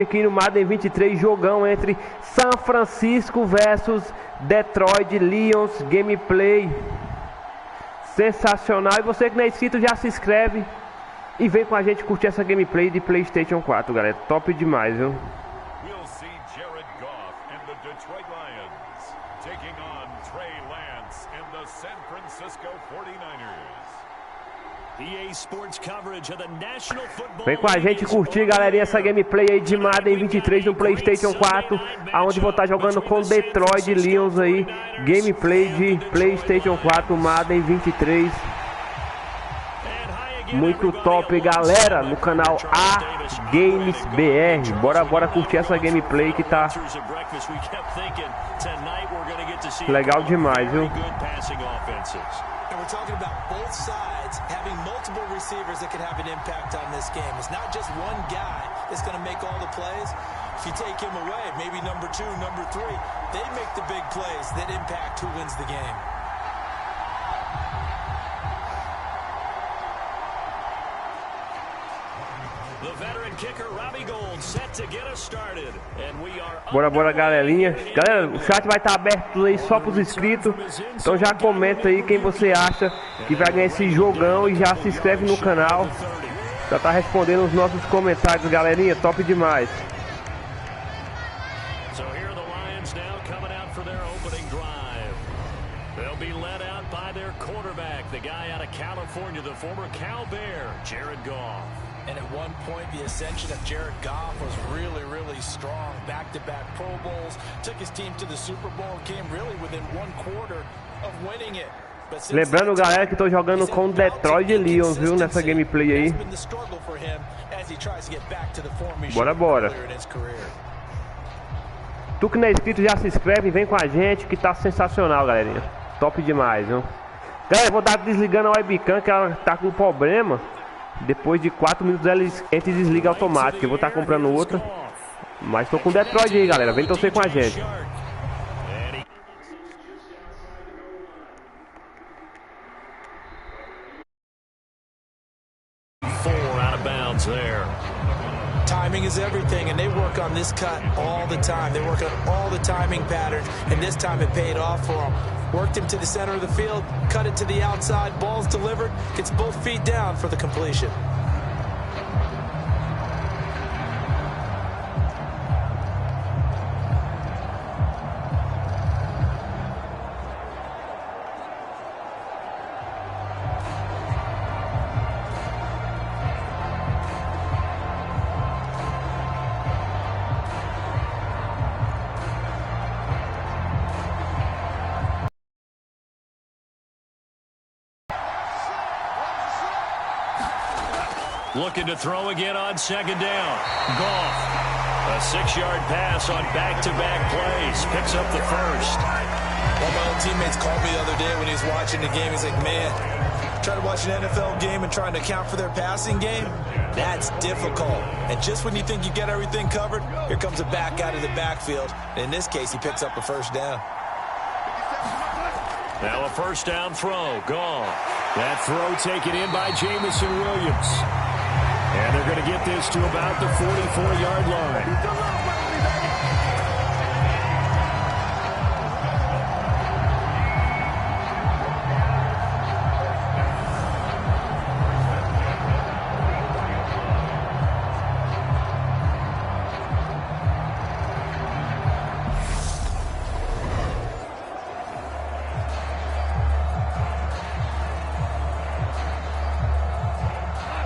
Aqui no Madden 23, jogão entre São Francisco versus Detroit Lions, gameplay sensacional. E você que não é inscrito, já se inscreve e vem com a gente curtir essa gameplay de PlayStation 4, galera. Top demais, viu? Vem com a gente curtir, galerinha, essa gameplay aí de Madden 23 no PlayStation 4, aonde vou estar jogando com Detroit Lions aí, gameplay de PlayStation 4 Madden 23. Muito top, galera, no canal A Games BR. Bora curtir essa gameplay que tá legal demais, viu? We're talking about both sides having multiple receivers that can have an impact on this game. It's not just one guy that's going to make all the plays. If you take him away, maybe number 2, number 3, they make the big plays that impact who wins the game. The veteran kicker Robbie Gold set to get us started. And we are Bora, galerinha. Galera, o chat vai estar aberto aí só para os inscritos. Então já comenta aí quem você acha que vai ganhar esse jogão e já se inscreve no canal. Já tá respondendo os nossos comentários, galerinha. Top demais. So here are the Lions now coming out for their opening drive. They'll be led out by their quarterback, the guy out of California, the former Cal Bear, Jared Goff. And at one point, the ascension of Jared Goff was really strong. Back-to-back Pro Bowls, took his team to the Super Bowl, came really within one quarter of winning it. Lembrando, galera, que estou jogando com Detroit Lions, viu, nessa gameplay aí. Bora. Tu que não é inscrito, já se inscreve, vem com a gente, que tá sensacional, galerinha. Top demais, viu? Galera, eu vou dar desligando a webcam, que ela tá com problema. Depois de 4 minutos ela entra e desliga automático. Eu vou estar comprando outra. Mas tô com Detroit aí, galera. Vem torcer com a gente. Timing is everything, and they work on this cut all the time. They work on all the timing patterns, and this time it paid off for them. Worked him to the center of the field, cut it to the outside, ball's delivered, gets both feet down for the completion. Looking to throw again on second down. Goff. A 6-yard pass on back-to-back plays. Picks up the first. One of my old teammates called me the other day when he was watching the game. He's like, man, trying to watch an NFL game and trying to account for their passing game, that's difficult. And just when you think you get everything covered, here comes a back out of the backfield. And in this case, he picks up a first down. Now a first down throw. Goff. That throw taken in by Jamison Williams. And they're going to get this to about the 44-yard line.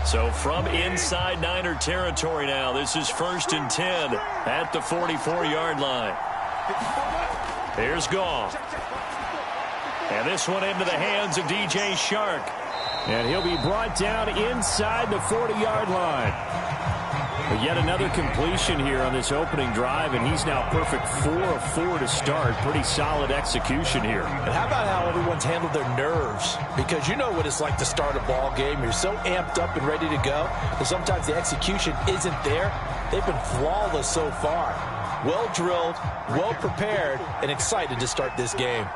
So from inside Niner territory now, this is 1st and 10 at the 44-yard line. Here's Goff. And this one into the hands of DJ Shark. And he'll be brought down inside the 40-yard line. But yet another completion here on this opening drive, and he's now perfect 4 of 4 to start. Pretty solid execution here. And how about how everyone's handled their nerves? Because you know what it's like to start a ball game. You're so amped up and ready to go, but sometimes the execution isn't there. They've been flawless so far. Well drilled, well prepared, and excited to start this game.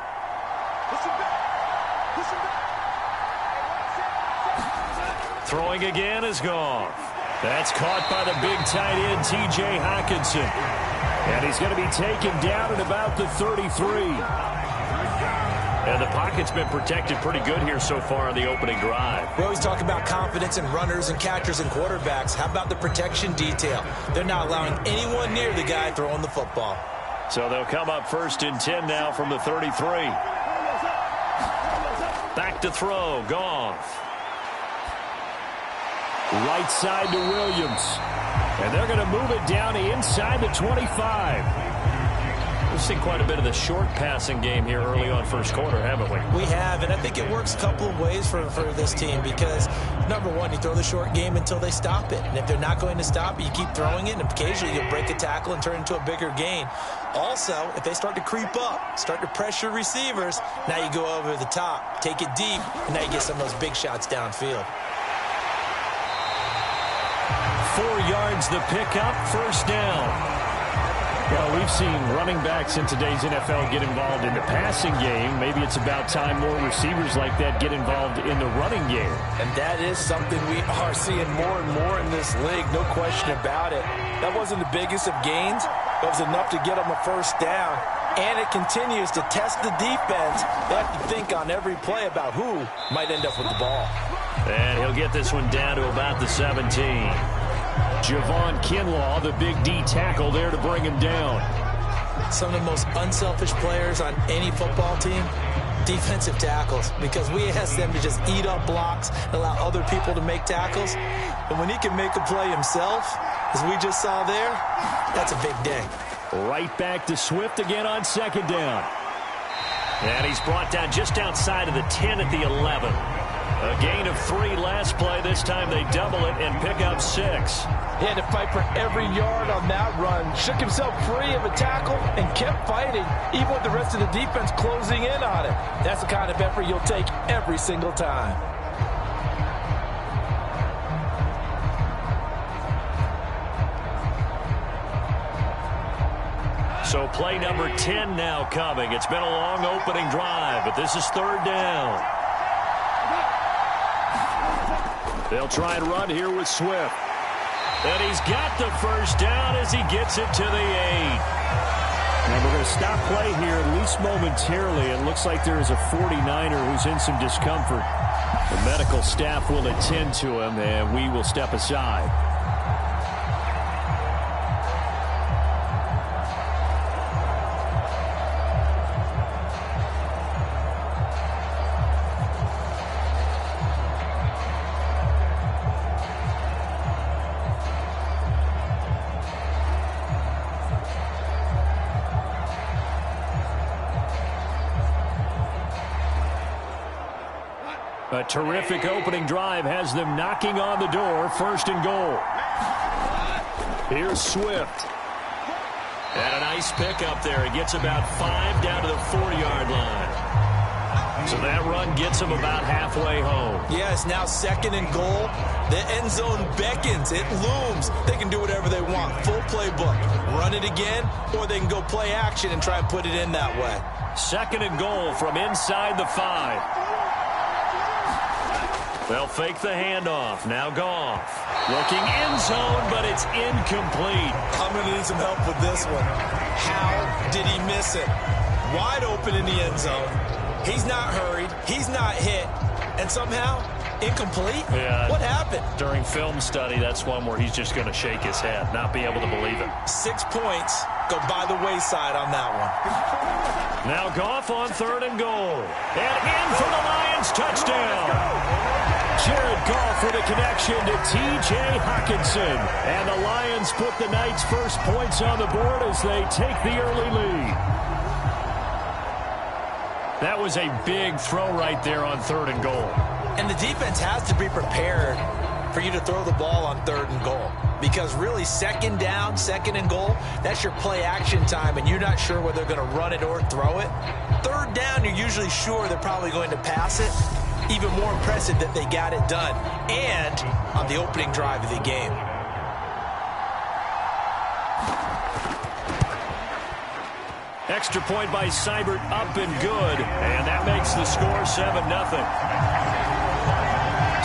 Throwing again is Goff. That's caught by the big tight end, T.J. Hockenson. And he's going to be taken down at about the 33. And the pocket's been protected pretty good here so far on the opening drive. We always talk about confidence in runners and catchers and quarterbacks. How about the protection detail? They're not allowing anyone near the guy throwing the football. So they'll come up 1st and 10 now from the 33. Back to throw, Goff. Right side to Williams. And they're going to move it down inside the 25. We've seen quite a bit of the short passing game here early on first quarter, haven't we? We have, and I think it works a couple of ways for this team because, number one, you throw the short game until they stop it. And if they're not going to stop it, you keep throwing it, and occasionally you'll break a tackle and turn it into a bigger gain. Also, if they start to creep up, start to pressure receivers, now you go over the top, take it deep, and now you get some of those big shots downfield. 4 yards the pickup, 1st down. Well, we've seen running backs in today's NFL get involved in the passing game. Maybe it's about time more receivers like that get involved in the running game. And that is something we are seeing more and more in this league, no question about it. That wasn't the biggest of gains, but it was enough to get them a 1st down. And it continues to test the defense. They have to think on every play about who might end up with the ball. And he'll get this one down to about the 17. Javon Kinlaw, the big D tackle there to bring him down. Some of the most unselfish players on any football team, defensive tackles, because we ask them to just eat up blocks and allow other people to make tackles. But when he can make a play himself, as we just saw there, that's a big day. Right back to Swift again on 2nd down. And he's brought down just outside of the 10 at the 11. A gain of 3 last play. This time they double it and pick up 6. He had to fight for every yard on that run. Shook himself free of a tackle and kept fighting, even with the rest of the defense closing in on it. That's the kind of effort you'll take every single time. So play number 10 now coming. It's been a long opening drive, but this is 3rd down. They'll try and run here with Swift. And he's got the 1st down as he gets it to the 8. Now we're going to stop play here, at least momentarily. It looks like there is a 49er who's in some discomfort. The medical staff will attend to him, and we will step aside. A terrific opening drive has them knocking on the door. 1st and goal. Here's Swift. And a nice pickup there. He gets about 5 down to the 4-yard line. So that run gets him about halfway home. Yeah, it's now 2nd and goal. The end zone beckons. It looms. They can do whatever they want. Full playbook. Run it again, or they can go play action and try and put it in that way. 2nd and goal from inside the 5. They'll fake the handoff. Now Goff. Looking end zone, but it's incomplete. I'm going to need some help with this one. How did he miss it? Wide open in the end zone. He's not hurried. He's not hit. And somehow, incomplete? Yeah. What happened? During film study, that's one where he's just going to shake his head, not be able to believe it. 6 points go by the wayside on that one. Now Goff on 3rd and goal. And in for the Lions touchdown. Jared Goff with a connection to T.J. Hockenson. And the Lions put the Knights' first points on the board as they take the early lead. That was a big throw right there on 3rd and goal. And the defense has to be prepared for you to throw the ball on 3rd and goal. Because really, 2nd down, 2nd and goal, that's your play action time, and you're not sure whether they're going to run it or throw it. 3rd down, you're usually sure they're probably going to pass it. Even more impressive that they got it done, and on the opening drive of the game. Extra point by Seibert, up and good, and that makes the score 7-0.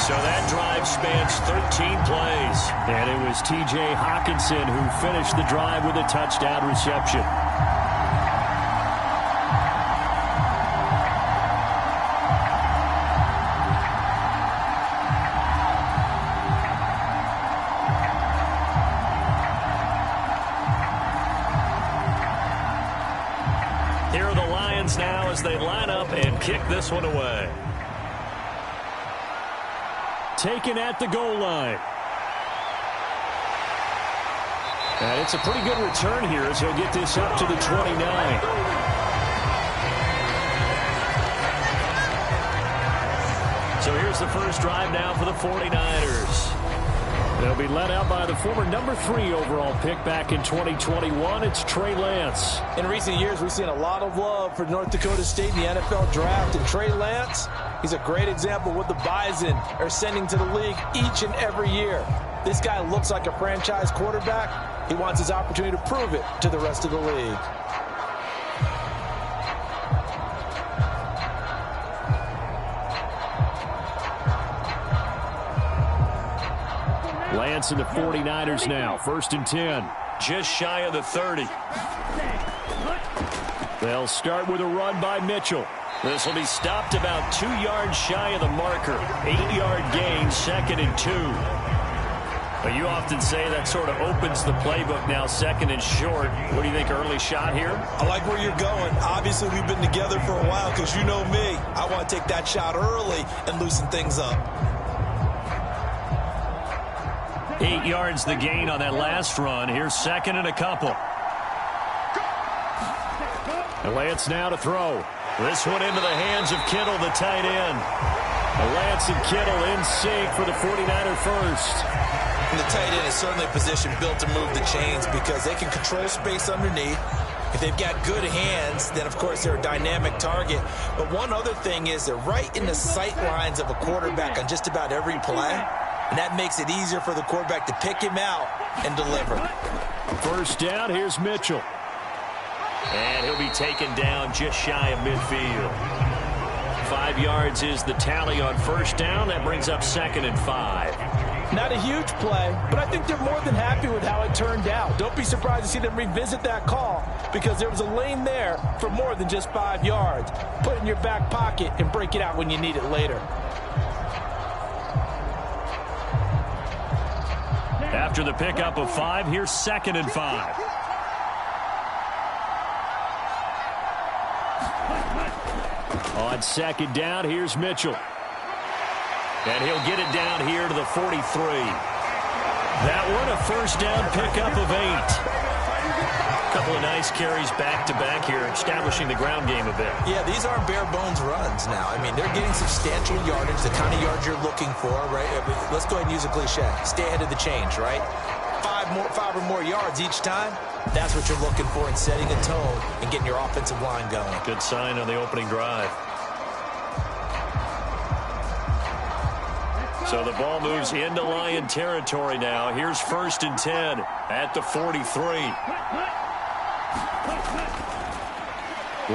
So that drive spans 13 plays. And it was T.J. Hawkinson who finished the drive with a touchdown reception. Here are the Lions now as they line up and kick this one away. Taken at the goal line. And it's a pretty good return here as he'll get this up to the 29. So here's the first drive now for the 49ers. They'll be led out by the former number 3 overall pick back in 2021. It's Trey Lance. In recent years, we've seen a lot of love for North Dakota State in the NFL draft. And Trey Lance, he's a great example of what the Bison are sending to the league each and every year. This guy looks like a franchise quarterback. He wants his opportunity to prove it to the rest of the league. Lance and the 49ers now. 1st and 10. Just shy of the 30. They'll start with a run by Mitchell. This will be stopped about 2 yards shy of the marker. 8-yard gain, 2nd and 2. But you often say that sort of opens the playbook now, 2nd and short. What do you think, early shot here? I like where you're going. Obviously, we've been together for a while because you know me. I want to take that shot early and loosen things up. 8 yards the gain on that last run. Here's 2nd and a couple. And Lance now to throw. This one into the hands of Kittle, the tight end. Lance and Kittle in sync for the 49er first. And the tight end is certainly a position built to move the chains because they can control space underneath. If they've got good hands, then of course they're a dynamic target. But one other thing is they're right in the sight lines of a quarterback on just about every play. And that makes it easier for the quarterback to pick him out and deliver. First down, here's Mitchell. And he'll be taken down just shy of midfield. 5 yards is the tally on first down. That brings up 2nd and 5. Not a huge play, but I think they're more than happy with how it turned out. Don't be surprised to see them revisit that call because there was a lane there for more than just 5 yards. Put it in your back pocket and break it out when you need it later. After the pickup of 5, here's 2nd and 5. On 2nd down, here's Mitchell. And he'll get it down here to the 43. That one, a first down pickup of 8. Couple of nice carries back-to-back here, establishing the ground game a bit. Yeah, these aren't bare-bones runs now. I mean, they're getting substantial yardage, the kind of yards you're looking for, right? Let's go ahead and use a cliche. Stay ahead of the change, right? 5 or more yards each time. That's what you're looking for in setting a tone and getting your offensive line going. Good sign on the opening drive. So the ball moves into Lion territory now. Here's 1st and 10 at the 43.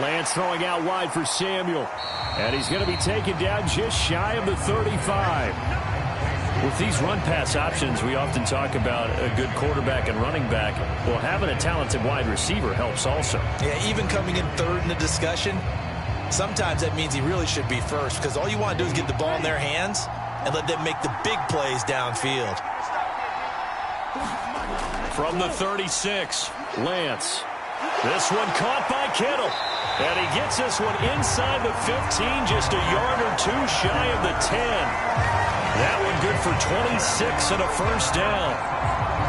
Lance throwing out wide for Samuel. And he's going to be taken down just shy of the 35. With these run-pass options, we often talk about a good quarterback and running back. Well, having a talented wide receiver helps also. Yeah, even coming in 3rd in the discussion, sometimes that means he really should be first because all you want to do is get the ball in their hands and let them make the big plays downfield. From the 36, Lance. This one caught by Kittle. And he gets this one inside the 15, just a yard or 2 shy of the 10. That one good for 26 and a first down.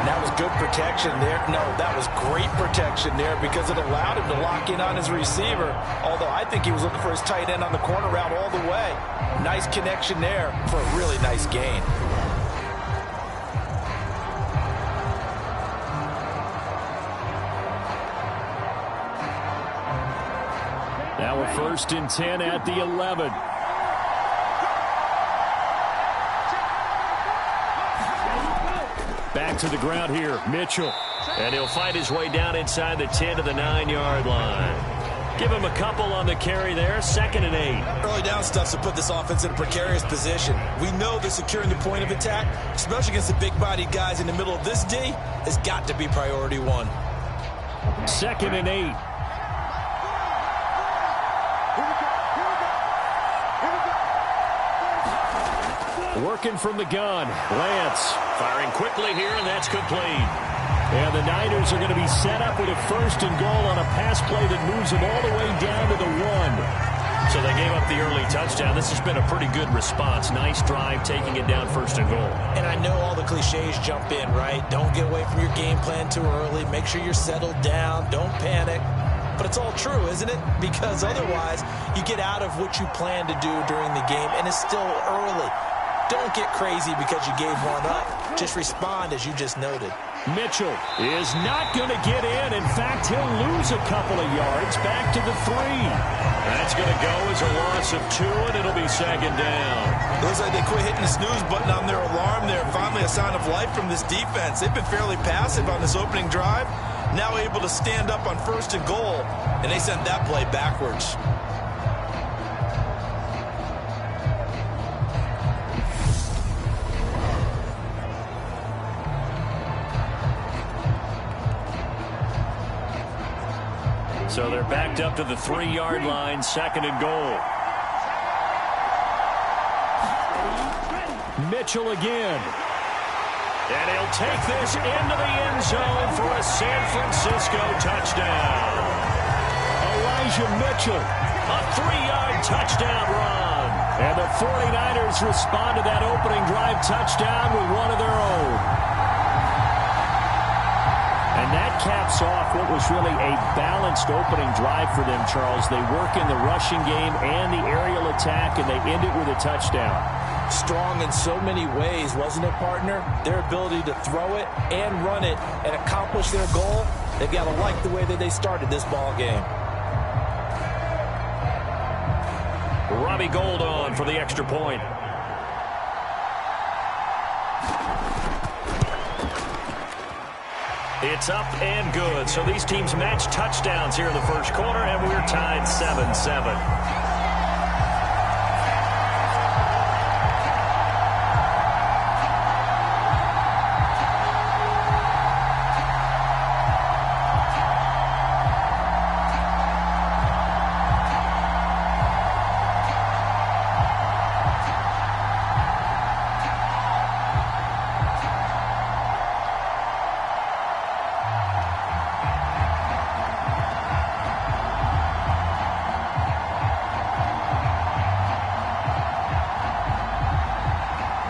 That was good protection there. No, that was great protection there because it allowed him to lock in on his receiver. Although I think he was looking for his tight end on the corner route all the way. Nice connection there for a really nice gain. Now a 1st and 10 at the 11. Back to the ground here, Mitchell. And he'll fight his way down inside the 10 to the 9-yard line. Give him a couple on the carry there. 2nd and 8. Early down stuff to put this offense in a precarious position. We know that securing the point of attack, especially against the big-bodied guys in the middle of this D, has got to be priority 1. 2nd and 8. Working from the gun. Lance firing quickly here, and that's complete. And the Niners are going to be set up with a 1st and goal on a pass play that moves them all the way down to the 1. So they gave up the early touchdown. This has been a pretty good response. Nice drive, taking it down 1st and goal. And I know all the cliches jump in, right? Don't get away from your game plan too early. Make sure you're settled down. Don't panic. But it's all true, isn't it? Because otherwise, you get out of what you plan to do during the game, and it's still early. Don't get crazy because you gave one up. Just respond as you just noted. Mitchell is not going to get in. In fact, he'll lose a couple of yards back to the 3. That's going to go as a loss of 2, and it'll be 2nd down. Looks like they quit hitting the snooze button on their alarm there. Finally a sign of life from this defense. They've been fairly passive on this opening drive. Now able to stand up on 1st and goal, and they sent that play backwards. So they're backed up to the 3-yard line, 2nd and goal. Mitchell again. And he'll take this into the end zone for a San Francisco touchdown. Elijah Mitchell, a 3-yard touchdown run. And the 49ers respond to that opening drive touchdown with one of their own. And that caps off what was really a balanced opening drive for them, Charles. They work in the rushing game and the aerial attack, and they end it with a touchdown. Strong in so many ways, wasn't it, partner? Their ability to throw it and run it and accomplish their goal, they've got to like the way that they started this ball game. Robbie Gould on for the extra point. It's up and good. So these teams match touchdowns here in the first quarter, and we're tied 7-7.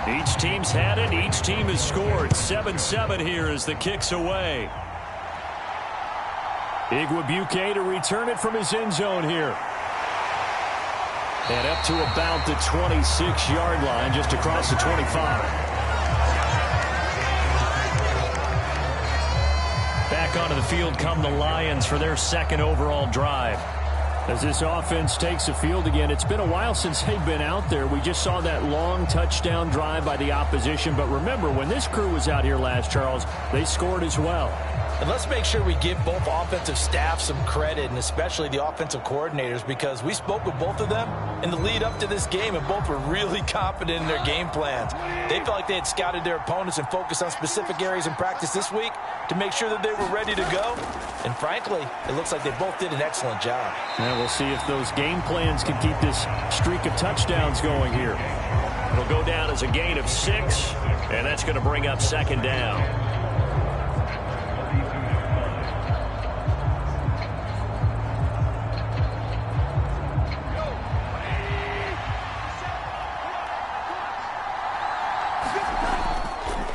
Each team's had it. Each team has scored. 7-7 here as the kick's away. Igwebuike to return it from his end zone here. And up to about the 26-yard line, just across the 25. Back onto the field come the Lions for their 2nd overall drive. As this offense takes the field again, it's been a while since they've been out there. We just saw that long touchdown drive by the opposition. But remember, when this crew was out here last, Charles, they scored as well. And let's make sure we give both offensive staff some credit, and especially the offensive coordinators, because we spoke with both of them in the lead up to this game, and both were really confident in their game plans. They felt like they had scouted their opponents and focused on specific areas in practice this week to make sure that they were ready to go. And frankly, it looks like they both did an excellent job. And we'll see if those game plans can keep this streak of touchdowns going here. It'll go down as a gain of 6, and that's going to bring up 2nd down.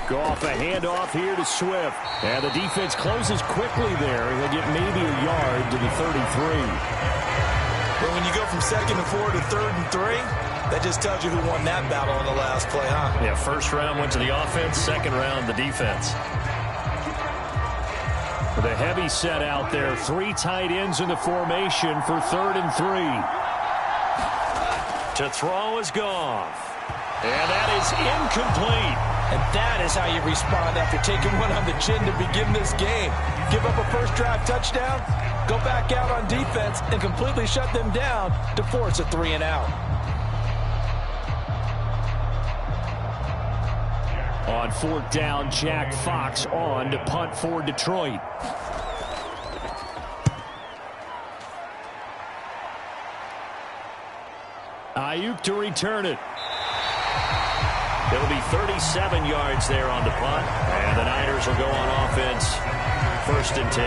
Goff, a handoff here to Swift. And the defense closes quickly there. He'll get maybe a yard to the 33. But when you go from 2nd and 4 to 3rd and 3, that just tells you who won that battle on the last play, huh? Yeah, first round went to the offense, 2nd round the defense. With a heavy set out there, 3 tight ends in the formation for 3rd and 3. To throw is Goff. And that is incomplete. And that is how you respond after taking one on the chin to begin this game. Give up a first drive touchdown, go back out on defense, and completely shut them down to force a 3-and-out. On 4th down, Jack Fox on to punt for Detroit. Ayuk to return it. It'll be 37 yards there on the punt. And the Niners will go on offense. 1st and 10.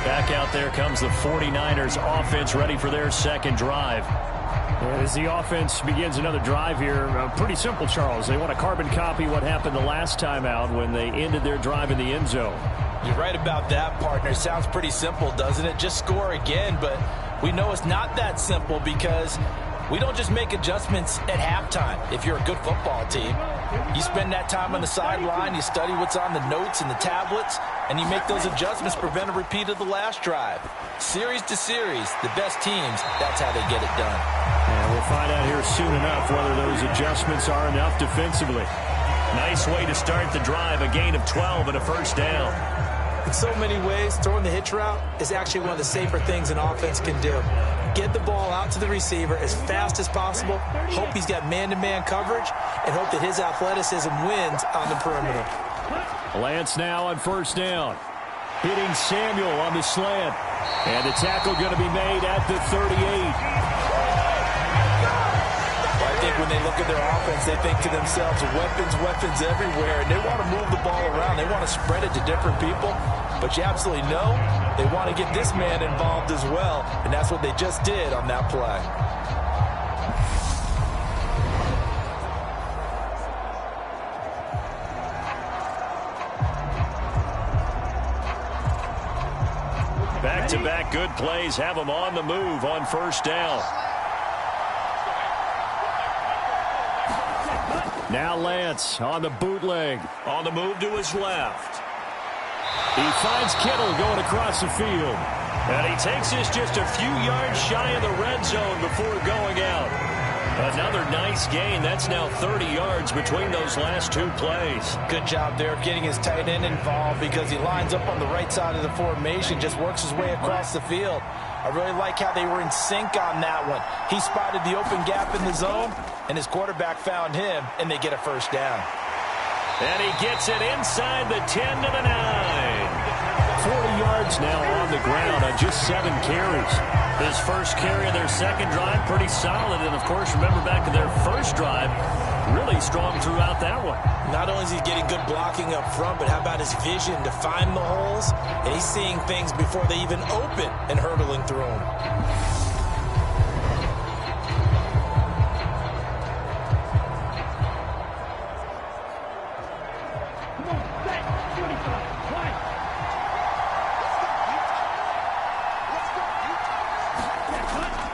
Back out there comes the 49ers offense ready for their second drive. As the offense begins another drive here, pretty simple, Charles. They want to carbon copy what happened the last time out when they ended their drive in the end zone. You're right about that, partner. Sounds pretty simple, doesn't it? Just score again, but we know it's not that simple because we don't just make adjustments at halftime. If you're a good football team, you spend that time on the sideline, you study what's on the notes and the tablets, and you make those adjustments, prevent a repeat of the last drive. Series to series, the best teams, that's how they get it done. And we'll find out here soon enough whether those adjustments are enough defensively. Nice way to start the drive, a gain of 12 and a first down. In so many ways, throwing the hitch route is actually one of the safer things an offense can do. Get the ball out to the receiver as fast as possible, hope he's got man-to-man coverage, and hope that his athleticism wins on the perimeter. Lance now on 1st down. Hitting Samuel on the slant. And the tackle going to be made at the 38. I think when they look at their offense, they think to themselves, weapons everywhere, and they want to move the ball around. They want to spread it to different people, but you absolutely know they want to get this man involved as well, and that's what they just did on that play. Back-to-back good plays have them on the move on 1st down. Now Lance on the bootleg. On the move to his left. He finds Kittle going across the field. And he takes this just a few yards shy of the red zone before going out. Another nice gain. That's now 30 yards between those last two plays. Good job there of getting his tight end involved because he lines up on the right side of the formation, just works his way across the field. I really like how they were in sync on that one. He spotted the open gap in the zone, and his quarterback found him, and they get a first down. And he gets it inside the 10 to the 9. 40 yards now on the ground on just 7 carries. His first carry of their second drive, pretty solid. And, of course, remember back to their first drive, really strong throughout that one. Not only is he getting good blocking up front, but how about his vision to find the holes? And he's seeing things before they even open and hurdling through them.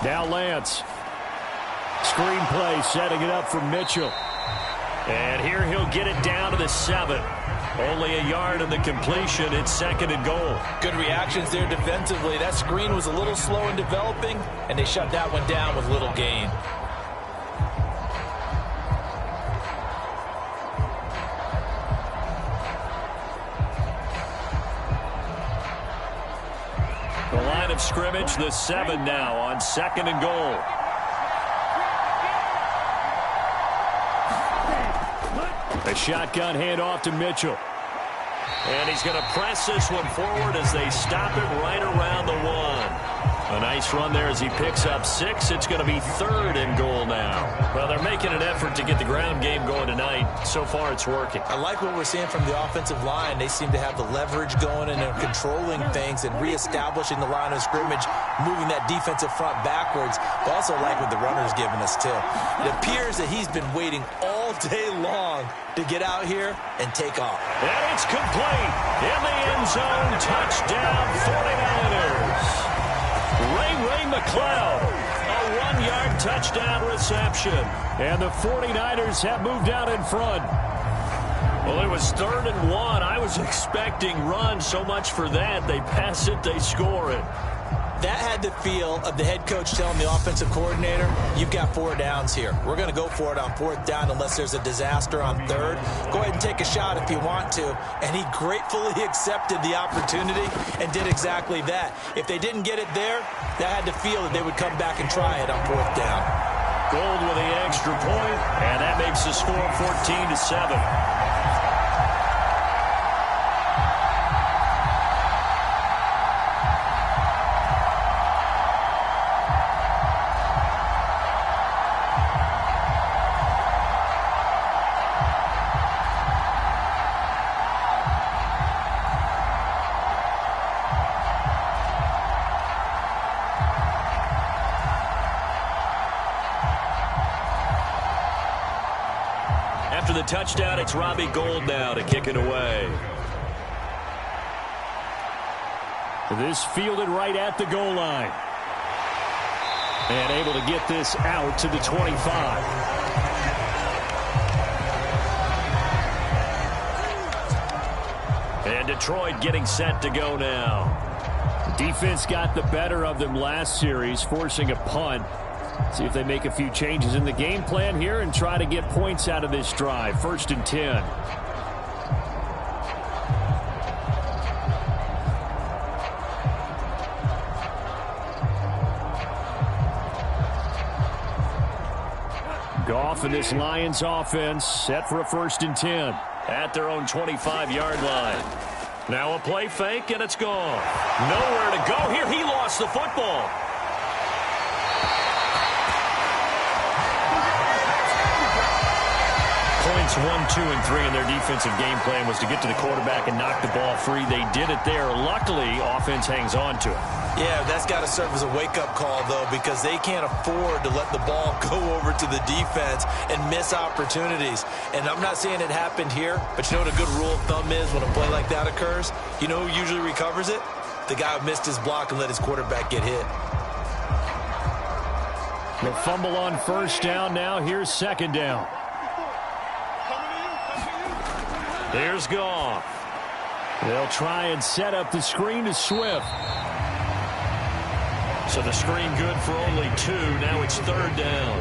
Now Lance. Screen play setting it up for Mitchell. And here he'll get it down to the 7. Only a yard on the completion. It's 2nd and goal. Good reactions there defensively. That screen was a little slow in developing, and they shut that one down with little gain. The line of scrimmage, the 7 now on 2nd and goal. A shotgun handoff to Mitchell. And he's going to press this one forward as they stop it right around the 1. A nice run there as he picks up 6. It's going to be 3rd and goal now. Well, they're making an effort to get the ground game going tonight. So far, it's working. I like what we're seeing from the offensive line. They seem to have the leverage going, and they're controlling things and reestablishing the line of scrimmage, moving that defensive front backwards. But also like what the runner's giving us, too. It appears that he's been waiting all day long to get out here and take off. And it's complete. In the end zone, touchdown 49ers. Ray McLeod, a 1-yard touchdown reception. And the 49ers have moved out in front. Well, it was 3rd and 1. I was expecting run. So much for that. They pass it, they score it. That had the feel of the head coach telling the offensive coordinator, you've got 4 downs here. We're going to go for it on 4th down unless there's a disaster on 3rd. Go ahead and take a shot if you want to. And he gratefully accepted the opportunity and did exactly that. If they didn't get it there, that had the feel that they would come back and try it on 4th down. Gold with the extra point, and that makes the score 14-7. After the touchdown, it's Robbie Gould now to kick it away. This fielded right at the goal line. And able to get this out to the 25. And Detroit getting set to go now. Defense got the better of them last series, forcing a punt. See if they make a few changes in the game plan here and try to get points out of this drive. 1st and 10. Goff and this Lions offense set for a 1st and 10 at their own 25-yard line. Now a play fake, and it's gone. Nowhere to go here. He lost the football. Points 1, 2, and 3 in their defensive game plan was to get to the quarterback and knock the ball free. They did it there. Luckily, offense hangs on to it. Yeah, that's got to serve as a wake-up call, though, because they can't afford to let the ball go over to the defense and miss opportunities. And I'm not saying it happened here, but you know what a good rule of thumb is when a play like that occurs? You know who usually recovers it? The guy who missed his block and let his quarterback get hit. The fumble on 1st down now. Here's 2nd down. Here's Goff. They'll try and set up the screen to Swift. So the screen good for only 2. Now it's 3rd down.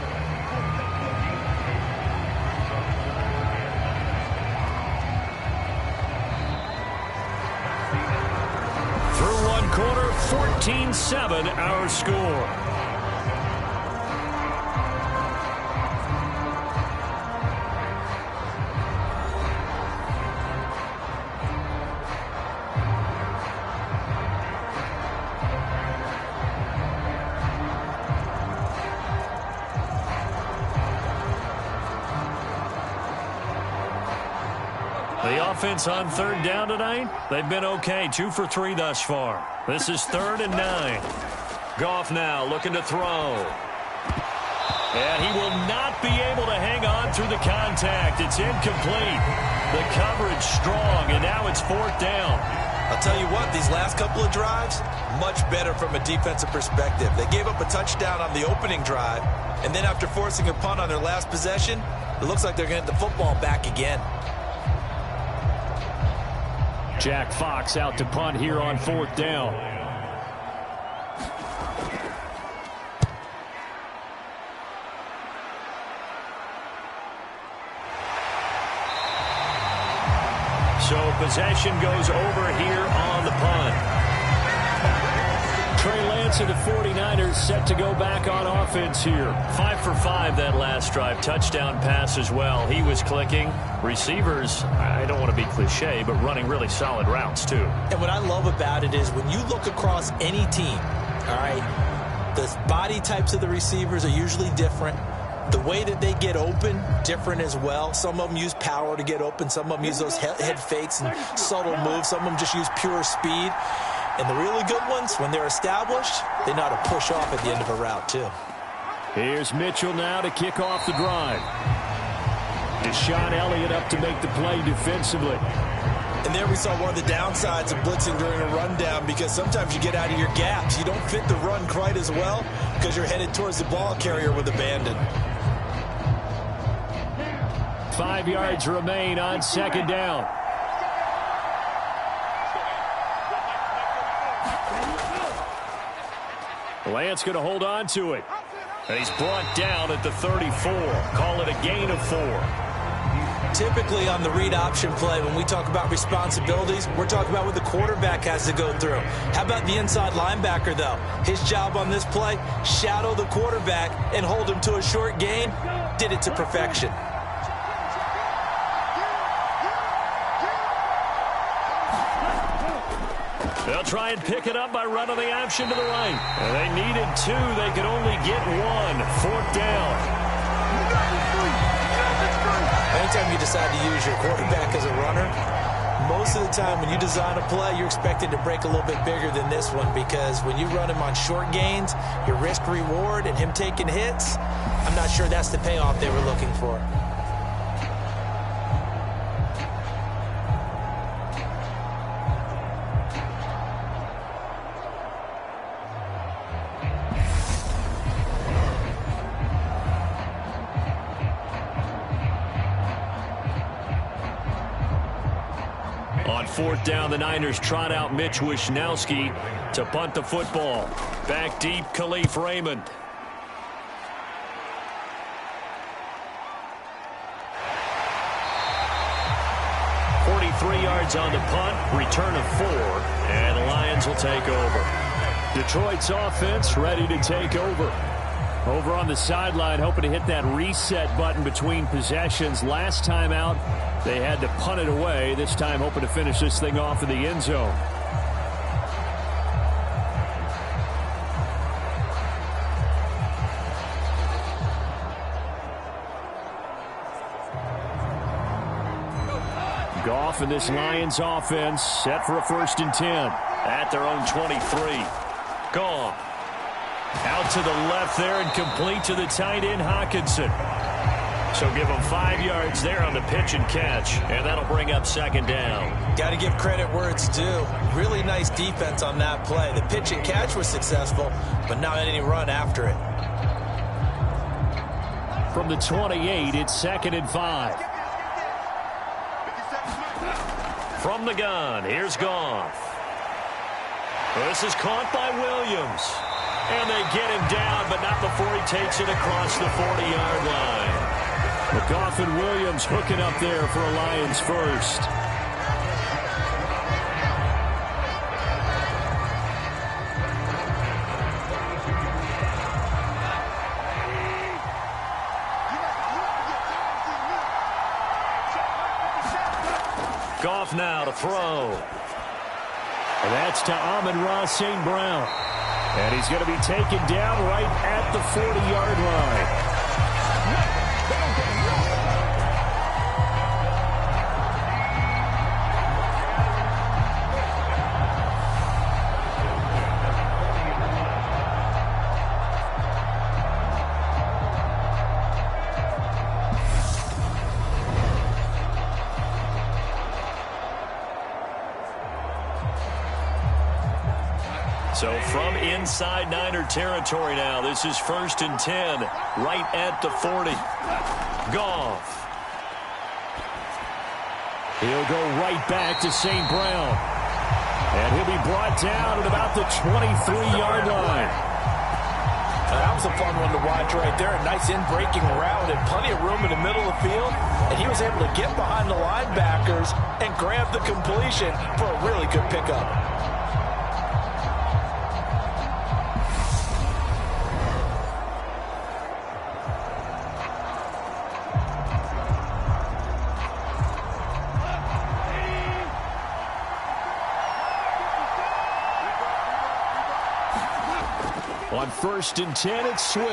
Through 1 quarter, 14-7 our score. The offense on 3rd down tonight, they've been okay. 2 for 3 thus far. This is 3rd and 9. Goff now looking to throw. And he will not be able to hang on through the contact. It's incomplete. The coverage strong, and now it's 4th down. I'll tell you what, these last couple of drives, much better from a defensive perspective. They gave up a touchdown on the opening drive, and then after forcing a punt on their last possession, it looks like they're going to get the football back again. Jack Fox out to punt here on 4th down. So possession goes over here on the punt. Trey Lance and the 49ers set to go back on offense here. 5 for 5 that last drive. Touchdown pass as well. He was clicking. Receivers, I don't want to be cliche, but running really solid routes too. And what I love about it is when you look across any team, all right, the body types of the receivers are usually different. The way that they get open, different as well. Some of them use power to get open. Some of them use those head fakes and subtle moves. Some of them just use pure speed. And the really good ones, when they're established, they know how to push off at the end of a route, too. Here's Mitchell now to kick off the drive. Deshaun Elliott up to make the play defensively. And there we saw one of the downsides of blitzing during a rundown, because sometimes you get out of your gaps. You don't fit the run quite as well because you're headed towards the ball carrier with abandon. 5 yards remain on second down. Lance going to hold on to it. And he's brought down at the 34. Call it a gain of 4. Typically on the read option play, when we talk about responsibilities, we're talking about what the quarterback has to go through. How about the inside linebacker, though? His job on this play, shadow the quarterback and hold him to a short gain. Did it to perfection. They'll try and pick it up by running the option to the right. And they needed 2. They could only get 1. 4th down. Anytime you decide to use your quarterback as a runner, most of the time when you design a play, you're expected to break a little bit bigger than this one, because when you run him on short gains, your risk-reward and him taking hits, I'm not sure that's the payoff they were looking for. On 4th down, the Niners trot out Mitch Wishnowski to punt the football. Back deep, Khalif Raymond. Yards on the punt, return of 4, and the Lions will take over. Detroit's offense ready to take over. Over on the sideline, hoping to hit that reset button between possessions. Last time out, they had to punt it away. This time, hoping to finish this thing off in the end zone. Goff and this Lions offense set for a 1st and 10 at their own 23. Goff out to the left there and complete to the tight end Hawkinson. So give them 5 yards there on the pitch and catch, and that'll bring up 2nd down. Got to give credit where it's due. Really nice defense on that play. The pitch and catch was successful, but not any run after it. From the 28, it's 2nd and 5. From the gun, here's Goff. This is caught by Williams. And they get him down, but not before he takes it across the 40-yard line. But Goff and Williams hooking up there for a Lions first. Goff now to throw. And that's to Amon-Ra St. Brown. And he's going to be taken down right at the 40-yard line. So from inside Niner territory now, this is 1st and 10, right at the 40. Goff. He'll go right back to St. Brown. And he'll be brought down at about the 23-yard line. That was a fun one to watch right there. A nice in-breaking route and plenty of room in the middle of the field. And he was able to get behind the linebackers and grab the completion for a really good pickup. On 1st and 10, it's Swift.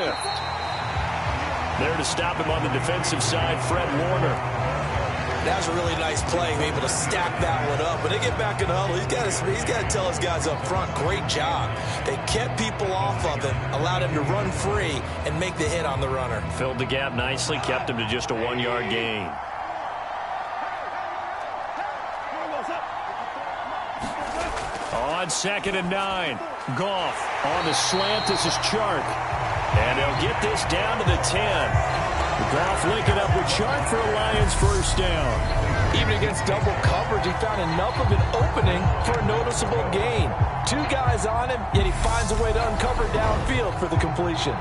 There to stop him on the defensive side, Fred Warner. That was a really nice play, able to stack that one up. When they get back in the huddle, he's got to tell his guys up front, great job. They kept people off of him, allowed him to run free and make the hit on the runner. Filled the gap nicely, kept him to just a 1-yard gain. On 2nd and 9, Goff on the slant. This is Chark. And they'll get this down to the 10. Goff linking up with Sharp for a Lions first down. Even against double coverage, he found enough of an opening for a noticeable gain. 2 guys on him, yet he finds a way to uncover downfield for the completion.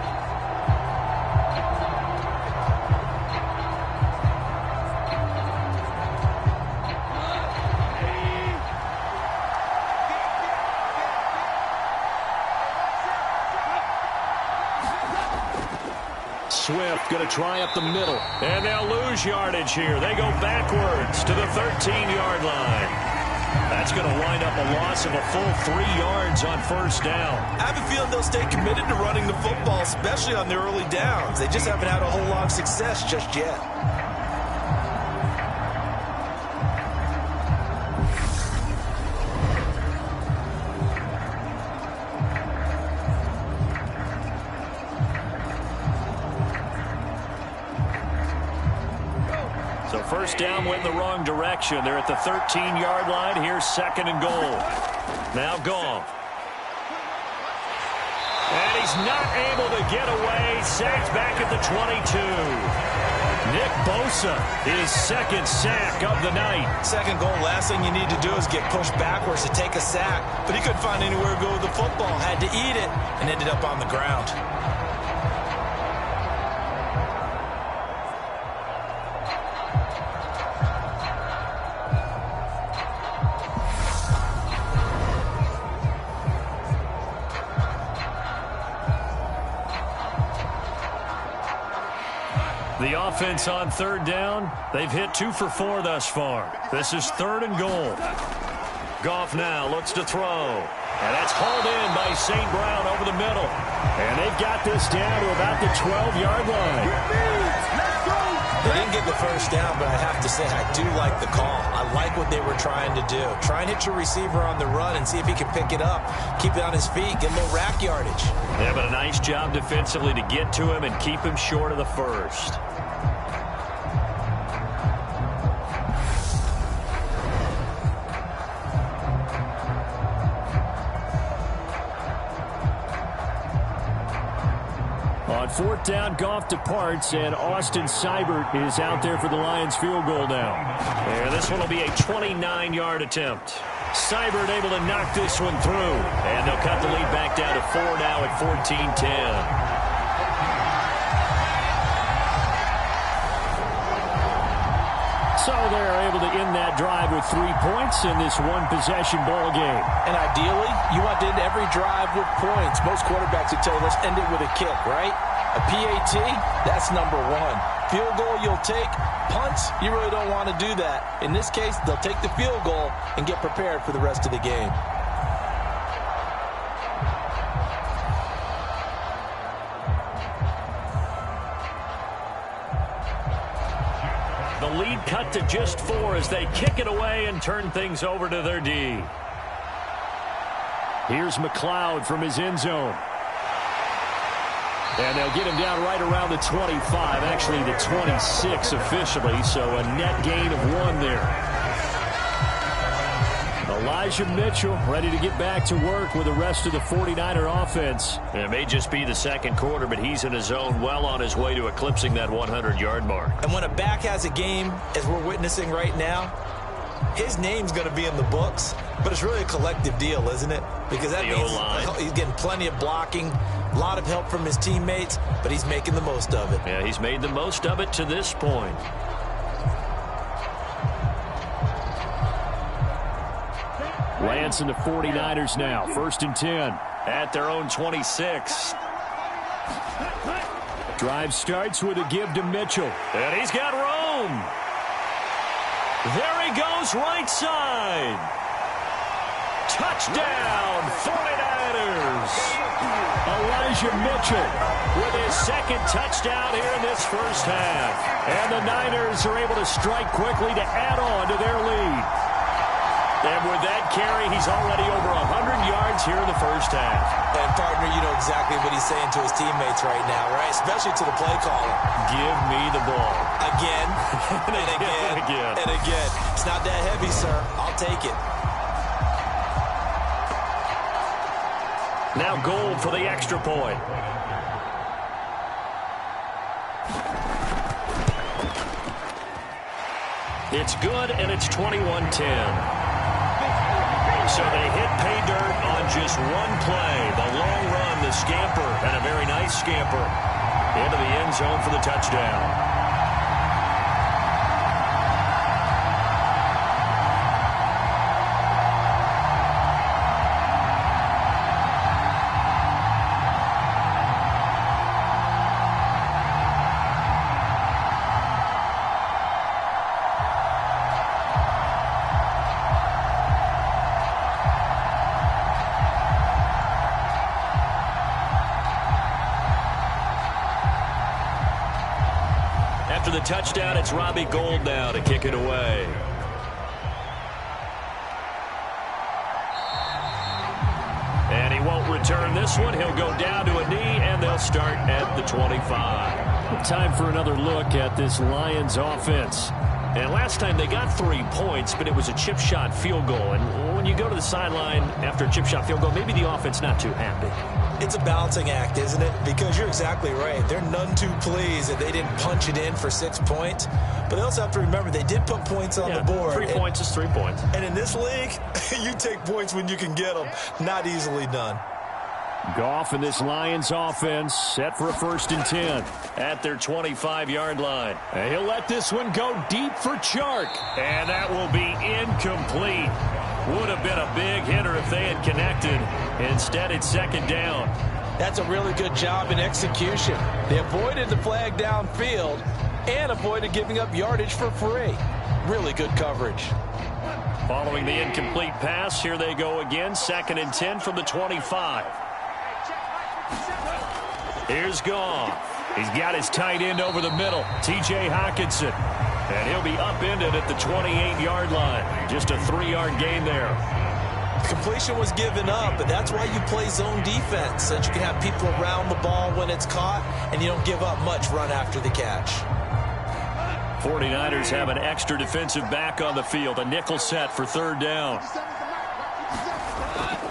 Swift going to try up the middle. And they'll lose yardage here. They go backwards to the 13-yard line. That's going to wind up a loss of a full 3 yards on first down. I have a feeling they'll stay committed to running the football, especially on their early downs. They just haven't had a whole lot of success just yet. First down went in the wrong direction. They're at the 13-yard line. Here's 2nd and goal. Now Goff. And he's not able to get away. Sacked back at the 22. Nick Bosa, his 2nd sack of the night. 2nd goal, last thing you need to do is get pushed backwards to take a sack. But he couldn't find anywhere to go with the football. Had to eat it and ended up on the ground. The offense on 3rd down. They've hit 2 for 4 thus far. This is 3rd and goal. Goff now looks to throw. And that's hauled in by St. Brown over the middle. And they've got this down to about the 12-yard line. They didn't get the first down, but I have to say I do like the call. I like what they were trying to do. Try and hit your receiver on the run and see if he can pick it up. Keep it on his feet. Get a little rack yardage. Yeah, but a nice job defensively to get to him and keep him short of the first. On 4th down, Goff departs, and Austin Seibert is out there for the Lions field goal now. And this one will be a 29-yard attempt. Seibert able to knock this one through. And they'll cut the lead back down to 4 now at 14-10. So they're able to end that drive with 3 points in this one-possession ball game. And ideally, you want to end every drive with points. Most quarterbacks would tell you, let's end it with a kick, right? A PAT, that's number 1. Field goal you'll take. Punts, you really don't want to do that. In this case, they'll take the field goal and get prepared for the rest of the game. The lead cut to just 4 as they kick it away and turn things over to their D. Here's McLeod from his end zone. And they'll get him down right around the 25, actually the 26 officially, so a net gain of 1 there. Elijah Mitchell ready to get back to work with the rest of the 49er offense. And it may just be the 2nd quarter, but he's in his zone, well on his way to eclipsing that 100-yard mark. And when a back has a game, as we're witnessing right now, his name's going to be in the books, but it's really a collective deal, isn't it? Because that means he's getting plenty of blocking, a lot of help from his teammates, but he's making the most of it. Yeah, he's made the most of it to this point. Lance and the 49ers now. 1st and 10 at their own 26. Drive starts with a give to Mitchell. And he's got room. There he goes right side. Touchdown, 49ers. Elijah Mitchell with his 2nd touchdown here in this first half. And the Niners are able to strike quickly to add on to their lead. And with that carry, he's already over 100 yards here in the first half. And, partner, you know exactly what he's saying to his teammates right now, right? Especially to the play caller. Give me the ball. Again, and again, and again. It's not that heavy, sir. I'll take it. Now Gold for the extra point. It's good, and it's 21-10. So they hit pay dirt on just one play. The long run, the scamper, and a very nice scamper into the end zone for the touchdown. After the touchdown, it's Robbie Gould now to kick it away. And he won't return this one. He'll go down to a knee, and they'll start at the 25. Time for another look at this Lions offense. And last time they got 3 points, but it was a chip shot field goal. And when you go to the sideline after a chip shot field goal, maybe the offense not too happy. It's a balancing act, isn't it? Because you're exactly right. They're none too pleased that they didn't punch it in for 6 points. But they also have to remember they did put points on the board. 3 points is 3 points. And in this league, you take points when you can get them. Not easily done. Goff and this Lions offense set for a 1st and 10 at their 25-yard line. And he'll let this one go deep for Chark. And that will be incomplete. Would have been a big hitter if they had connected. Instead, it's 2nd down. That's a really good job in execution. They avoided the flag downfield and avoided giving up yardage for free. Really good coverage. Following the incomplete pass, here they go again. 2nd and 10 from the 25. Here's Goff. He's got his tight end over the middle, T.J. Hockenson. And he'll be upended at the 28-yard line. Just a 3-yard gain there. Completion was given up, but that's why you play zone defense, so that you can have people around the ball when it's caught, and you don't give up much run after the catch. 49ers have an extra defensive back on the field, a nickel set for 3rd down.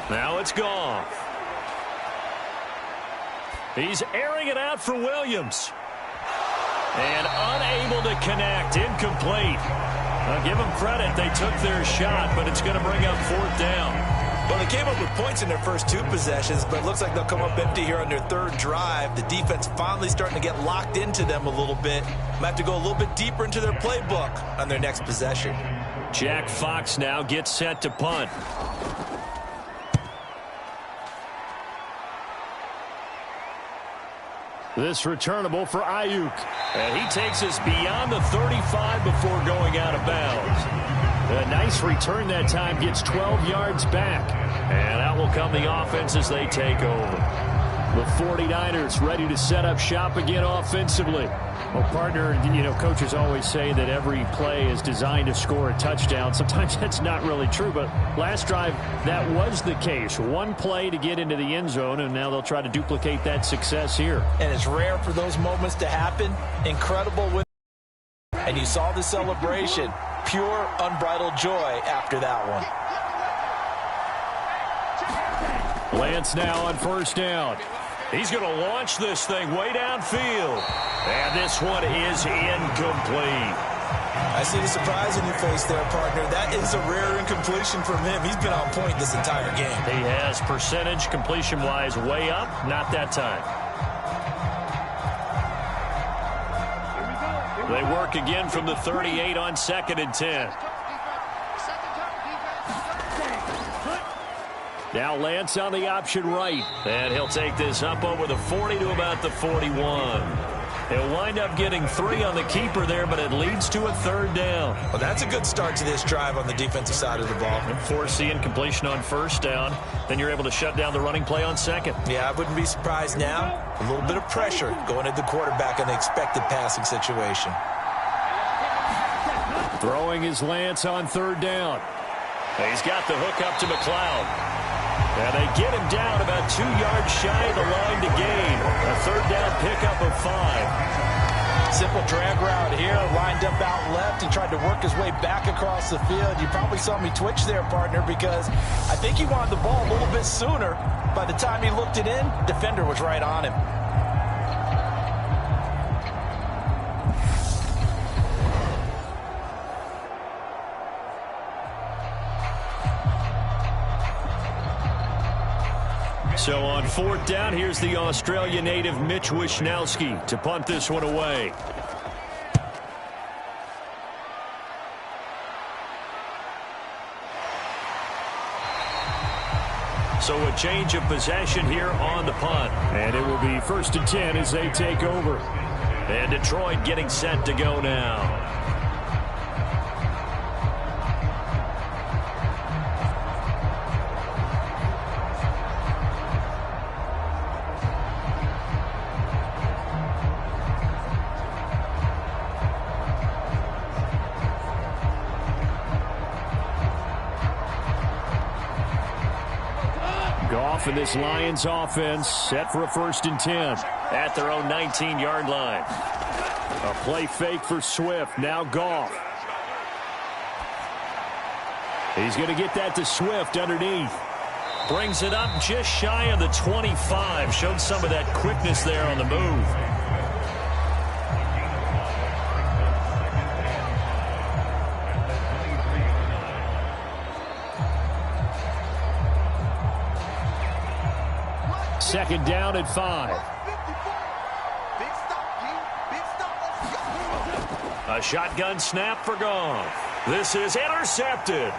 Now it's Goff. He's airing it out for Williams. And unable to connect, incomplete. I'll give them credit, they took their shot, but it's going to bring up 4th down. Well, they came up with points in their first 2 possessions, but it looks like they'll come up empty here on their 3rd drive. The defense finally starting to get locked into them a little bit. Might have to go a little bit deeper into their playbook on their next possession. Jack Fox now gets set to punt. This returnable for Ayuk. And he takes us beyond the 35 before going out of bounds. A nice return that time, gets 12 yards back. And out will come the offense as they take over. The 49ers ready to set up shop again offensively. Well, partner, coaches always say that every play is designed to score a touchdown. Sometimes that's not really true, but last drive, that was the case. One play to get into the end zone, and now they'll try to duplicate that success here. And it's rare for those moments to happen. Incredible with, and you saw the celebration. Pure, unbridled joy after that one. Lance now on 1st down. He's going to launch this thing way downfield. And this one is incomplete. I see the surprise in your face there, partner. That is a rare incompletion from him. He's been on point this entire game. He has percentage completion-wise way up. Not that time. They work again from the 38 on 2nd and 10. Now Lance on the option right. And he'll take this up over the 40 to about the 41. He'll wind up getting 3 on the keeper there, but it leads to a 3rd down. Well, that's a good start to this drive on the defensive side of the ball. And force the incompletion on 1st down. Then you're able to shut down the running play on 2nd. Yeah, I wouldn't be surprised now. A little bit of pressure going at the quarterback in the expected passing situation. Throwing is Lance on 3rd down. He's got the hook up to McLeod. And they get him down about 2 yards shy of the line to gain. A 3rd down pickup of 5. Simple drag route here, lined up out left. He tried to work his way back across the field. You probably saw me twitch there, partner, because I think he wanted the ball a little bit sooner. By the time he looked it in, defender was right on him. So on 4th down, here's the Australia native Mitch Wishnowsky to punt this one away. So a change of possession here on the punt. And it will be 1st and 10 as they take over. And Detroit getting set to go now. Goff and this Lions offense set for a 1st and 10 at their own 19-yard line. A play fake for Swift. Now Goff. He's going to get that to Swift underneath. Brings it up just shy of the 25. Showed some of that quickness there on the move. Second down at 5. A shotgun snap for Goff. This is intercepted.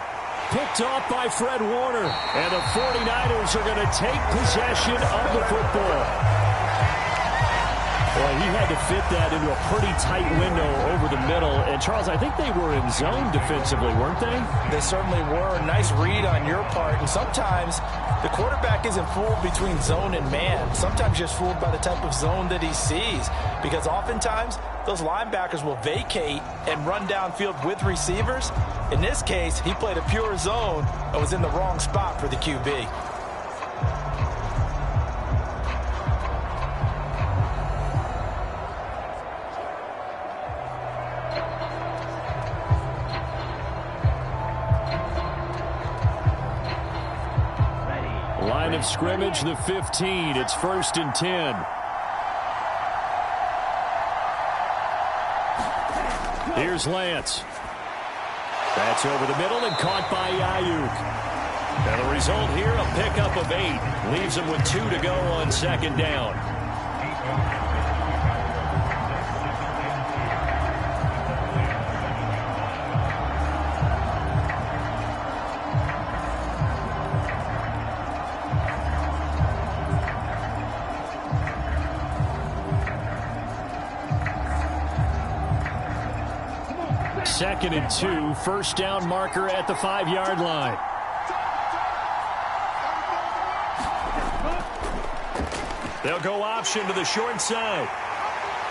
Picked off by Fred Warner. And the 49ers are going to take possession of the football. Boy, he had to fit that into a pretty tight window over the middle. And, Charles, I think they were in zone defensively, weren't they? They certainly were. Nice read on your part. And sometimes the quarterback isn't fooled between zone and man. Sometimes just fooled by the type of zone that he sees. Because oftentimes, those linebackers will vacate and run downfield with receivers. In this case, he played a pure zone and was in the wrong spot for the QB. Line of scrimmage, the 15. It's 1st and 10. Here's Lance. That's over the middle and caught by Ayuk. And the result here, a pickup of 8. Leaves him with 2 to go on 2nd down. Second and 2, 1st down marker at the 5-yard line. They'll go option to the short side.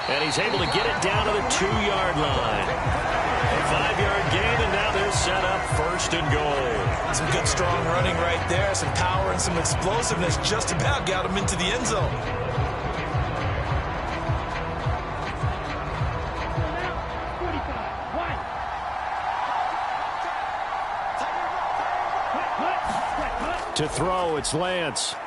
And he's able to get it down to the 2-yard line. A 5-yard gain, and now they're set up 1st and goal. Some good strong running right there. Some power and some explosiveness just about got him into the end zone. To throw, it's Lance.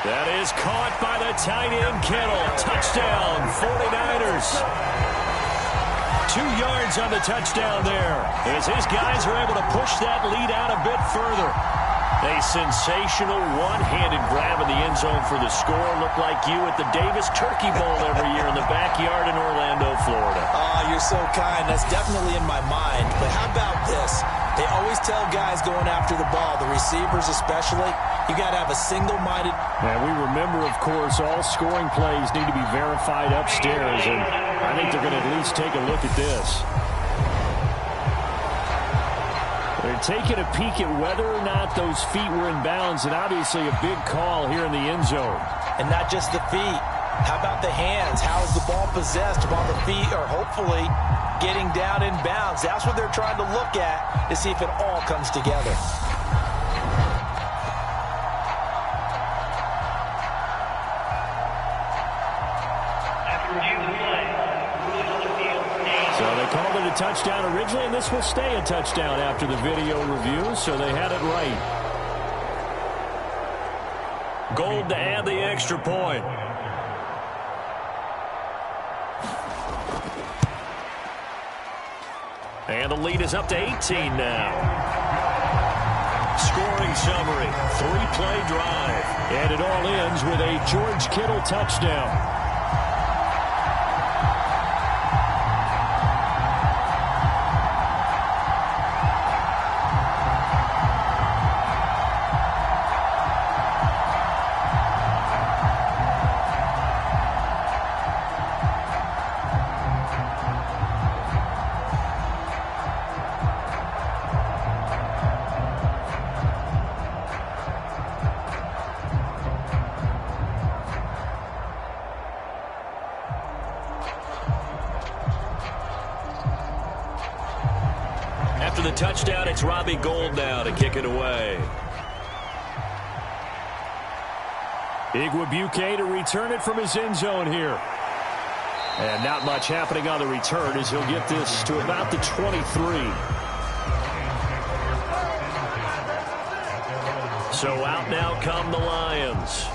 That is caught by the tight end, Kittle. Touchdown, 49ers. 2 yards on the touchdown there, as his guys are able to push that lead out a bit further. A sensational one-handed grab in the end zone for the score. Looked like you at the Davis Turkey Bowl every year in the backyard in Orlando, Florida. Oh, you're so kind. That's definitely in my mind. But how about this? They always tell guys going after the ball, the receivers especially, you got to have a single-minded. And we remember, of course, all scoring plays need to be verified upstairs, and I think they're going to at least take a look at this. They're taking a peek at whether or not those feet were in bounds, and obviously a big call here in the end zone. And not just the feet. How about the hands? How is the ball possessed while the feet are hopefully getting down in bounds? That's what they're trying to look at to see if it all comes together. So they called it a touchdown originally, and this will stay a touchdown after the video review, so they had it right. Gold to add the extra point. And the lead is up to 18 now. Scoring summary, 3-play drive. And it all ends with a George Kittle touchdown. After the touchdown, it's Robbie Gould now to kick it away. Igwebuike to return it from his end zone here. And not much happening on the return as he'll get this to about the 23. So out now come the Lions.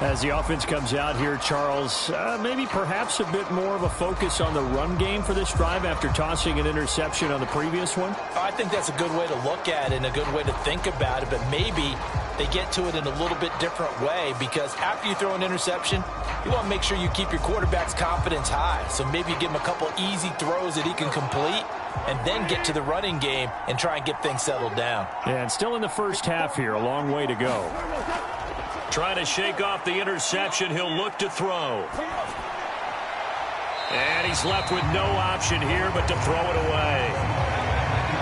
As the offense comes out here, Charles, maybe perhaps a bit more of a focus on the run game for this drive after tossing an interception on the previous one? I think that's a good way to look at it and a good way to think about it, but maybe they get to it in a little bit different way, because after you throw an interception, you want to make sure you keep your quarterback's confidence high. So maybe you give him a couple easy throws that he can complete and then get to the running game and try and get things settled down. Yeah, and still in the first half here, a long way to go. Trying to shake off the interception. He'll look to throw. And he's left with no option here but to throw it away.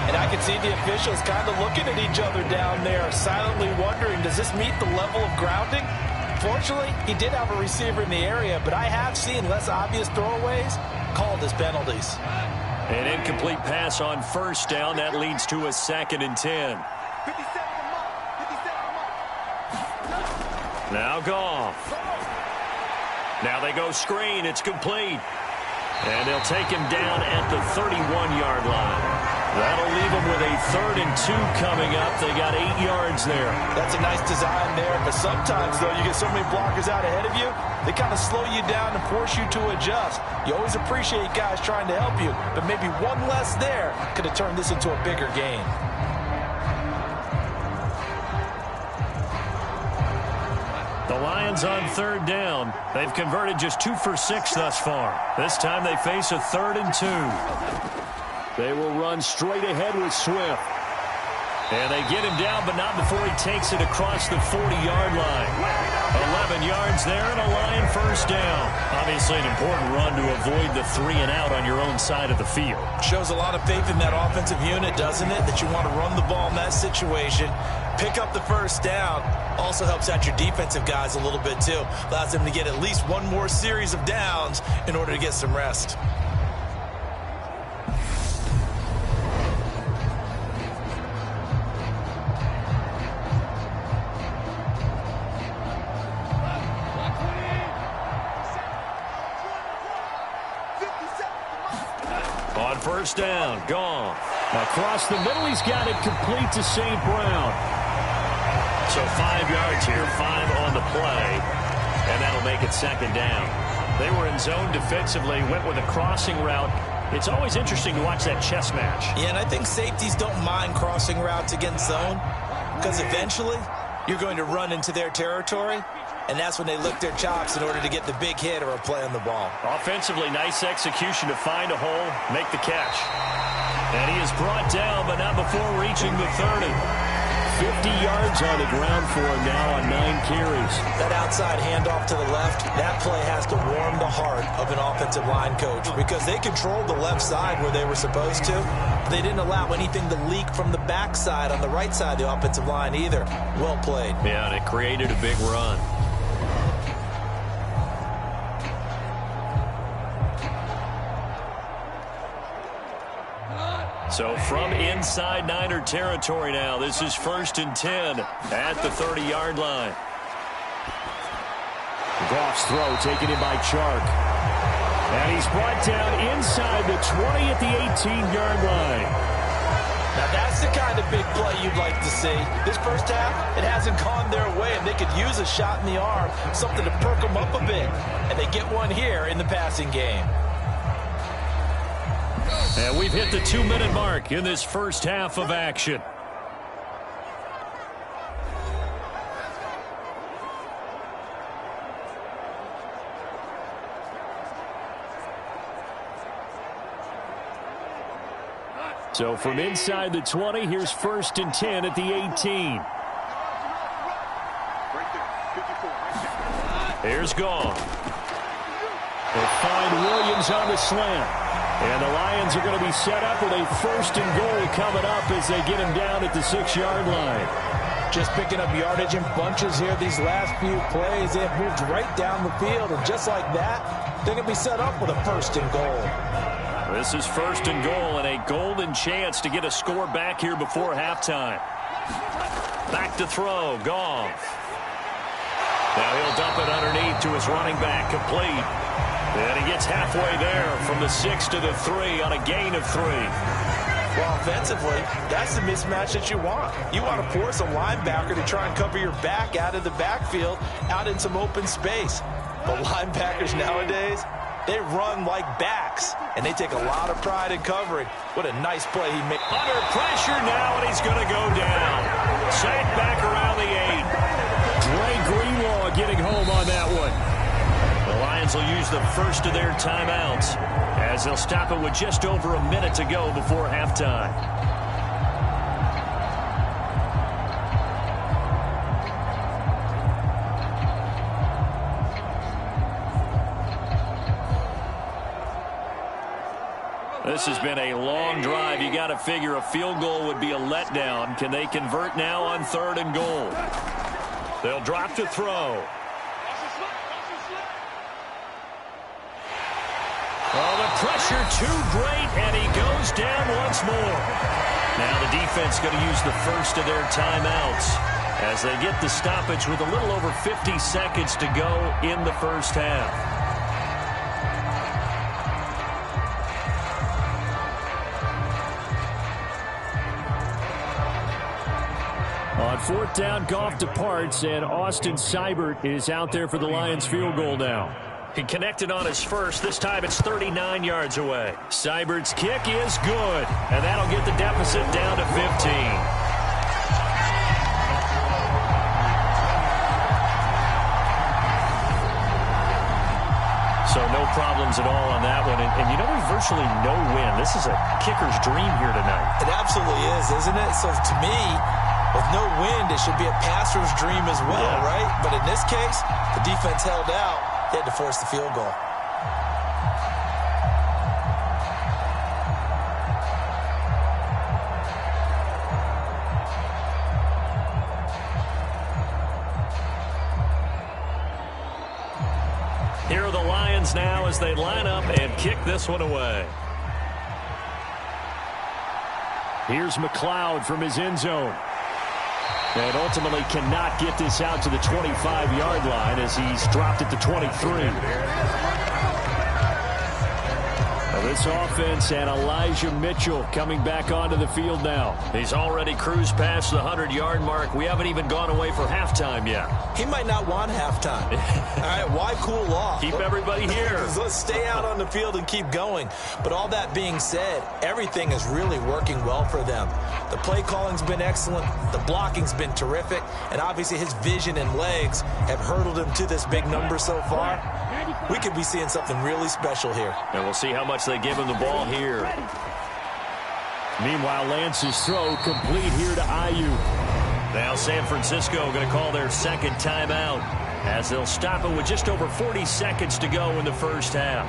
And I can see the officials kind of looking at each other down there, silently wondering, does this meet the level of grounding? Fortunately, he did have a receiver in the area, but I have seen less obvious throwaways called as penalties. An incomplete pass on first down. That leads to a 2nd and 10. Now Goff. Now they go screen. It's complete. And they'll take him down at the 31-yard line. That'll leave him with a 3rd and 2 coming up. They got 8 yards there. That's a nice design there, but sometimes, though, you get so many blockers out ahead of you, they kind of slow you down and force you to adjust. You always appreciate guys trying to help you, but maybe one less there could have turned this into a bigger game. The Lions on 3rd down. They've converted just 2 for 6 thus far. This time they face a 3rd and 2. They will run straight ahead with Swift. And they get him down, but not before he takes it across the 40-yard line. 11 yards there and a Lion first down. Obviously an important run to avoid the 3 and out on your own side of the field. Shows a lot of faith in that offensive unit, doesn't it? That you want to run the ball in that situation. Pick up the first down. Also helps out your defensive guys a little bit too. Allows them to get at least one more series of downs in order to get some rest. On first down, Goff. Across the middle, he's got it complete to St. Brown. So 5 yards here, 5 on the play, and that'll make it 2nd down. They were in zone defensively, went with a crossing route. It's always interesting to watch that chess match. Yeah, and I think safeties don't mind crossing routes against zone, because eventually you're going to run into their territory, and that's when they lick their chops in order to get the big hit or a play on the ball. Offensively, nice execution to find a hole, make the catch. And he is brought down, but not before reaching the 30. 50 yards on the ground for him now on 9 carries. That outside handoff to the left, that play has to warm the heart of an offensive line coach, because they controlled the left side where they were supposed to. They didn't allow anything to leak from the backside on the right side of the offensive line either. Well played. Yeah, and it created a big run. So from inside Niner territory now, this is 1st and 10 at the 30-yard line. Goff's throw taken in by Chark. And he's brought down inside the 20 at the 18-yard line. Now that's the kind of big play you'd like to see. This first half, it hasn't gone their way, and they could use a shot in the arm, something to perk them up a bit. And they get one here in the passing game. And we've hit the 2-minute mark in this first half of action. So from inside the 20, here's 1st and 10 at the 18. Here's Gong. They'll find Williams on the slant. And the Lions are going to be set up with a 1st and goal coming up as they get him down at the 6-yard line. Just picking up yardage in bunches here these last few plays. They have moved right down the field, and just like that, they're going to be set up with a 1st and goal. This is 1st and goal and a golden chance to get a score back here before halftime. Back to throw, Gong. Now he'll dump it underneath to his running back, complete. And he gets halfway there from the 6 to the 3 on a gain of 3. Well, offensively, that's the mismatch that you want. You want to force a linebacker to try and cover your back out of the backfield, out in some open space. But linebackers nowadays, they run like backs, and they take a lot of pride in covering. What a nice play he made. Under pressure now, and he's going to go down. Sacked back around the 8. Dre Greenlaw getting home on that one. The Lions will use the first of their timeouts as they'll stop it with just over a minute to go before halftime. This has been a long drive. You got to figure a field goal would be a letdown. Can they convert now on 3rd and goal? They'll drop to throw. Oh, the pressure too great, and he goes down once more. Now the defense going to use the first of their timeouts as they get the stoppage with a little over 50 seconds to go in the first half. On 4th down, Goff departs, and Austin Seibert is out there for the Lions field goal now. He connected on his first. This time it's 39 yards away. Seibert's kick is good, and that'll get the deficit down to 15. So no problems at all on that one. And you know, there's virtually no wind. This is a kicker's dream here tonight. It absolutely is, isn't it? So to me, with no wind, it should be a passer's dream as well, right? But in this case, the defense held out. They had to force the field goal. Here are the Lions now as they line up and kick this one away. Here's McLeod from his end zone. And ultimately cannot get this out to the 25-yard line as he's dropped at the 23. Now this offense and Elijah Mitchell coming back onto the field now. He's already cruised past the 100-yard mark. We haven't even gone away for halftime yet. He might not want halftime. All right, why cool off? Keep everybody here. Let's stay out on the field and keep going. But all that being said, everything is really working well for them. The play calling's been excellent. The blocking's been terrific. And obviously his vision and legs have hurdled him to this big number so far. We could be seeing something really special here. And we'll see how much they give him the ball here. Meanwhile, Lance's throw complete here to Ayuk. Now San Francisco going to call their second timeout as they'll stop it with just over 40 seconds to go in the first half.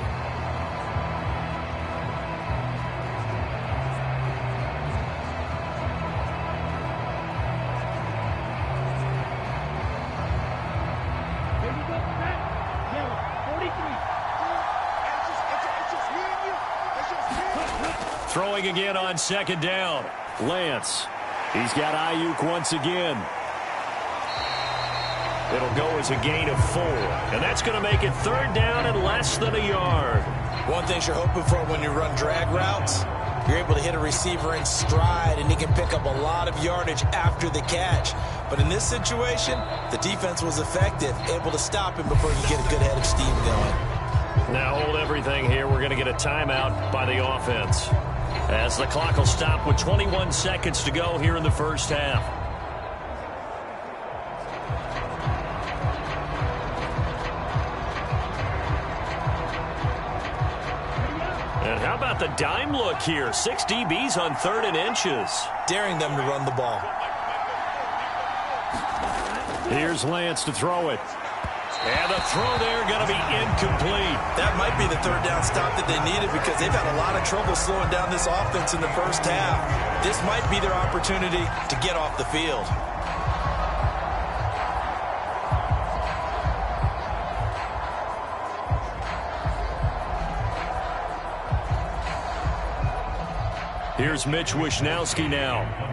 Throwing again on 2nd down. Lance. He's got Ayuk once again. It'll go as a gain of 4. And that's going to make it 3rd down and less than a yard. One thing you're hoping for when you run drag routes, you're able to hit a receiver in stride, and he can pick up a lot of yardage after the catch. But in this situation, the defense was effective, able to stop him before you get a good head of steam going. Now hold everything here. We're going to get a timeout by the offense, as the clock will stop with 21 seconds to go here in the first half. And how How about the dime look here? 6 DBs on 3rd and inches. Daring them to run the ball. Here's Lance to throw it. And the throw there going to be incomplete. That might be the 3rd down stop that they needed because they've had a lot of trouble slowing down this offense in the first half. This might be their opportunity to get off the field. Here's Mitch Wishnowsky now.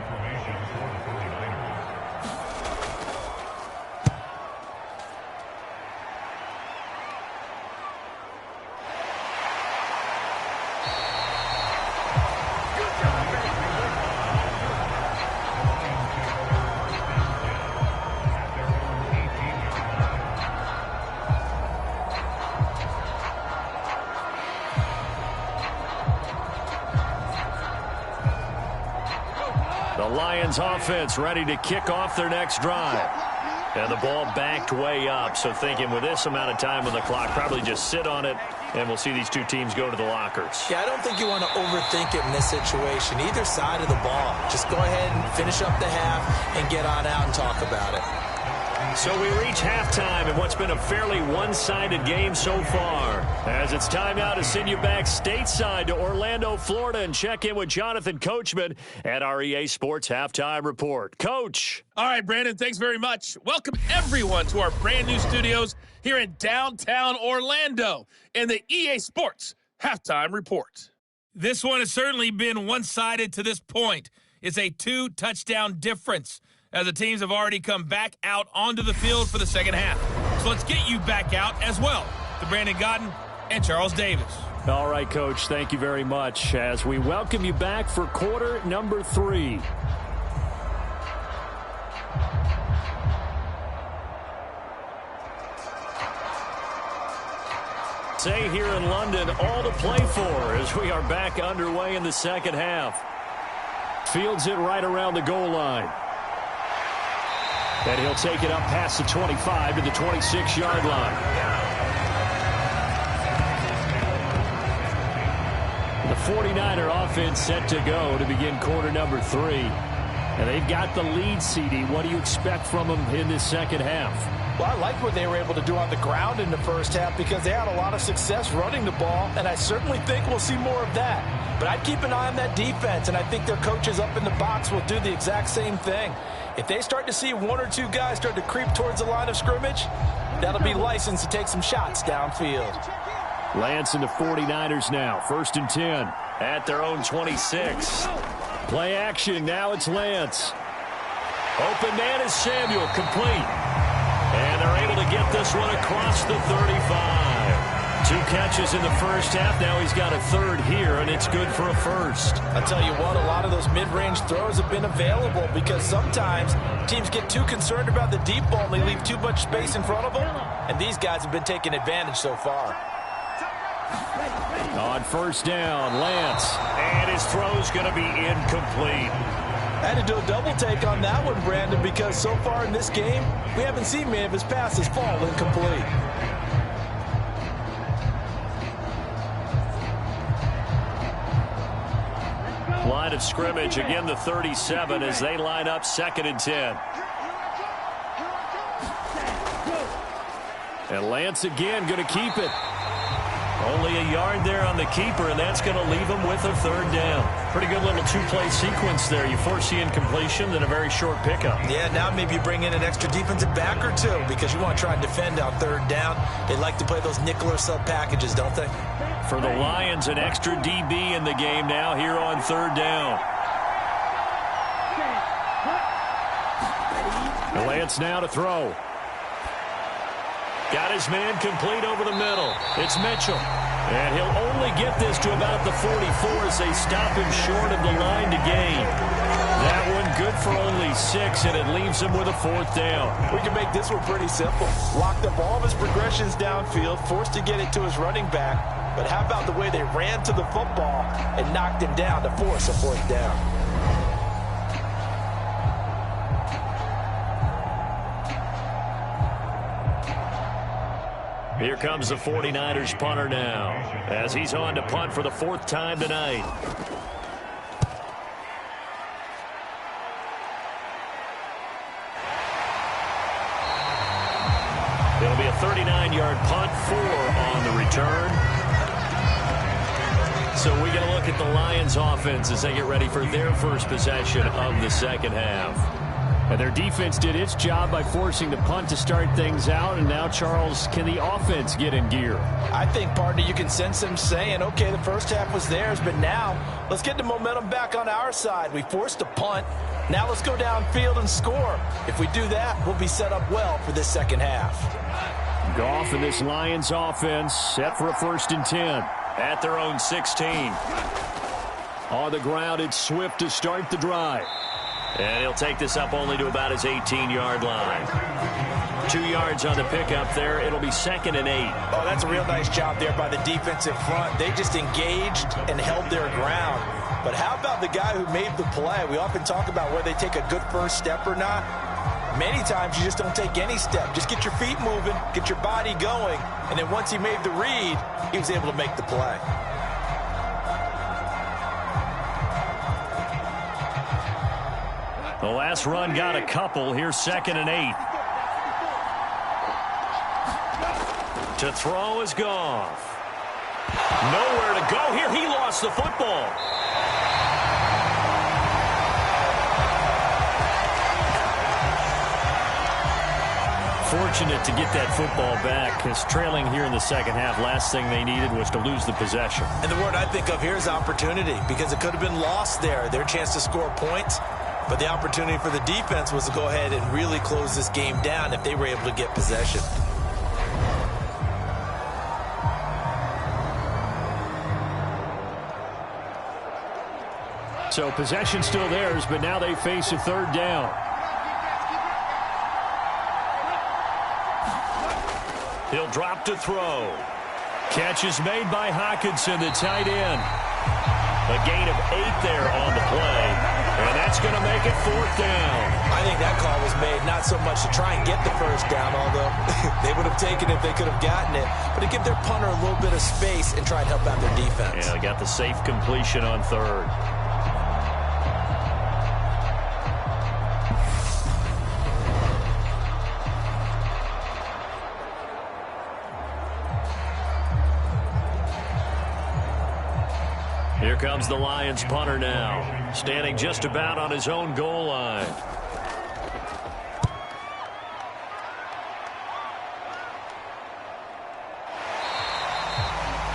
The Lions offense ready to kick off their next drive. And the ball backed way up. So thinking with this amount of time on the clock, probably just sit on it, and we'll see these two teams go to the lockers. Yeah, I don't think you want to overthink it in this situation. Either side of the ball. Just go ahead and finish up the half and get on out and talk about it. So we reach halftime in what's been a fairly one-sided game so far. As it's time now to send you back stateside to Orlando, Florida, and check in with Jonathan Coachman at our EA Sports Halftime Report. Coach. All right, Brandon, thanks very much. Welcome, everyone, to our brand-new studios here in downtown Orlando in the EA Sports Halftime Report. This one has certainly been one-sided to this point. It's a 2-touchdown difference, as the teams have already come back out onto the field for the second half. So let's get you back out as well to Brandon Godden and Charles Davis. All right, Coach, thank you very much as we welcome you back for quarter number 3. Say here in London, all to play for as we are back underway in the second half. Fields it right around the goal line. And he'll take it up past the 25 to the 26-yard line. The 49er offense set to go to begin quarter number 3. And they've got the lead, CD. What do you expect from them in this second half? Well, I like what they were able to do on the ground in the first half because they had a lot of success running the ball, and I certainly think we'll see more of that. But I'd keep an eye on that defense, and I think their coaches up in the box will do the exact same thing. If they start to see 1 or 2 guys start to creep towards the line of scrimmage, that'll be licensed to take some shots downfield. Lance and the 49ers now. 1st and 10 at their own 26. Play action. Now it's Lance. Open man is Samuel. Complete. And they're able to get this one across the 35. 2 catches in the first half. Now he's got a 3rd here, and it's good for a 1st. I'll tell you what, a lot of those mid-range throws have been available because sometimes teams get too concerned about the deep ball and they leave too much space in front of them, and these guys have been taking advantage so far. On 1st down, Lance. And his throw's going to be incomplete. I had to do a double take on that one, Brandon, because so far in this game, we haven't seen many of his passes fall incomplete. Line of scrimmage, again the 37 as they line up 2nd and 10. And Lance again going to keep it. Only a yard there on the keeper, and that's going to leave him with a 3rd down. Pretty good little 2-play sequence there. You force the incompletion, then a very short pickup. Yeah, now maybe you bring in an extra defensive back or 2 because you want to try and defend on 3rd down. They like to play those nickel or sub packages, don't they? For the Lions, an extra DB in the game now here on 3rd down. Lance now to throw. Got his man complete over the middle. It's Mitchell. And he'll only get this to about the 44 as they stop him short of the line to gain. That one good for only 6, and it leaves him with a 4th down. We can make this one pretty simple. Locked up all of his progressions downfield, forced to get it to his running back. But how about the way they ran to the football and knocked him down to force a 4th down? Here comes the 49ers punter now, as he's on to punt for the 4th time tonight. It'll be a 39-yard punt, 4 on the return. So we get a look at the Lions offense as they get ready for their first possession of the second half. And their defense did its job by forcing the punt to start things out. And now, Charles, can the offense get in gear? I think, partner, you can sense them saying, okay, the first half was theirs, but now let's get the momentum back on our side. We forced a punt. Now let's go downfield and score. If we do that, we'll be set up well for this second half. Goff and this Lions offense set for a 1st and 10 at their own 16. On the ground, it's Swift to start the drive. And he'll take this up only to about his 18-yard line. 2 yards on the pickup there. It'll be 2nd and 8. Oh, that's a real nice job there by the defensive front. They just engaged and held their ground. But how about the guy who made the play? We often talk about whether they take a good first step or not. Many times you just don't take any step. Just get your feet moving, get your body going, and then once he made the read, he was able to make the play. The last run got a couple. Here's 2nd and 8. To throw is Goff. Nowhere to go here. He lost the football. Fortunate to get that football back, because trailing here in the second half, last thing they needed was to lose the possession. And the word I think of here is opportunity, because it could have been lost there. Their chance to score points. But the opportunity for the defense was to go ahead and really close this game down if they were able to get possession. So possession still theirs, but now they face a 3rd down. He'll drop to throw. Catch is made by Hockenson, the tight end. A gain of 8 there on the play. And that's going to make it 4th down. I think that call was made not so much to try and get the first down, although they would have taken it if they could have gotten it, but to give their punter a little bit of space and try and help out their defense. Yeah, they got the safe completion on 3rd. Here comes the Lions punter now, standing just about on his own goal line.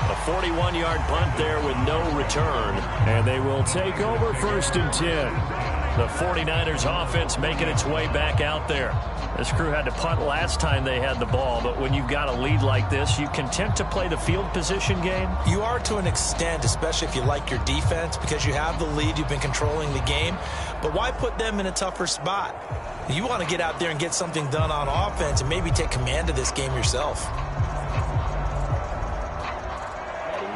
A 41-yard punt there with no return, and they will take over 1st and 10. The 49ers offense making its way back out there. This crew had to punt last time they had the ball, but when you've got a lead like this, you content to play the field position game? You are to an extent, especially if you like your defense, because you have the lead, you've been controlling the game. But why put them in a tougher spot? You want to get out there and get something done on offense and maybe take command of this game yourself.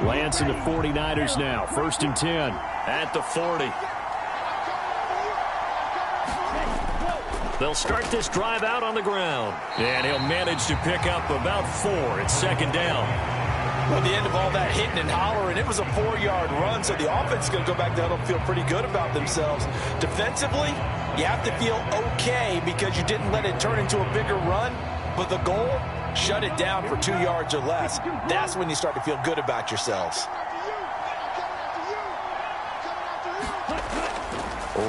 Lance and the 49ers now, 1st and 10 at the 40. They'll start this drive out on the ground. And he'll manage to pick up about 4. It's 2nd down. Well, the end of all that hitting and hollering, it was a 4-yard run, so the offense is going to go back down and feel pretty good about themselves. Defensively, you have to feel okay because you didn't let it turn into a bigger run, but the goal, shut it down for 2 yards or less. That's when you start to feel good about yourselves.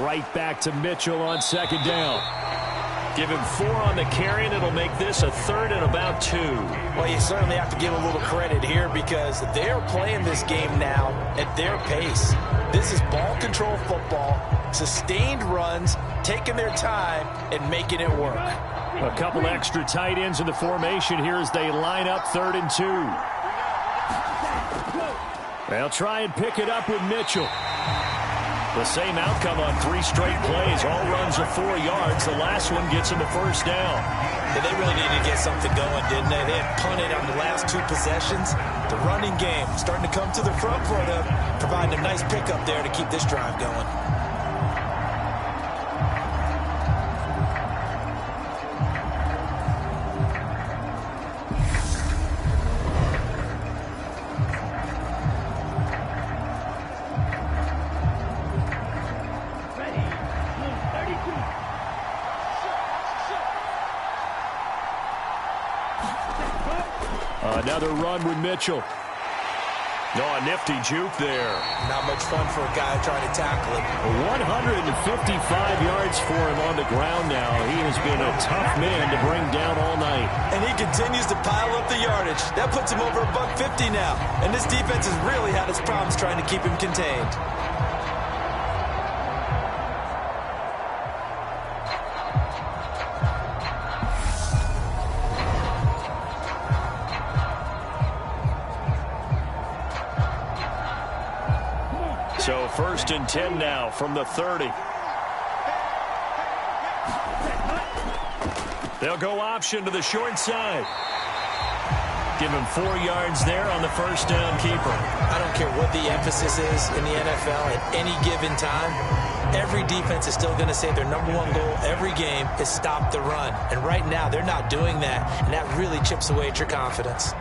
Right back to Mitchell on 2nd down. Give him 4 on the carry, and it'll make this a 3rd and about 2. Well, you certainly have to give a little credit here because they're playing this game now at their pace. This is ball control football, sustained runs, taking their time, and making it work. A couple extra tight ends in the formation here as they line up 3rd and 2. They'll try and pick it up with Mitchell. The same outcome on 3 straight plays. All runs of 4 yards. The last one gets them a 1st down. Yeah, they really needed to get something going, didn't they? They had punted on the last 2 possessions. The running game starting to come to the front for them, providing a nice pickup there to keep this drive going. Another run with Mitchell. No, a nifty juke there. Not much fun for a guy trying to tackle him. 155 yards for him on the ground now. He has been a tough man to bring down all night. And he continues to pile up the yardage. That puts him over $150 now. And this defense has really had its problems trying to keep him contained. So 1st and 10 now from the 30. They'll go option to the short side. Give him 4 yards there on the first down keeper. I don't care what the emphasis is in the NFL at any given time. Every defense is still going to say their number one goal every game is stop the run. And right now they're not doing that, and that really chips away at your confidence.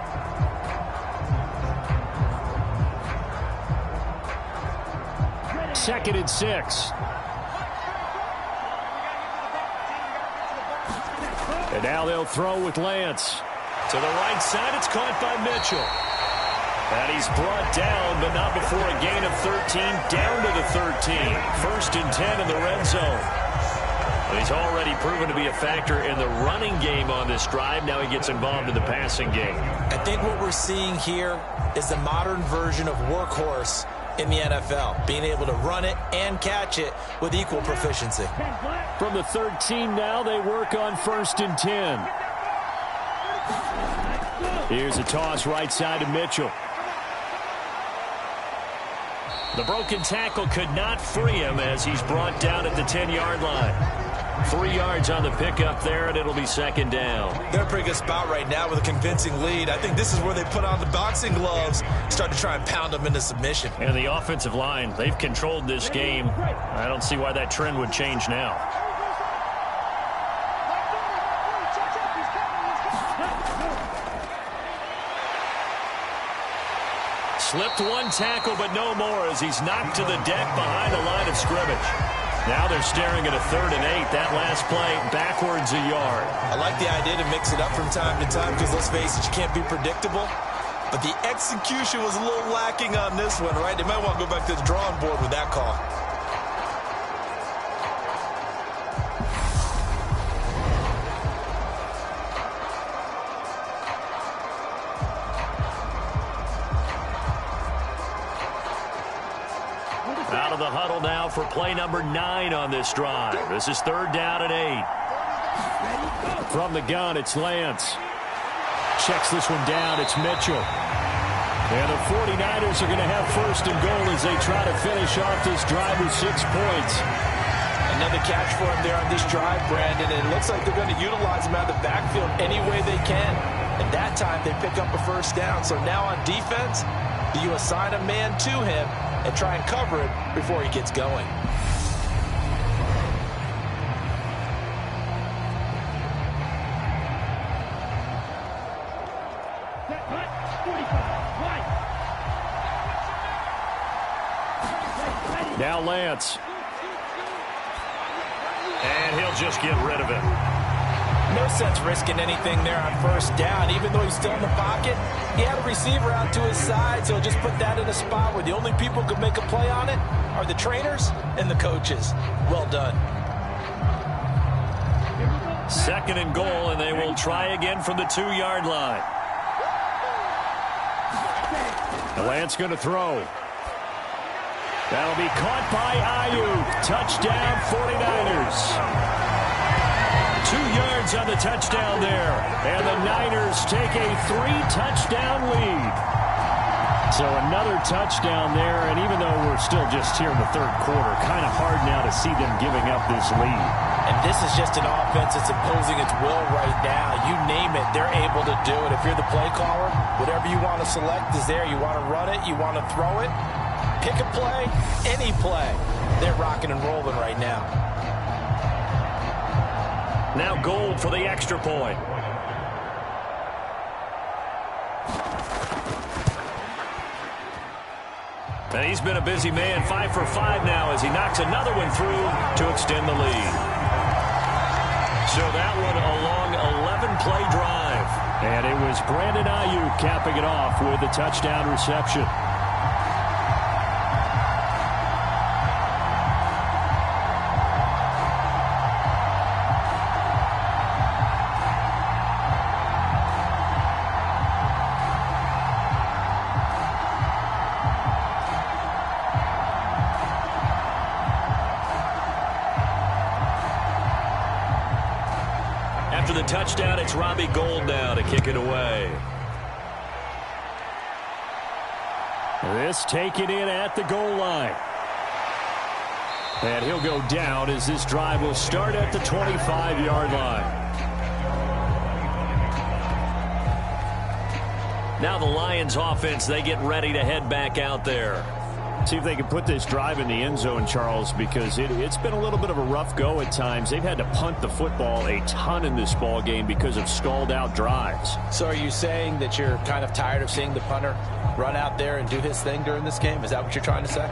Second and 6. And now they'll throw with Lance. To the right side, it's caught by Mitchell. And he's brought down, but not before a gain of 13, down to the 13. 1st and 10 in the red zone. And he's already proven to be a factor in the running game on this drive. Now he gets involved in the passing game. I think what we're seeing here is the modern version of workhorse in the NFL, being able to run it and catch it with equal proficiency. From the 13 now, they work on 1st and 10. Here's a toss right side to Mitchell. The broken tackle could not free him as he's brought down at the 10-yard line. 3 yards on the pickup there, and it'll be 2nd down. They're in a pretty good spot right now with a convincing lead. I think this is where they put on the boxing gloves, start to try and pound them into submission. And the offensive line, they've controlled this game. I don't see why that trend would change now. Slipped one tackle, but no more as he's knocked to the deck behind the line of scrimmage. Now they're staring at a 3rd and 8. That last play, backwards a yard. I like the idea to mix it up from time to time because, let's face it, you can't be predictable. But the execution was a little lacking on this one, right? They might want to go back to the drawing board with that call. Out of the huddle now for play number 9 on this drive. This is 3rd down and 8. From the gun, it's Lance. Checks this one down, it's Mitchell. And the 49ers are going to have 1st and goal as they try to finish off this drive with 6 points. Another catch for him there on this drive, Brandon. And it looks like they're going to utilize him out of the backfield any way they can. And that time they pick up a 1st down. So now on defense, do you assign a man to him and try and cover it before he gets going? Now Lance. And he'll just get rid of it. No sense risking anything there on 1st down. Even though he's still in the pocket, he had a receiver out to his side, so just put that in a spot where the only people who can make a play on it are the trainers and the coaches. Well done. 2nd and goal, and they will try again from the 2-yard line. Lance going to throw. That'll be caught by Ayuk. Touchdown, 49ers. 2 yards on the touchdown there. And the Niners take a 3-touchdown lead. So another touchdown there, and even though we're still just here in the 3rd quarter, kind of hard now to see them giving up this lead. And this is just an offense that's imposing its will right now. You name it, they're able to do it. If you're the play caller, whatever you want to select is there. You want to run it, you want to throw it. Pick a play, any play. They're rocking and rolling right now. Now Gold for the extra point. And he's been a busy man, 5 for 5 now as he knocks another one through to extend the lead. So that one a long 11-play drive. And it was Brandon Ayuk capping it off with a touchdown reception. After the touchdown, it's Robbie Gould now to kick it away. This taken in at the goal line. And he'll go down as this drive will start at the 25-yard line. Now the Lions offense, they get ready to head back out there. See if they can put this drive in the end zone, Charles, because it's been a little bit of a rough go at times. They've had to punt the football a ton in this ball game because of stalled out drives. So are you saying that you're kind of tired of seeing the punter run out there and do his thing during this game? Is that what you're trying to say?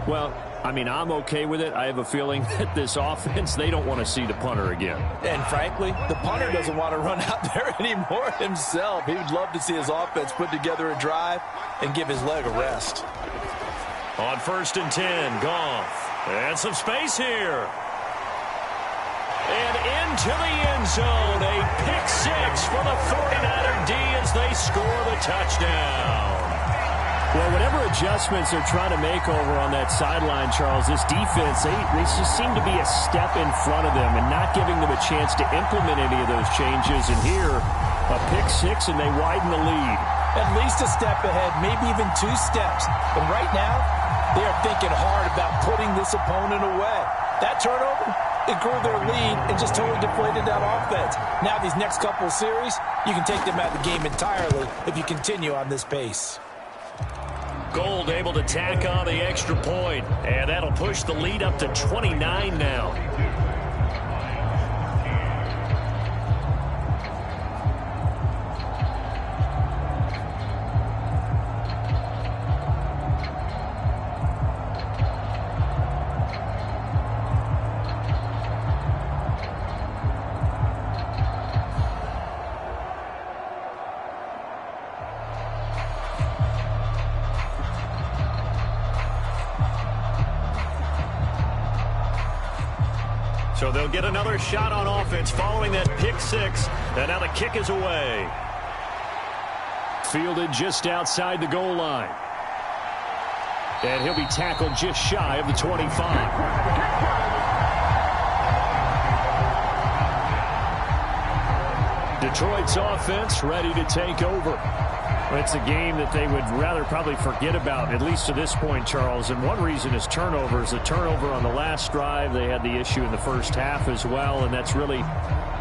Well, I mean, I'm okay with it. I have a feeling that this offense, they don't want to see the punter again. And frankly, the punter doesn't want to run out there anymore himself. He would love to see his offense put together a drive and give his leg a rest. On 1st and 10, Goff. And some space here. And into the end zone. A pick six for the 49er D as they score the touchdown. Well, whatever adjustments they're trying to make over on that sideline, Charles, this defense, they just seem to be a step in front of them and not giving them a chance to implement any of those changes. And here, a pick six, and they widen the lead. At least a step ahead, maybe even 2 steps. But right now, they are thinking hard about putting this opponent away. That turnover, it grew their lead and just totally deflated that offense. Now these next couple of series, you can take them out of the game entirely if you continue on this pace. Gould able to tack on the extra point, and that'll push the lead up to 29 now. So they'll get another shot on offense following that pick six. And now the kick is away. Fielded just outside the goal line. And he'll be tackled just shy of the 25. Detroit's offense ready to take over. It's a game that they would rather probably forget about, at least to this point, Charles. And one reason is turnovers. The turnover on the last drive, they had the issue in the first half as well. And that's really,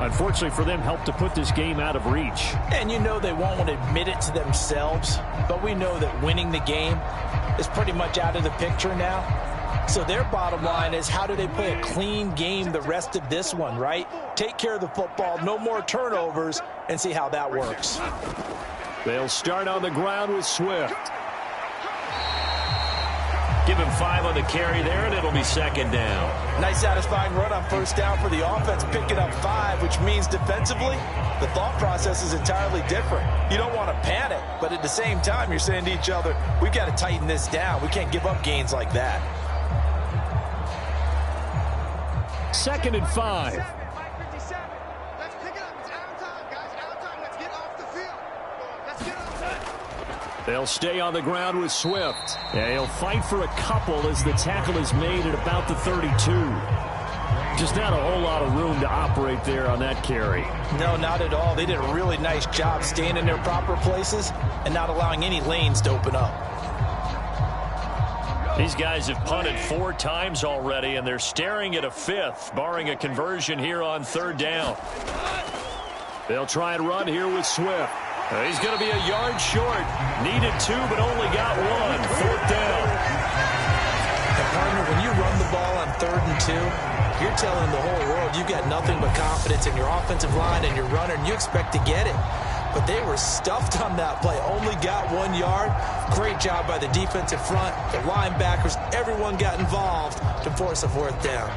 unfortunately for them, helped to put this game out of reach. And you know they won't admit it to themselves, but we know that winning the game is pretty much out of the picture now. So their bottom line is, how do they play a clean game the rest of this one, right? Take care of the football, no more turnovers, and see how that works. They'll start on the ground with Swift. Give him 5 on the carry there, and it'll be 2nd down. Nice satisfying run on 1st down for the offense, picking up 5, which means defensively, the thought process is entirely different. You don't want to panic, but at the same time, you're saying to each other, we've got to tighten this down. We can't give up gains like that. 2nd and 5. They'll stay on the ground with Swift. And he'll fight for a couple as the tackle is made at about the 32. Just not a whole lot of room to operate there on that carry. No, not at all. They did a really nice job staying in their proper places and not allowing any lanes to open up. These guys have punted 4 times already, and they're staring at a 5th, barring a conversion here on 3rd down. They'll try and run here with Swift. He's going to be a yard short. Needed 2, but only got 1. 4th down. And partner, when you run the ball on 3rd and 2, you're telling the whole world you've got nothing but confidence in your offensive line and your runner, and you expect to get it. But they were stuffed on that play. Only got 1 yard. Great job by the defensive front, the linebackers. Everyone got involved to force a 4th down.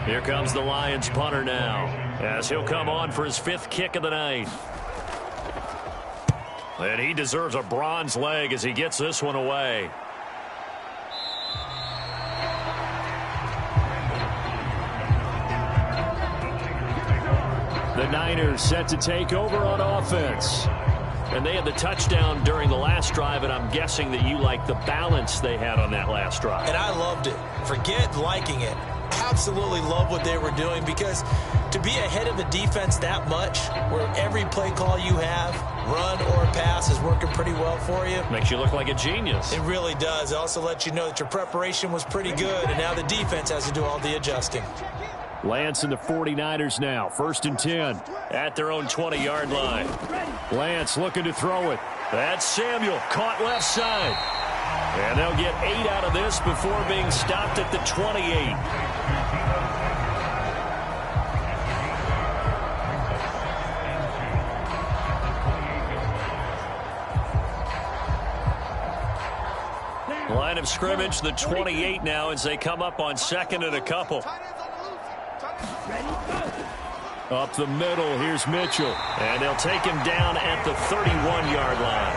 Here comes the Lions punter now, as he'll come on for his 5th kick of the night. And he deserves a bronze leg as he gets this one away. The Niners set to take over on offense. And they had the touchdown during the last drive, and I'm guessing that you like the balance they had on that last drive. And I loved it. Forget liking it. Absolutely love what they were doing, because to be ahead of a defense that much, where every play call you have, run or pass, is working pretty well for you. Makes you look like a genius. It really does. It also lets you know that your preparation was pretty good, and now the defense has to do all the adjusting. Lance and the 49ers now, 1st and 10 at their own 20-yard line. Lance looking to throw it. That's Samuel, caught left side. And they'll get 8 out of this before being stopped at the 28. Line of scrimmage, the 28 now, as they come up on 2nd and a couple. Up the middle, here's Mitchell. And they'll take him down at the 31-yard line.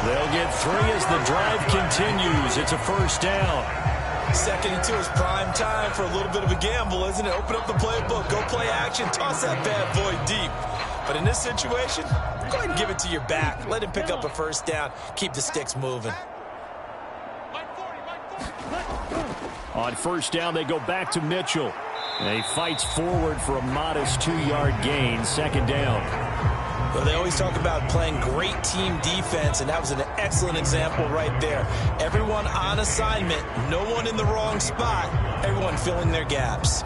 They'll get 3 as the drive continues. It's a 1st down. 2nd and 2 is prime time for a little bit of a gamble, isn't it? Open up the playbook, go play action, toss that bad boy deep. But in this situation, go ahead and give it to your back. Let him pick up a 1st down. Keep the sticks moving. On 1st down, they go back to Mitchell. And he fights forward for a modest 2-yard gain, 2nd down. Well, they always talk about playing great team defense, and that was an excellent example right there. Everyone on assignment, no one in the wrong spot, everyone filling their gaps.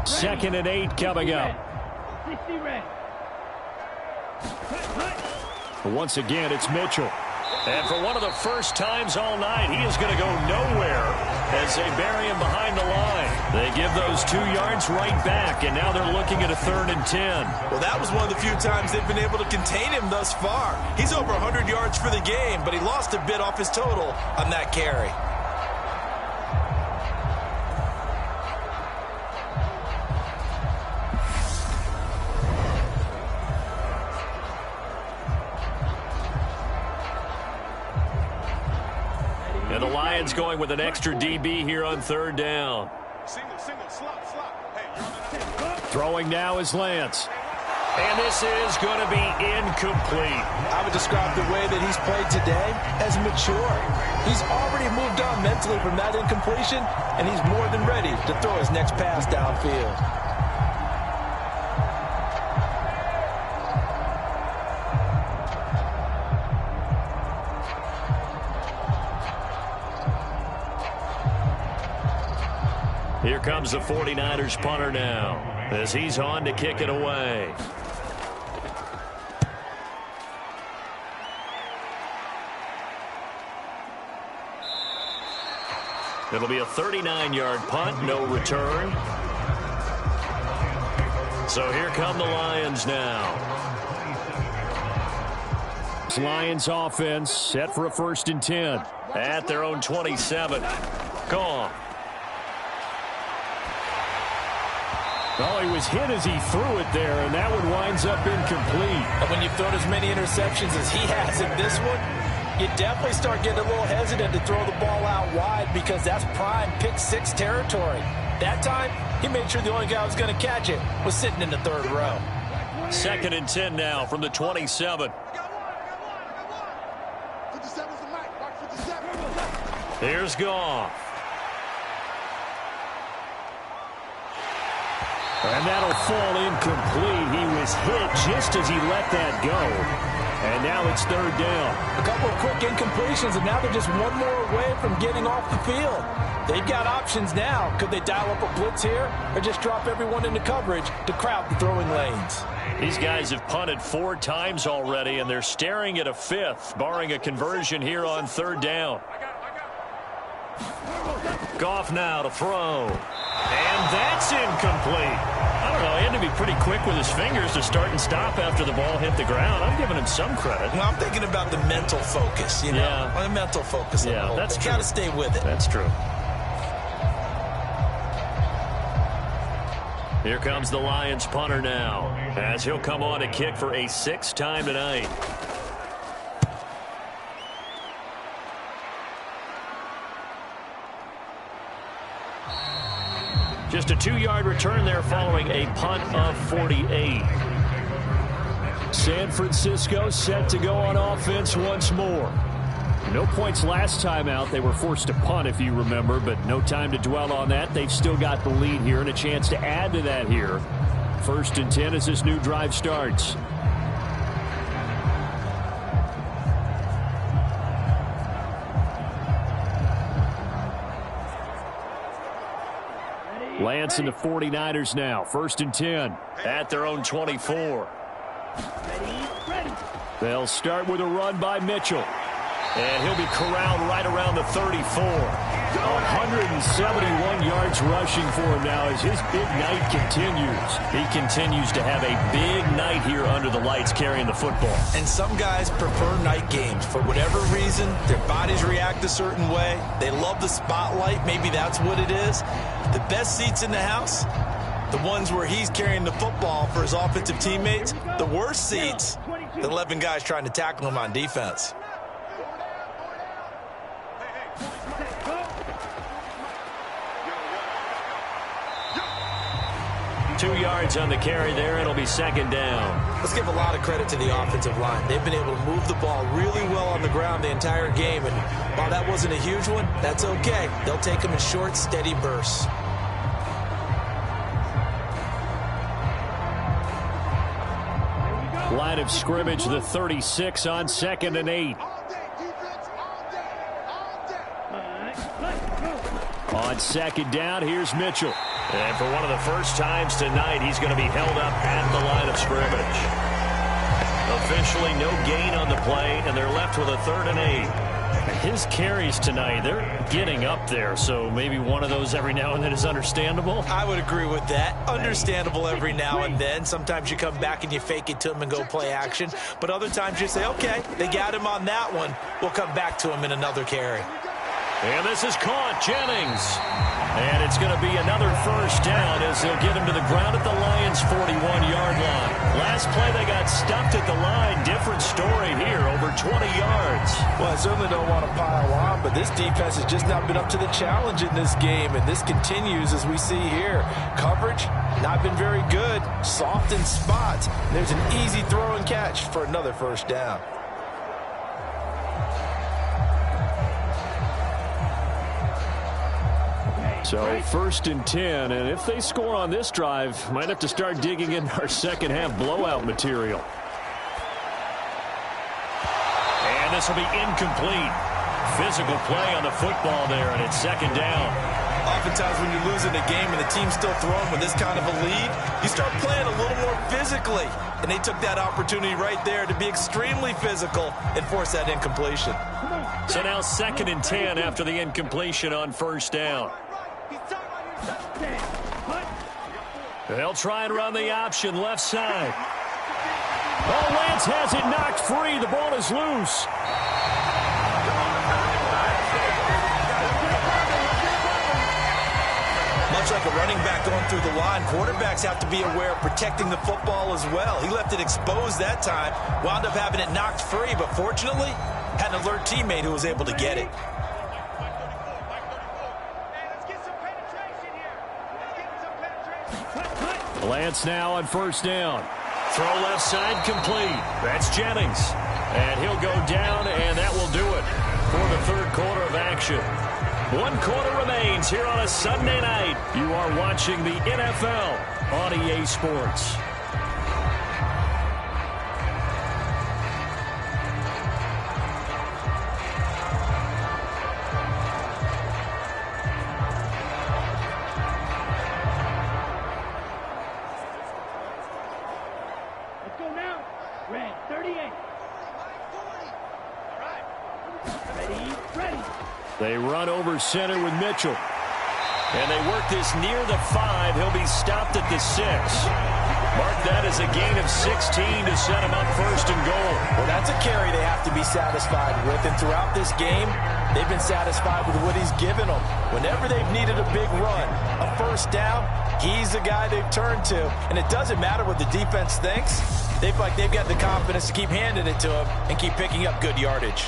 2nd and 8 coming up. Once again, it's Mitchell. And for one of the first times all night, he is going to go nowhere as they bury him behind the line. They give those 2 yards right back, and now they're looking at a 3rd and 10. Well, that was one of the few times they've been able to contain him thus far. He's over 100 yards for the game, but he lost a bit off his total on that carry. And the Lions going with an extra DB here on 3rd down. Throwing now is Lance. And this is going to be incomplete. I would describe the way that he's played today as mature. He's already moved on mentally from that incompletion, and he's more than ready to throw his next pass downfield. Here comes the 49ers punter now, as he's on to kick it away. It'll be a 39-yard punt, no return. So here come the Lions now. Lions offense set for a 1st and 10 at their own 27. Gone. Oh, he was hit as he threw it there, and that one winds up incomplete. And when you've thrown as many interceptions as he has in this one, you definitely start getting a little hesitant to throw the ball out wide, because that's prime pick 6 territory. That time, he made sure the only guy who was going to catch it was sitting in the 3rd row. 2nd and 10 now from the 27. Here's Goff. And that'll fall incomplete. He was hit just as he let that go. And now it's 3rd down. A couple of quick incompletions, and now they're just one more away from getting off the field. They've got options now. Could they dial up a blitz here, or just drop everyone into coverage to crowd the throwing lanes? These guys have punted 4 times already, and they're staring at a 5th, barring a conversion here on 3rd down. Goff now to throw. And that's incomplete. I don't know, he had to be pretty quick with his fingers to start and stop after the ball hit the ground. I'm giving him some credit. Well, I'm thinking about the mental focus, you know. Yeah. The mental focus. Yeah, that's true. Got to stay with it. That's true. Here comes the Lions punter now, as he'll come on to kick for a 6th time tonight. Just a 2-yard return there following a punt of 48. San Francisco set to go on offense once more. No points last time out. They were forced to punt, if you remember, but no time to dwell on that. They've still got the lead here and a chance to add to that here. 1st and 10 as this new drive starts. Lance and the 49ers now. 1st and 10 at their own 24. They'll start with a run by Mitchell. And he'll be corralled right around the 34. 171 yards rushing for him now as his big night continues. He continues to have a big night here under the lights carrying the football. And some guys prefer night games. For whatever reason, their bodies react a certain way. They love the spotlight. Maybe that's what it is. The best seats in the house, the ones where he's carrying the football for his offensive teammates. The worst seats, the 11 guys trying to tackle him on defense. 2 yards on the carry there. It'll be 2nd down. Let's give a lot of credit to the offensive line. They've been able to move the ball really well on the ground the entire game. And while that wasn't a huge one, that's okay. They'll take them in short, steady bursts. Line of scrimmage, the 36 on 2nd and 8. On 2nd down, here's Mitchell. And for one of the first times tonight, he's going to be held up at the line of scrimmage. Officially no gain on the play, and they're left with a 3rd and 8. His carries tonight, they're getting up there, so maybe one of those every now and then is understandable. I would agree with that. Understandable every now and then. Sometimes you come back and you fake it to him and go play action. But other times you say, okay, they got him on that one. We'll come back to him in another carry. And this is caught, Jennings. And it's going to be another 1st down as they'll get him to the ground at the Lions' 41-yard line. Last play they got stuffed at the line. Different story here, over 20 yards. Well, I certainly don't want to pile on, but this defense has just not been up to the challenge in this game, and this continues as we see here. Coverage, not been very good. Soft in spots. There's an easy throw and catch for another 1st down. So 1st and 10, and if they score on this drive, might have to start digging in our second half blowout material. And this will be incomplete. Physical play on the football there, and it's 2nd down. Oftentimes when you're losing a game and the team's still throwing with this kind of a lead, you start playing a little more physically. And they took that opportunity right there to be extremely physical and force that incompletion. So now 2nd and 10 after the incompletion on 1st down. They'll try and run the option left side. Oh, Lance has it knocked free. The ball is loose. Much like a running back going through the line, quarterbacks have to be aware of protecting the football as well. He left it exposed that time, wound up having it knocked free, but fortunately, had an alert teammate who was able to get it. Lance now on 1st down. Throw left side complete. That's Jennings. And he'll go down, and that will do it for the 3rd quarter of action. 1 quarter remains here on a Sunday night. You are watching the NFL on EA Sports. They run over center with Mitchell. And they work this near the 5. He'll be stopped at the 6. Mark that as a gain of 16 to set him up first and goal. Well, that's a carry they have to be satisfied with. And throughout this game, they've been satisfied with what he's given them. Whenever they've needed a big run, a first down, he's the guy they've turned to. And it doesn't matter what the defense thinks. They feel like they've got the confidence to keep handing it to him and keep picking up good yardage.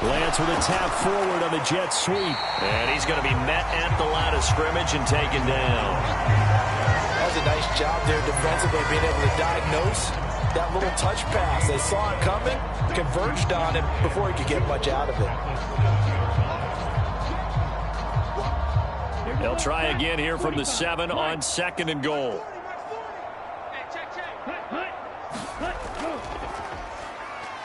Lance with a tap forward on the jet sweep. And he's going to be met at the line of scrimmage and taken down. That was a nice job there defensively, being able to diagnose that little touch pass. They saw it coming, converged on him before he could get much out of it. They'll try again here from the 7 on 2nd and goal.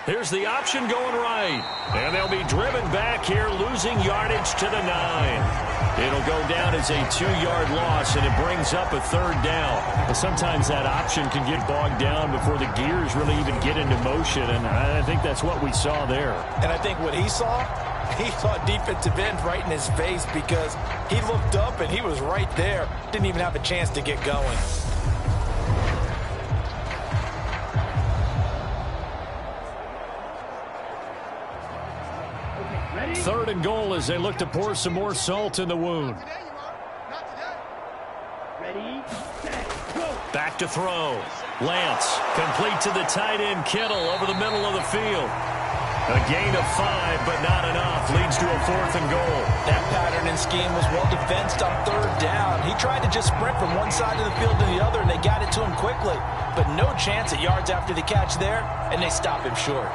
Here's the option going right. And they'll be driven back here, losing yardage to the 9. It'll go down as a 2-yard loss, and it brings up a 3rd down. But sometimes that option can get bogged down before the gears really even get into motion, and I think that's what we saw there. And I think what he saw defensive end right in his face, because he looked up and he was right there. Didn't even have a chance to get going. Third and goal as they look to pour some more salt in the wound. Back to throw. Lance complete to the tight end Kittle over the middle of the field. A gain of 5, but not enough. Leads to a 4th and goal. That pattern and scheme was well defensed on 3rd down. He tried to just sprint from one side of the field to the other, and they got it to him quickly. But no chance at yards after the catch there, and they stop him short.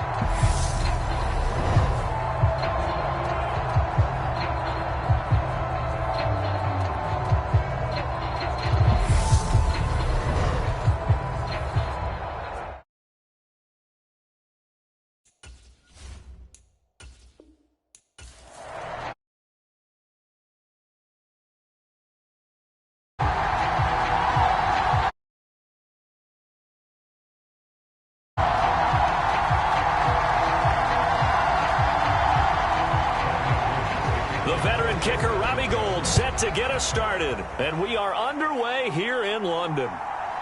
To get us started, and we are underway here in London.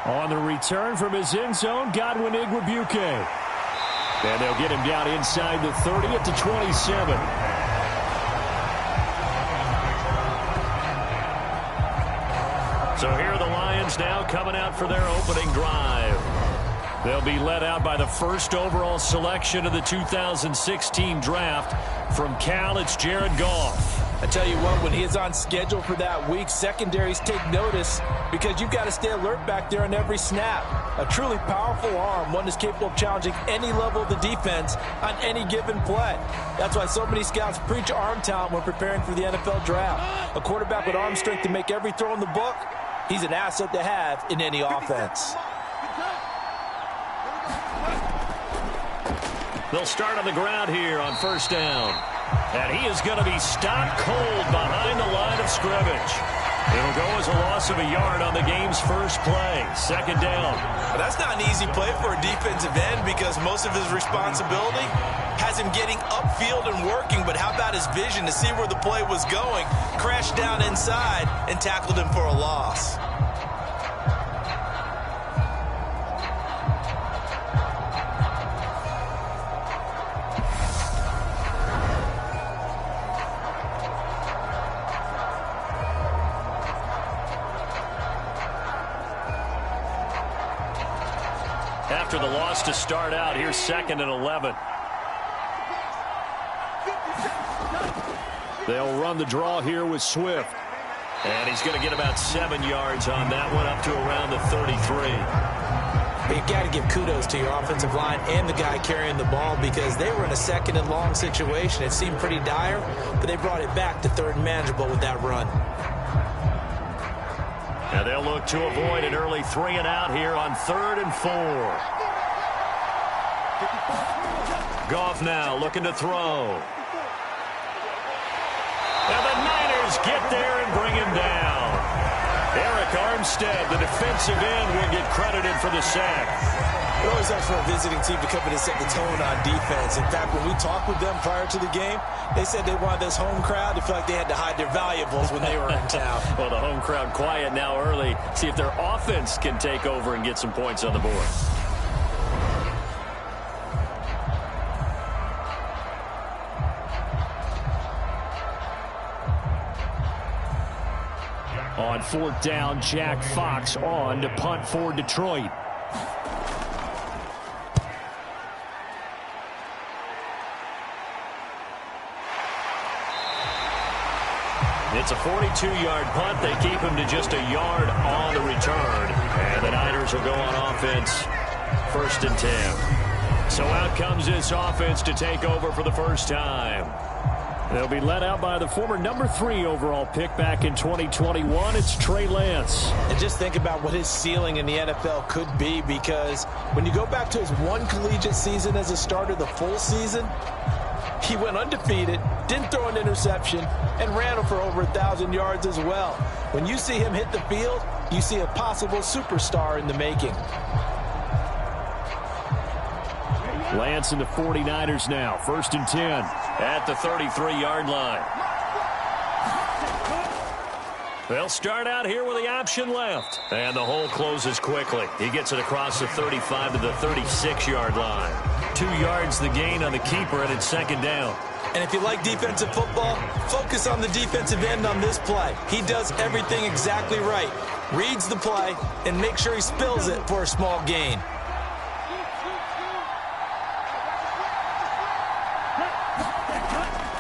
On the return from his end zone, Godwin Igwebuike. And they'll get him down inside the 30 at the 27. So here are the Lions now coming out for their opening drive. They'll be led out by the first overall selection of the 2016 draft. From Cal, it's Jared Goff. I tell you what, when he is on schedule for that week, secondaries take notice because you've got to stay alert back there on every snap. A truly powerful arm, one that's capable of challenging any level of the defense on any given play. That's why so many scouts preach arm talent when preparing for the NFL draft. A quarterback with arm strength to make every throw in the book, he's an asset to have in any offense. They'll start on the ground here on 1st down. And he is going to be stopped cold behind the line of scrimmage. It'll go as a loss of a yard on the game's first play. 2nd down. Well, that's not an easy play for a defensive end because most of his responsibility has him getting upfield and working. But how about his vision to see where the play was going? Crashed down inside and tackled him for a loss. After the loss to start out, here's 2nd and 11. They'll run the draw here with Swift. And he's going to get about 7 yards on that one, up to around the 33. But you've got to give kudos to your offensive line and the guy carrying the ball because they were in a 2nd and long situation. It seemed pretty dire, but they brought it back to 3rd and manageable with that run. And they'll look to avoid an early 3 and out here on 3rd and 4. Goff now looking to throw. And the Niners get there and bring him down. Eric Armstead, the defensive end, will get credited for the sack. It always helps for a visiting team to come in and set the tone on defense. In fact, when we talked with them prior to the game, they said they wanted this home crowd to feel like they had to hide their valuables when they were in town. Well, the home crowd quiet now early. See if their offense can take over and get some points on the board. On fourth down, Jack Fox on to punt for Detroit. It's a 42-yard punt. They keep him to just a yard on the return. And the Niners will go on offense, 1st and 10. So out comes this offense to take over for the first time. They'll be led out by the former number 3 overall pick back in 2021. It's Trey Lance. And just think about what his ceiling in the NFL could be, because when you go back to his one collegiate season as a starter, the full season, he went undefeated, didn't throw an interception, and ran for over 1,000 yards as well. When you see him hit the field, you see a possible superstar in the making. Lance and the 49ers now, 1st and 10 at the 33-yard line. They'll start out here with the option left. And the hole closes quickly. He gets it across the 35 to the 36-yard line. 2 yards the gain on the keeper, and it's 2nd down. And if you like defensive football, focus on the defensive end on this play. He does everything exactly right. Reads the play and makes sure he spills it for a small gain.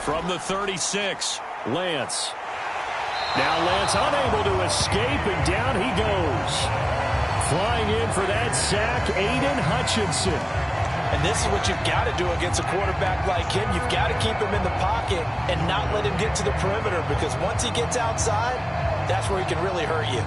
From the 36, Lance. Now Lance unable to escape, and down he goes. Flying in for that sack, Aiden Hutchinson. And this is what you've got to do against a quarterback like him. You've got to keep him in the pocket and not let him get to the perimeter, because once he gets outside, that's where he can really hurt you.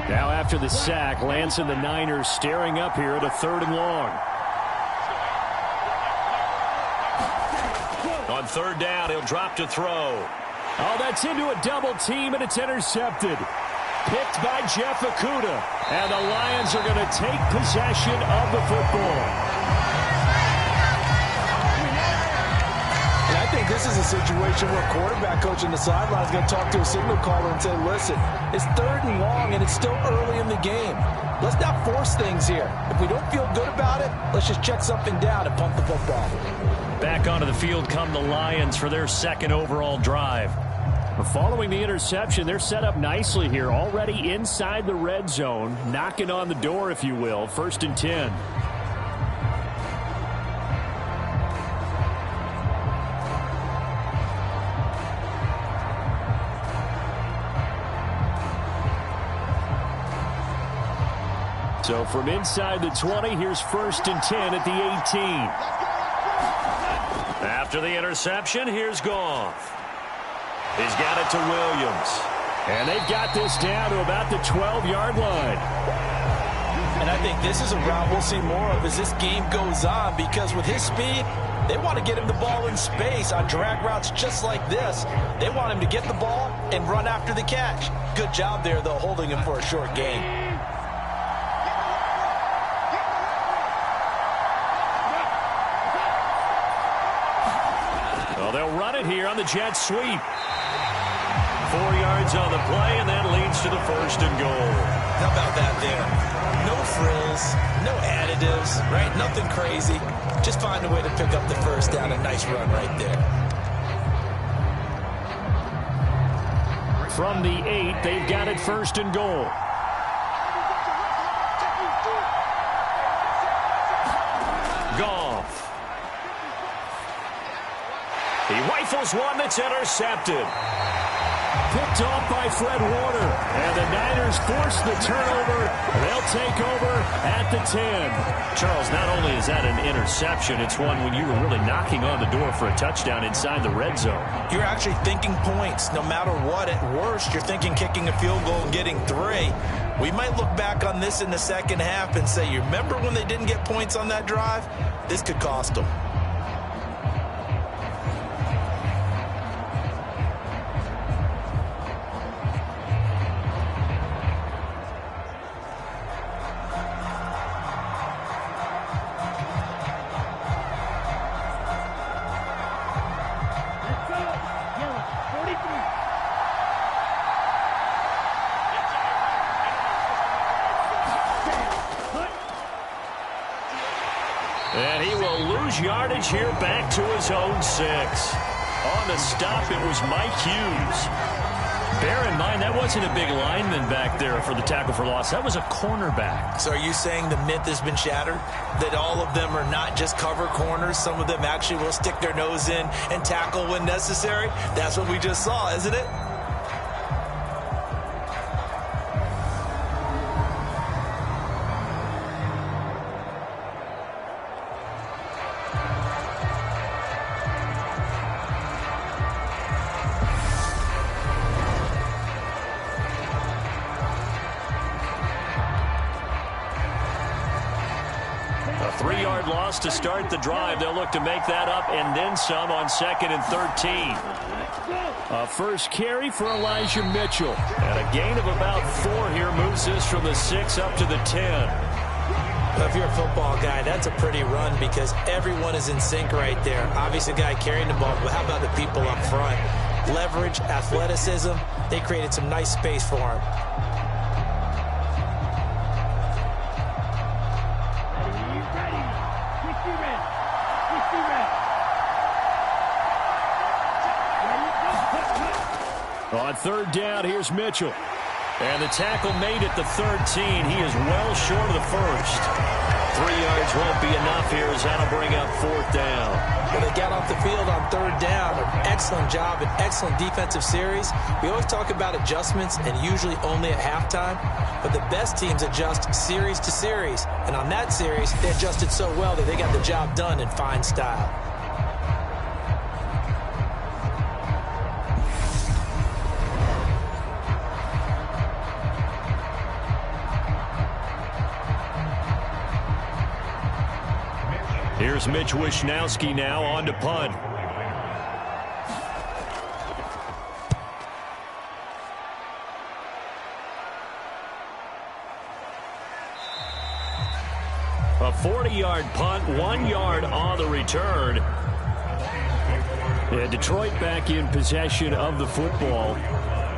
Now after the sack, Lance and the Niners staring up here at a 3rd and long. On 3rd down, he'll drop to throw. Oh, that's into a double team, and it's intercepted. Picked by Jeff Okudah. And the Lions are going to take possession of the football. I think this is a situation where a quarterback coach on the sideline is going to talk to a signal caller and say, listen, it's 3rd and long and it's still early in the game. Let's not force things here. If we don't feel good about it, let's just check something down and pump the football. Back onto the field come the Lions for their 2nd overall drive. Following the interception, they're set up nicely here, already inside the red zone, knocking on the door, if you will, 1st and 10. So from inside the 20, here's 1st and 10 at the 18. After the interception, here's Goff. He's got it to Williams. And they've got this down to about the 12-yard line. And I think this is a route we'll see more of as this game goes on, because with his speed, they want to get him the ball in space on drag routes just like this. They want him to get the ball and run after the catch. Good job there, though, holding him for a short gain. Well, they'll run it here on the jet sweep. 4 yards on the play, and that leads to the 1st and goal. How about that there? No frills, no additives, right? Nothing crazy. Just find a way to pick up the 1st down. A nice run right there. From the 8, they've got it 1st and goal. Goff. He rifles one that's intercepted. picked off by Fred Warner. And the Niners force the turnover. They'll take over at the 10. Charles, not only is that an interception, it's one when you were really knocking on the door for a touchdown inside the red zone. You're actually thinking points. No matter what, at worst, you're thinking kicking a field goal and getting 3. We might look back on this in the second half and say, you remember when they didn't get points on that drive? This could cost them. And he will lose yardage here back to his own 6. On the stop, it was Mike Hughes. Bear in mind, that wasn't a big lineman back there for the tackle for loss. That was a cornerback. So are you saying the myth has been shattered? That all of them are not just cover corners? Some of them actually will stick their nose in and tackle when necessary? That's what we just saw, isn't it? A 3-yard loss to start the drive. They'll look to make that up and then some on 2nd and 13. A first carry for Elijah Mitchell. And a gain of about 4 here moves this from the 6 up to the 10. Well, if you're a football guy, that's a pretty run because everyone is in sync right there. Obviously, the guy carrying the ball, but how about the people up front? Leverage, athleticism, they created some nice space for him. On 3rd down, here's Mitchell. And the tackle made at the 13. He is well short of the first. 3 yards won't be enough here as that'll bring up 4th down. Well, they got off the field on 3rd down. An excellent job, an excellent defensive series. We always talk about adjustments and usually only at halftime. But the best teams adjust series to series. And on that series, they adjusted so well that they got the job done in fine style. Here's Mitch Wishnowski now on to punt. A 40-yard punt, 1 yard on the return. And Detroit back in possession of the football.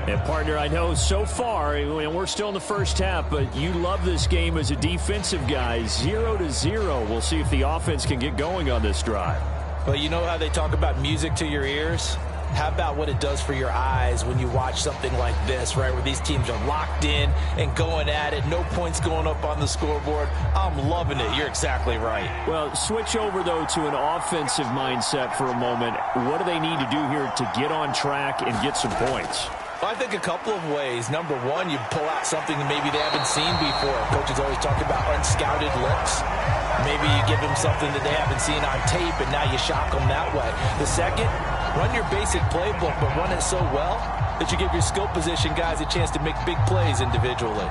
And, partner, I know so far, and we're still in the first half, but you love this game as a defensive guy. 0-0. We'll see if the offense can get going on this drive. Well, you know how they talk about music to your ears? How about what it does for your eyes when you watch something like this, right, where these teams are locked in and going at it, no points going up on the scoreboard? I'm loving it. You're exactly right. Well, switch over, though, to an offensive mindset for a moment. What do they need to do here to get on track and get some points? Well, I think a couple of ways. Number one, you pull out something that maybe they haven't seen before. Coaches always talk about unscouted looks. Maybe you give them something that they haven't seen on tape, and now you shock them that way. The second, run your basic playbook, but run it so well that you give your skill position guys a chance to make big plays individually.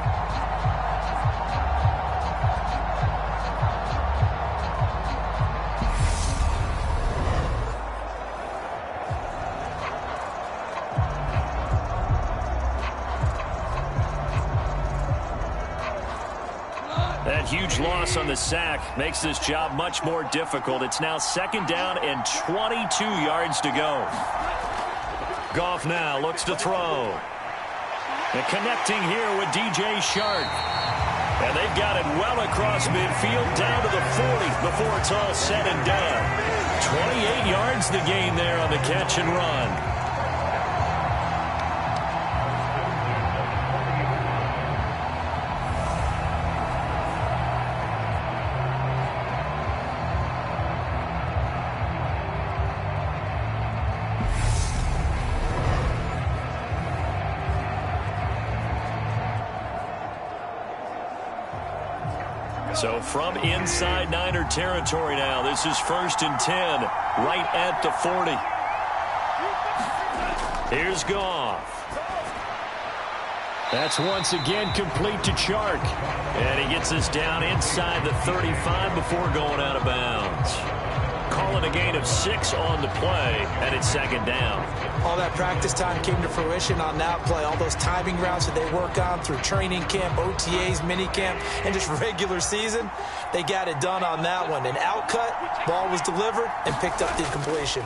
That huge loss on the sack makes this job much more difficult. It's now 2nd down and 22 yards to go. Goff now looks to throw. And connecting here with DJ Shark. And they've got it well across midfield down to the 40 before it's all said and done. 28 yards the gain there on the catch and run. So from inside Niner territory now, this is 1st and 10, right at the 40. Here's Goff. That's once again complete to Chark. And he gets us down inside the 35 before going out of bounds. Calling a gain of 6 on the play, and it's 2nd down. All that practice time came to fruition on that play. All those timing routes that they work on through training camp, OTAs, minicamp, and just regular season, they got it done on that one. An outcut, ball was delivered, and picked up the incompletion.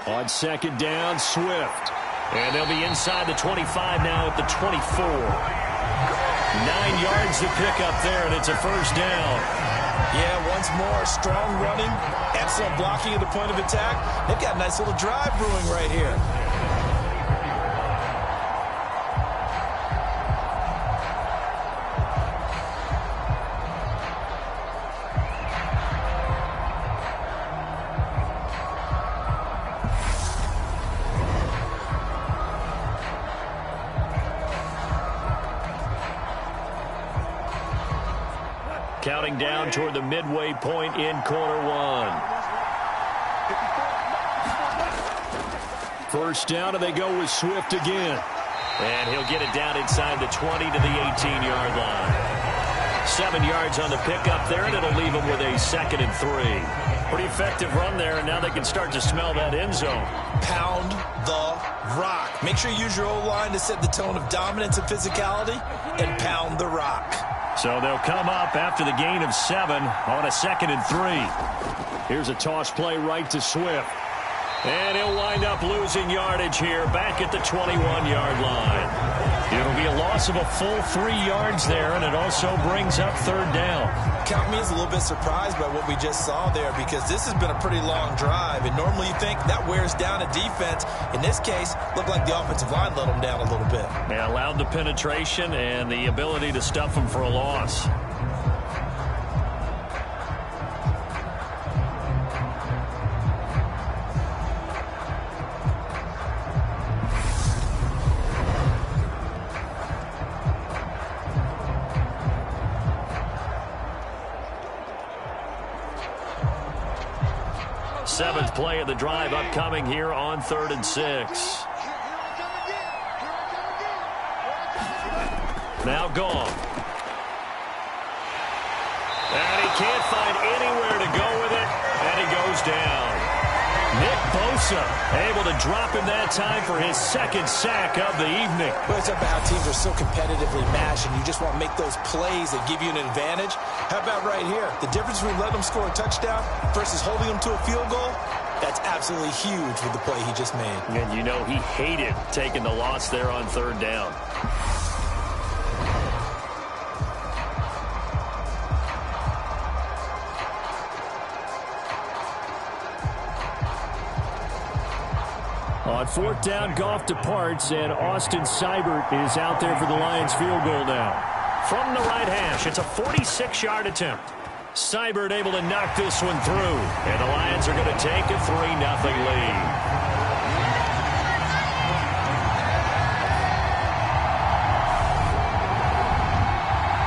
On 2nd down, Swift. And they'll be inside the 25 now at the 24. 9 yards to pick up there, and it's a 1st down. Yeah, once more, strong running, excellent blocking at the point of attack. They've got a nice little drive brewing right here. Counting down toward the midway point in quarter 1. 1st down, and they go with Swift again. And he'll get it down inside the 20 to the 18-yard line. 7 yards on the pickup there, and it'll leave them with a 2nd and 3. Pretty effective run there, and now they can start to smell that end zone. Pound the rock. Make sure you use your O-line to set the tone of dominance and physicality, and pound the rock. So they'll come up after the gain of 7 on a 2nd and 3. Here's a toss play right to Swift. And he'll wind up losing yardage here back at the 21-yard line. It'll be a loss of a full 3 yards there, and it also brings up 3rd down. Count me as a little bit surprised by what we just saw there, because this has been a pretty long drive, and normally you think that wears down a defense. In this case, looked like the offensive line let them down a little bit. They allowed the penetration and the ability to stuff them for a loss. Seventh play of the drive upcoming here on 3rd and 6. Now Goff. And he can't find anywhere to go with it, and he goes down. Nick Bosa able to drop him that time for his 2nd sack of the evening. Well, it's about how teams are so competitively matched, and you just want to make those plays that give you an advantage. How about right here? The difference between letting them score a touchdown versus holding them to a field goal, that's absolutely huge with the play he just made. And you know he hated taking the loss there on 3rd down. On 4th down, Goff departs, and Austin Seibert is out there for the Lions field goal now. From the right hash, it's a 46-yard attempt. Seibert able to knock this one through, and the Lions are going to take a 3-0 lead.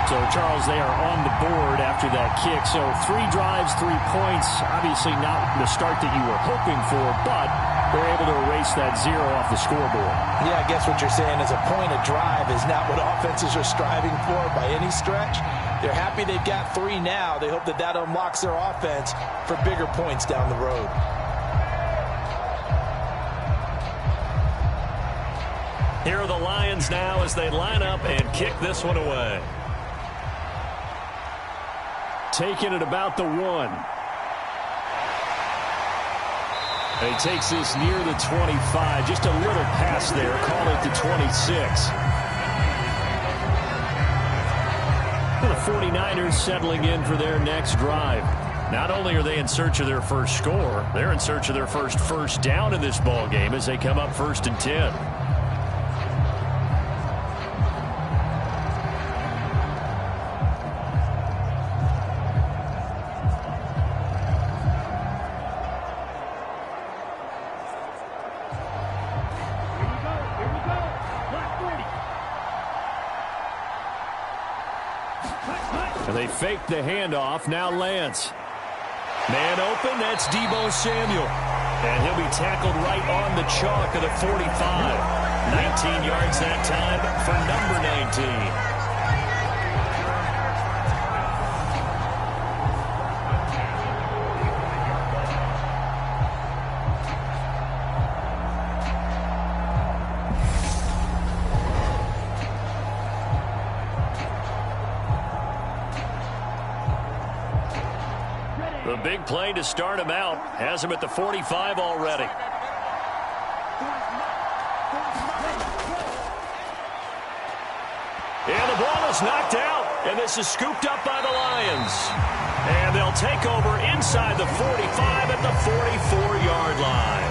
So, Charles, they are on the board after that kick. So 3 drives, 3 points. Obviously not the start that you were hoping for, but they're able to erase that 0 off the scoreboard. Yeah, I guess what you're saying is a point of drive is not what offenses are striving for by any stretch. They're happy they've got 3 now. They hope that that unlocks their offense for bigger points down the road. Here are the Lions now as they line up and kick this one away. Taking it about the 1. And he takes this near the 25. Just a little pass there. Call it the 26. And the 49ers settling in for their next drive. Not only are they in search of their first score, they're in search of their first down in this ball game as they come up 1st and 10. They fake the handoff. Now Lance. Man open. That's Deebo Samuel. And he'll be tackled right on the chalk of the 45. 19 yards that time for number 19. The big play to start him out has him at the 45 already. And the ball is knocked out, and this is scooped up by the Lions. And they'll take over inside the 45 at the 44-yard line.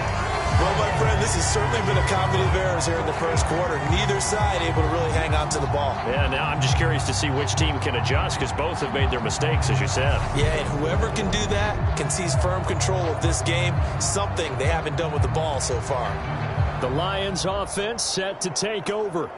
Well, my friend, this has certainly been a comedy of errors here in the first quarter. Neither side able to really hang on to the ball. Yeah, now I'm just curious to see which team can adjust, because both have made their mistakes, as you said. Yeah, and whoever can do that can seize firm control of this game, something they haven't done with the ball so far. The Lions offense set to take over.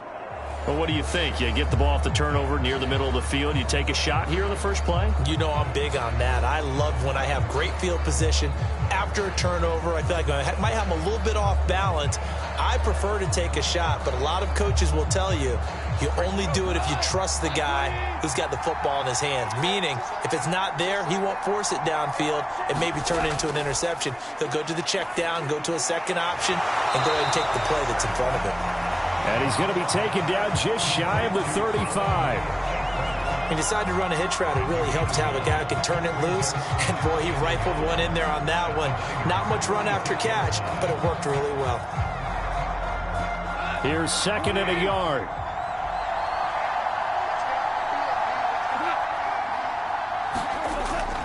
Well, what do you think? You get the ball off the turnover near the middle of the field. You take a shot here in the first play? You know I'm big on that. I love when I have great field position. After a turnover, I feel like I might have them a little bit off balance. I prefer to take a shot, but a lot of coaches will tell you, you only do it if you trust the guy who's got the football in his hands. Meaning, if it's not there, he won't force it downfield and maybe turn it into an interception. He'll go to the check down, go to a second option, and go ahead and take the play that's in front of him. And he's going to be taken down just shy of the 35. He decided to run a hitch route. It really helps to have a guy who can turn it loose. And, boy, he rifled one in there on that one. Not much run after catch, but it worked really well. Here's second and a yard.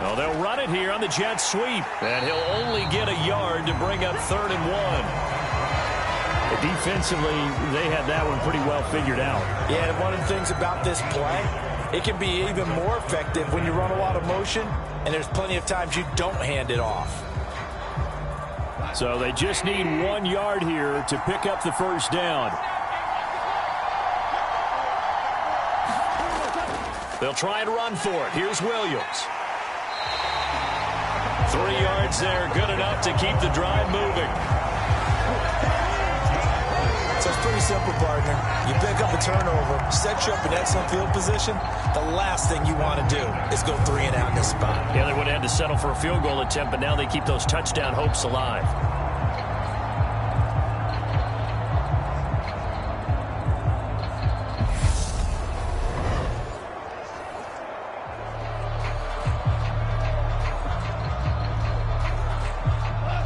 Well, they'll run it here on the jet sweep. And he'll only get a yard to bring up 3rd and 1. Defensively, they had that one pretty well figured out. Yeah, and one of the things about this play, it can be even more effective when you run a lot of motion, and there's plenty of times you don't hand it off. So they just need 1 yard here to pick up the first down. They'll try and run for it. Here's Williams. 3 yards there, good enough to keep the drive moving. So it's pretty simple, partner. You pick up a turnover, set you up in excellent field position. The last thing you want to do is go 3 and out in this spot. Yeah, they would have had to settle for a field goal attempt, but now they keep those touchdown hopes alive.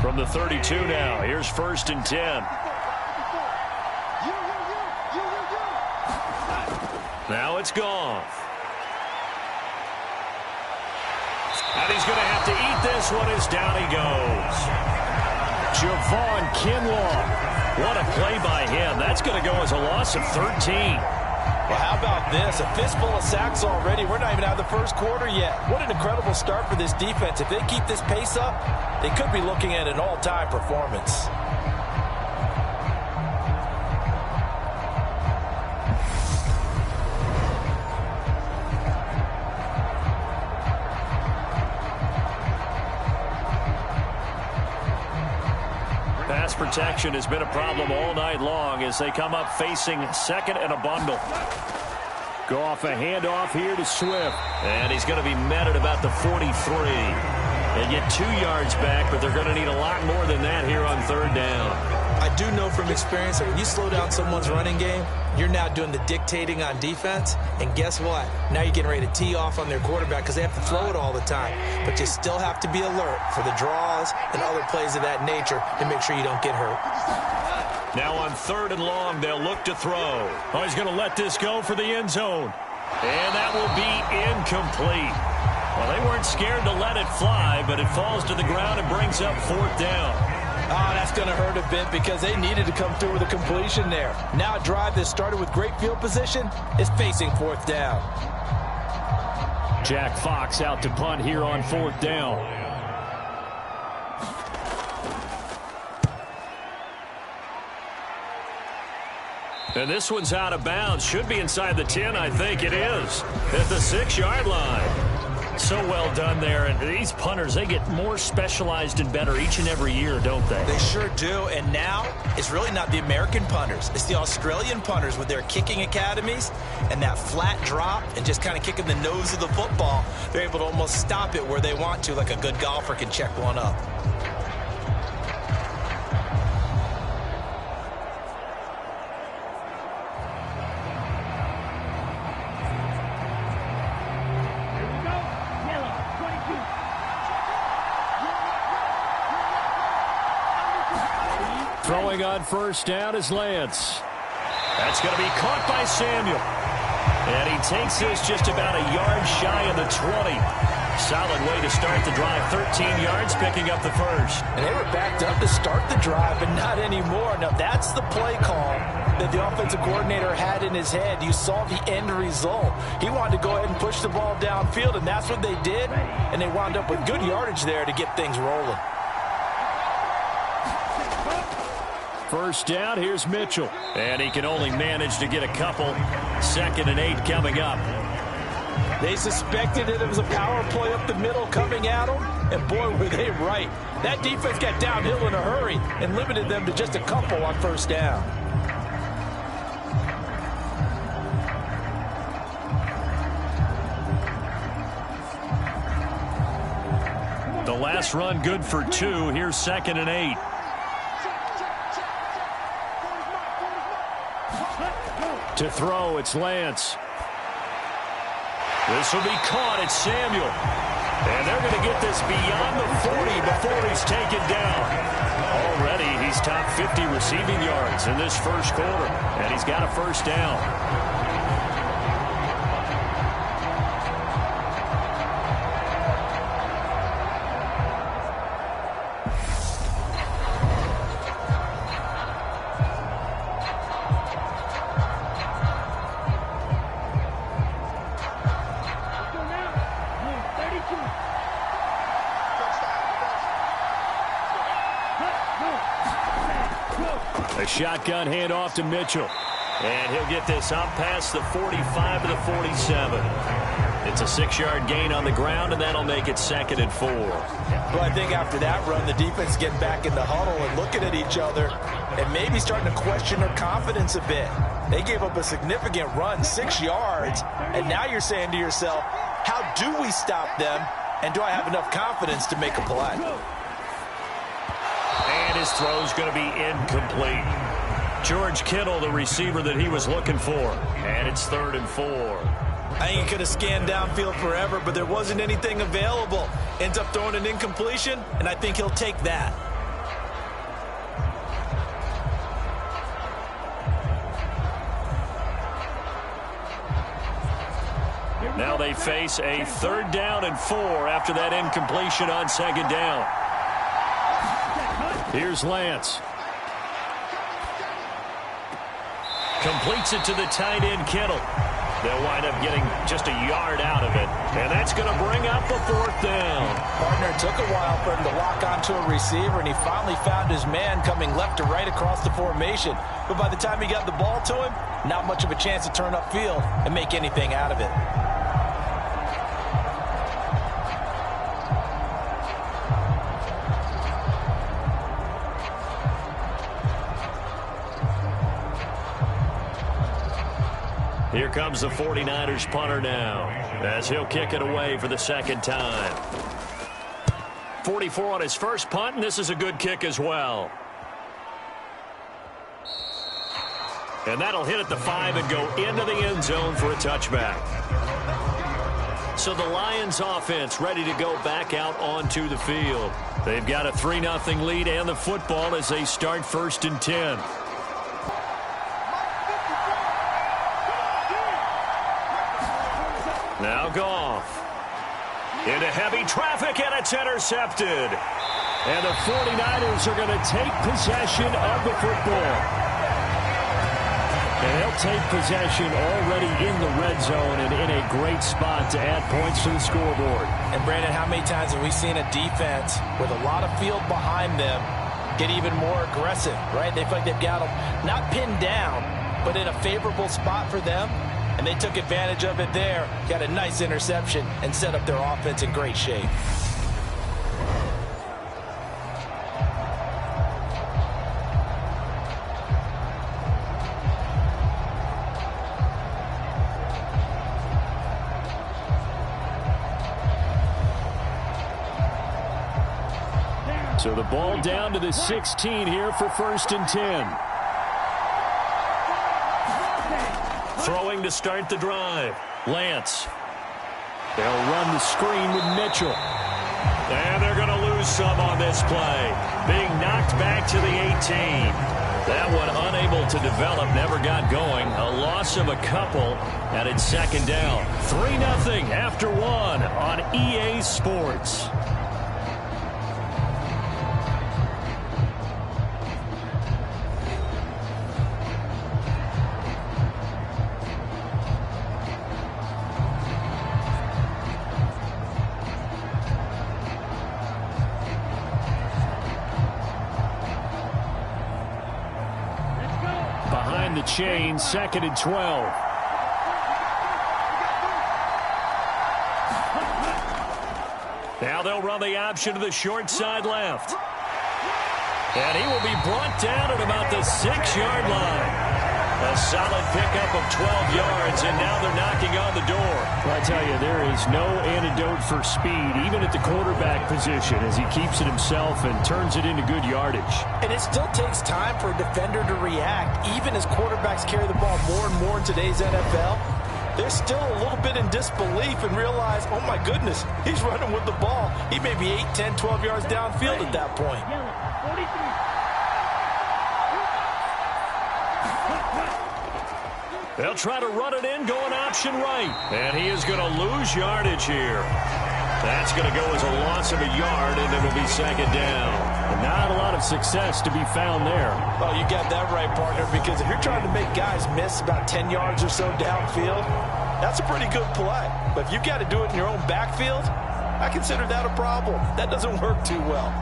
From the 32 now, here's 1st and 10. Now it's Goff. And he's going to have to eat this one as down he goes. Javon Kinlaw. What a play by him. That's going to go as a loss of 13. Well, how about this? A fistful of sacks already. We're not even out of the first quarter yet. What an incredible start for this defense. If they keep this pace up, they could be looking at an all-time performance. Pass protection has been a problem all night long as they come up facing second and a bundle. Go off a handoff here to Swift. And he's going to be met at about the 43. They get 2 yards back, but they're going to need a lot more than that here on 3rd down. I do know from experience that when you slow down someone's running game, you're now doing the dictating on defense. And guess what? Now you're getting ready to tee off on their quarterback because they have to throw it all the time. But you still have to be alert for the draws and other plays of that nature to make sure you don't get hurt. Now on 3rd and long, they'll look to throw. Oh, he's going to let this go for the end zone. And that will be incomplete. Well, they weren't scared to let it fly, but it falls to the ground and brings up 4th down. Oh, that's going to hurt a bit because they needed to come through with a completion there. Now a drive that started with great field position is facing 4th down. Jack Fox out to punt here on 4th down. And this one's out of bounds. Should be inside the 10, I think it is. At the 6-yard line. So well done there. And these punters, they get more specialized and better each and every year, don't they? They sure do. And now it's really not the American punters. It's the Australian punters with their kicking academies and that flat drop and just kind of kicking the nose of the football. They're able to almost stop it where they want to, like a good golfer can check one up. Throwing on first down is Lance. That's going to be caught by Samuel. And he takes this just about a yard shy of the 20. Solid way to start the drive. 13 yards, picking up the first. And they were backed up to start the drive, but not anymore. Now, that's the play call that the offensive coordinator had in his head. You saw the end result. He wanted to go ahead and push the ball downfield, and that's what they did. And they wound up with good yardage there to get things rolling. First down, here's Mitchell. And he can only manage to get a couple. 2nd and 8 coming up. They suspected that it was a power play up the middle coming at them, and boy, were they right. That defense got downhill in a hurry and limited them to just a couple on first down. The last run good for 2. Here's 2nd and 8. To throw, it's Lance. This will be caught. It's Samuel. And they're going to get this beyond the 40 before he's taken down. Already, he's top 50 receiving yards in this first quarter. And he's got a first down. A shotgun handoff to Mitchell. And he'll get this up past the 45 to the 47. It's a 6-yard gain on the ground, and that'll make it 2nd and 4. Well, I think after that run, the defense getting back in the huddle and looking at each other and maybe starting to question their confidence a bit. They gave up a significant run, 6 yards, and now you're saying to yourself, how do we stop them, and do I have enough confidence to make a play? And his throw's going to be incomplete. George Kittle, the receiver that he was looking for. And it's 3rd and 4. I think he could have scanned downfield forever, but there wasn't anything available. Ends up throwing an incompletion, and I think he'll take that. Now they face a 3rd down and 4 after that incompletion on 2nd down. Here's Lance. Completes it to the tight end, Kittle. They'll wind up getting just a yard out of it. And that's going to bring up the 4th down. Partner took a while for him to lock onto a receiver, and he finally found his man coming left to right across the formation. But by the time he got the ball to him, not much of a chance to turn upfield and make anything out of it. Here comes the 49ers punter now, as he'll kick it away for the 2nd time. 44 on his first punt, and this is a good kick as well. And that'll hit at the 5 and go into the end zone for a touchback. So the Lions offense ready to go back out onto the field. They've got a 3-0 lead and the football as they start 1st and 10. Now Goff. Into heavy traffic, and it's intercepted. And the 49ers are going to take possession of the football. And they'll take possession already in the red zone and in a great spot to add points to the scoreboard. And, Brandon, how many times have we seen a defense with a lot of field behind them get even more aggressive, right? They feel like they've got them not pinned down, but in a favorable spot for them, and they took advantage of it there. Got a nice interception and set up their offense in great shape. So the ball down to the 16 here for 1st and 10. Throwing to start the drive. Lance. They'll run the screen with Mitchell. And they're going to lose some on this play. Being knocked back to the 18. That one unable to develop, never got going. A loss of a couple, and it's 2nd down. 3-0 after 1 on EA Sports. The chain, 2nd and 12. Now they'll run the option to the short side left. And he will be brought down at about the 6-yard line. A solid pickup of 12 yards, and now they're knocking on the door. Well, I tell you, there is no antidote for speed, even at the quarterback position, as he keeps it himself and turns it into good yardage. And it still takes time for a defender to react, even as quarterbacks carry the ball more and more in today's NFL. They're still a little bit in disbelief and realize, oh my goodness, he's running with the ball. He may be 8, 10, 12 yards downfield at that point. They'll try to run it in, going option right. And he is going to lose yardage here. That's going to go as a loss of a yard, and it'll be 2nd down. And not a lot of success to be found there. Oh, you got that right, partner, because if you're trying to make guys miss about 10 yards or so downfield, that's a pretty good play. But if you've got to do it in your own backfield, I consider that a problem. That doesn't work too well.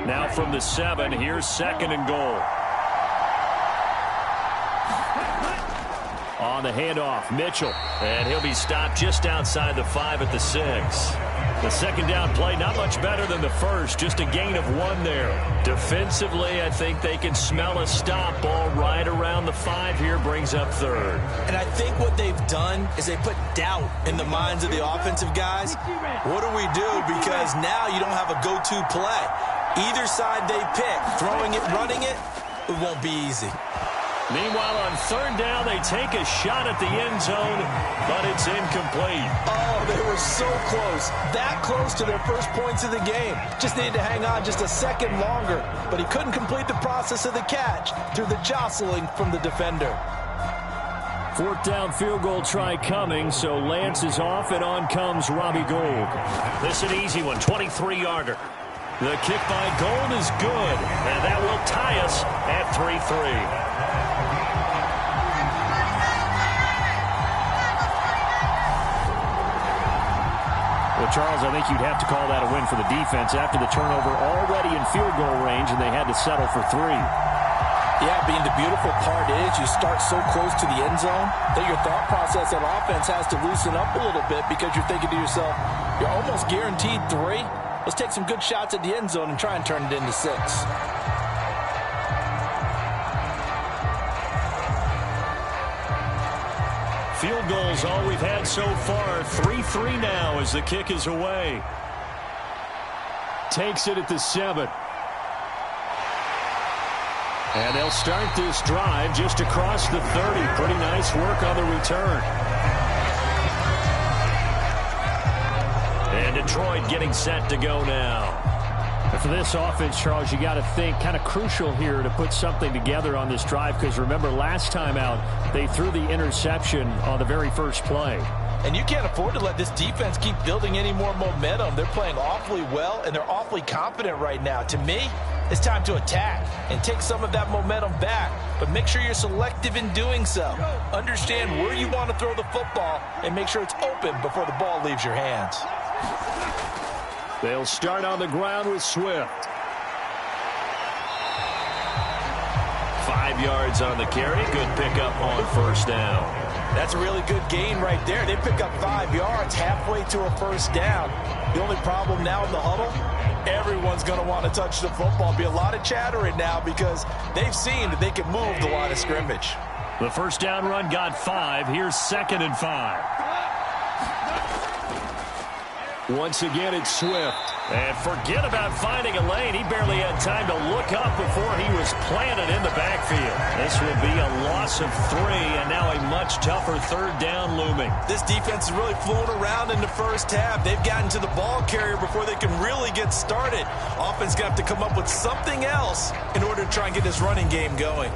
Now from the 7, here's 2nd and goal. On the handoff, Mitchell. And he'll be stopped just outside the 5 at the 6. The 2nd down play, not much better than the first. Just a gain of 1 there. Defensively, I think they can smell a stop. Ball right around the 5 here, brings up 3rd. And I think what they've done is they put doubt in the minds of the offensive guys. What do we do? Because now you don't have a go-to play. Either side they pick, throwing it, running it, it won't be easy. Meanwhile, on 3rd down, they take a shot at the end zone, but it's incomplete. Oh, they were so close. That close to their first points of the game. Just needed to hang on just a second longer, but he couldn't complete the process of the catch through the jostling from the defender. 4th down field goal try coming, so Lance is off, and on comes Robbie Gould. This is an easy one, 23-yarder. The kick by Gould is good, and that will tie us at 3-3. Well, Charles, I think you'd have to call that a win for the defense after the turnover already in field goal range, and they had to settle for 3. Yeah, being the beautiful part is you start so close to the end zone that your thought process on offense has to loosen up a little bit because you're thinking to yourself, you're almost guaranteed 3. Let's take some good shots at the end zone and try and turn it into 6. Field goals all we've had so far. 3-3 now as the kick is away. Takes it at the 7. And they'll start this drive just across the 30. Pretty nice work on the return. And Detroit getting set to go now. For this offense, Charles, you got to think kind of crucial here to put something together on this drive, because remember last time out they threw the interception on the very first play. And you can't afford to let this defense keep building any more momentum. They're playing awfully well, and they're awfully confident right now. To me, it's time to attack and take some of that momentum back. But make sure you're selective in doing so. Understand where you want to throw the football and make sure it's open before the ball leaves your hands. They'll start on the ground with Swift. 5 yards on the carry. Good pickup on first down. That's a really good gain right there. They pick up 5 yards halfway to a first down. The only problem now in the huddle, everyone's going to want to touch the football. Be a lot of chattering now because they've seen that they can move the line of scrimmage. The first down run got 5. Here's 2nd and 5. Once again, it's Swift. And forget about finding a lane. He barely had time to look up before he was planted in the backfield. This will be a loss of 3, and now a much tougher 3rd down looming. This defense is really flown around in the first half. They've gotten to the ball carrier before they can really get started. Offense going to have to come up with something else in order to try and get this running game going.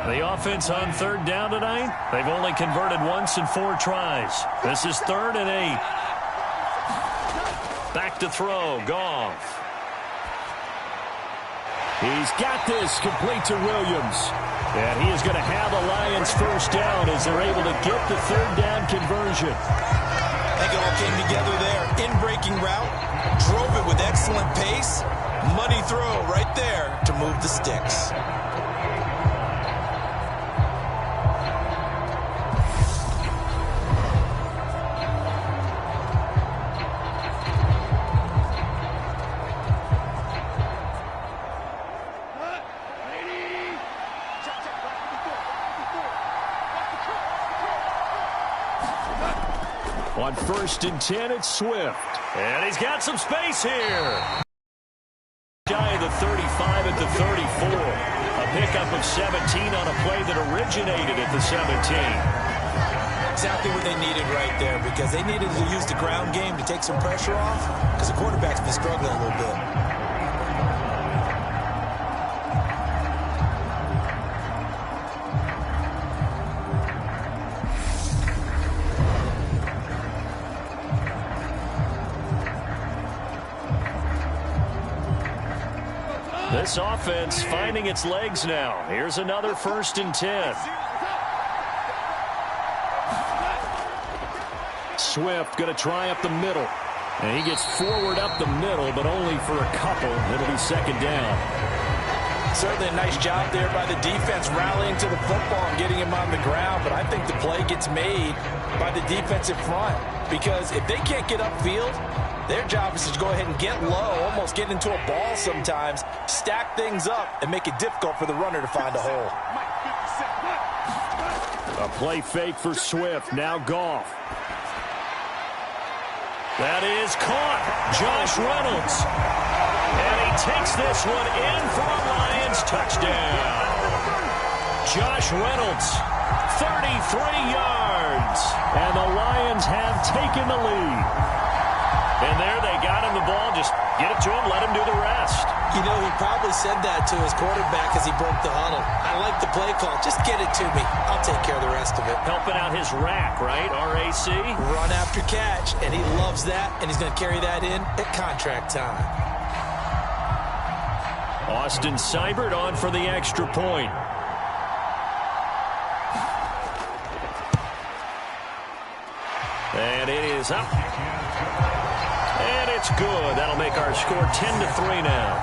The offense on 3rd down tonight, they've only converted once in 4 tries. This is 3rd and 8. Back to throw, Goff. He's got this complete to Williams. And he is going to have a Lions first down as they're able to get the 3rd down conversion. I think it all came together there. In-breaking route, drove it with excellent pace. Money throw right there to move the sticks. On 1st and 10, it's Swift. And he's got some space here. Shy of the 35 at the 34. A pickup of 17 on a play that originated at the 17. Exactly what they needed right there, because they needed to use the ground game to take some pressure off, because the quarterback's been struggling a little bit. This offense finding its legs now. Here's another 1st and 10. Swift going to try up the middle. And he gets forward up the middle, but only for a couple. It'll be 2nd down. Certainly a nice job there by the defense rallying to the football and getting him on the ground. But I think the play gets made by the defensive front, because if they can't get upfield, their job is to go ahead and get low, almost get into a ball sometimes, stack things up, and make it difficult for the runner to find a hole. A play fake for Swift. Now Goff. That is caught. Josh Reynolds. And he takes this one in for a Lions touchdown. Josh Reynolds, 33 yards. And the Lions have taken the lead. And there they got him the ball. Just get it to him, let him do the rest. You know, he probably said that to his quarterback as he broke the huddle. I like the play call. Just get it to me. I'll take care of the rest of it. Helping out his rack, right? RAC. Run after catch, and he loves that, and he's going to carry that in at contract time. Austin Seibert on for the extra point. And it is up. And it's good. That'll make our score 10-3 now.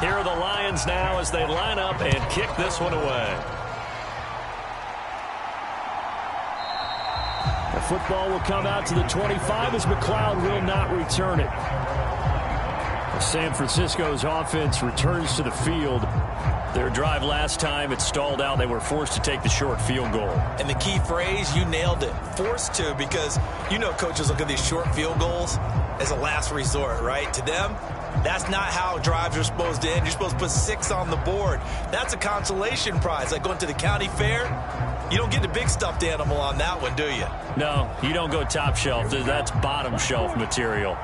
Here are the Lions now as they line up and kick this one away. football will come out to the 25 as McLeod will not return it. San Francisco's offense returns to the field. Their drive last time, it stalled out. They were forced to take the short field goal. And the key phrase, you nailed it. Forced to, because you know coaches look at these short field goals as a last resort, right? To them, that's not how drives are supposed to end. You're supposed to put 6 on the board. That's a consolation prize. Like going to the county fair, you don't get the big stuffed animal on that one, do you? No, you don't go top shelf. That's bottom shelf material.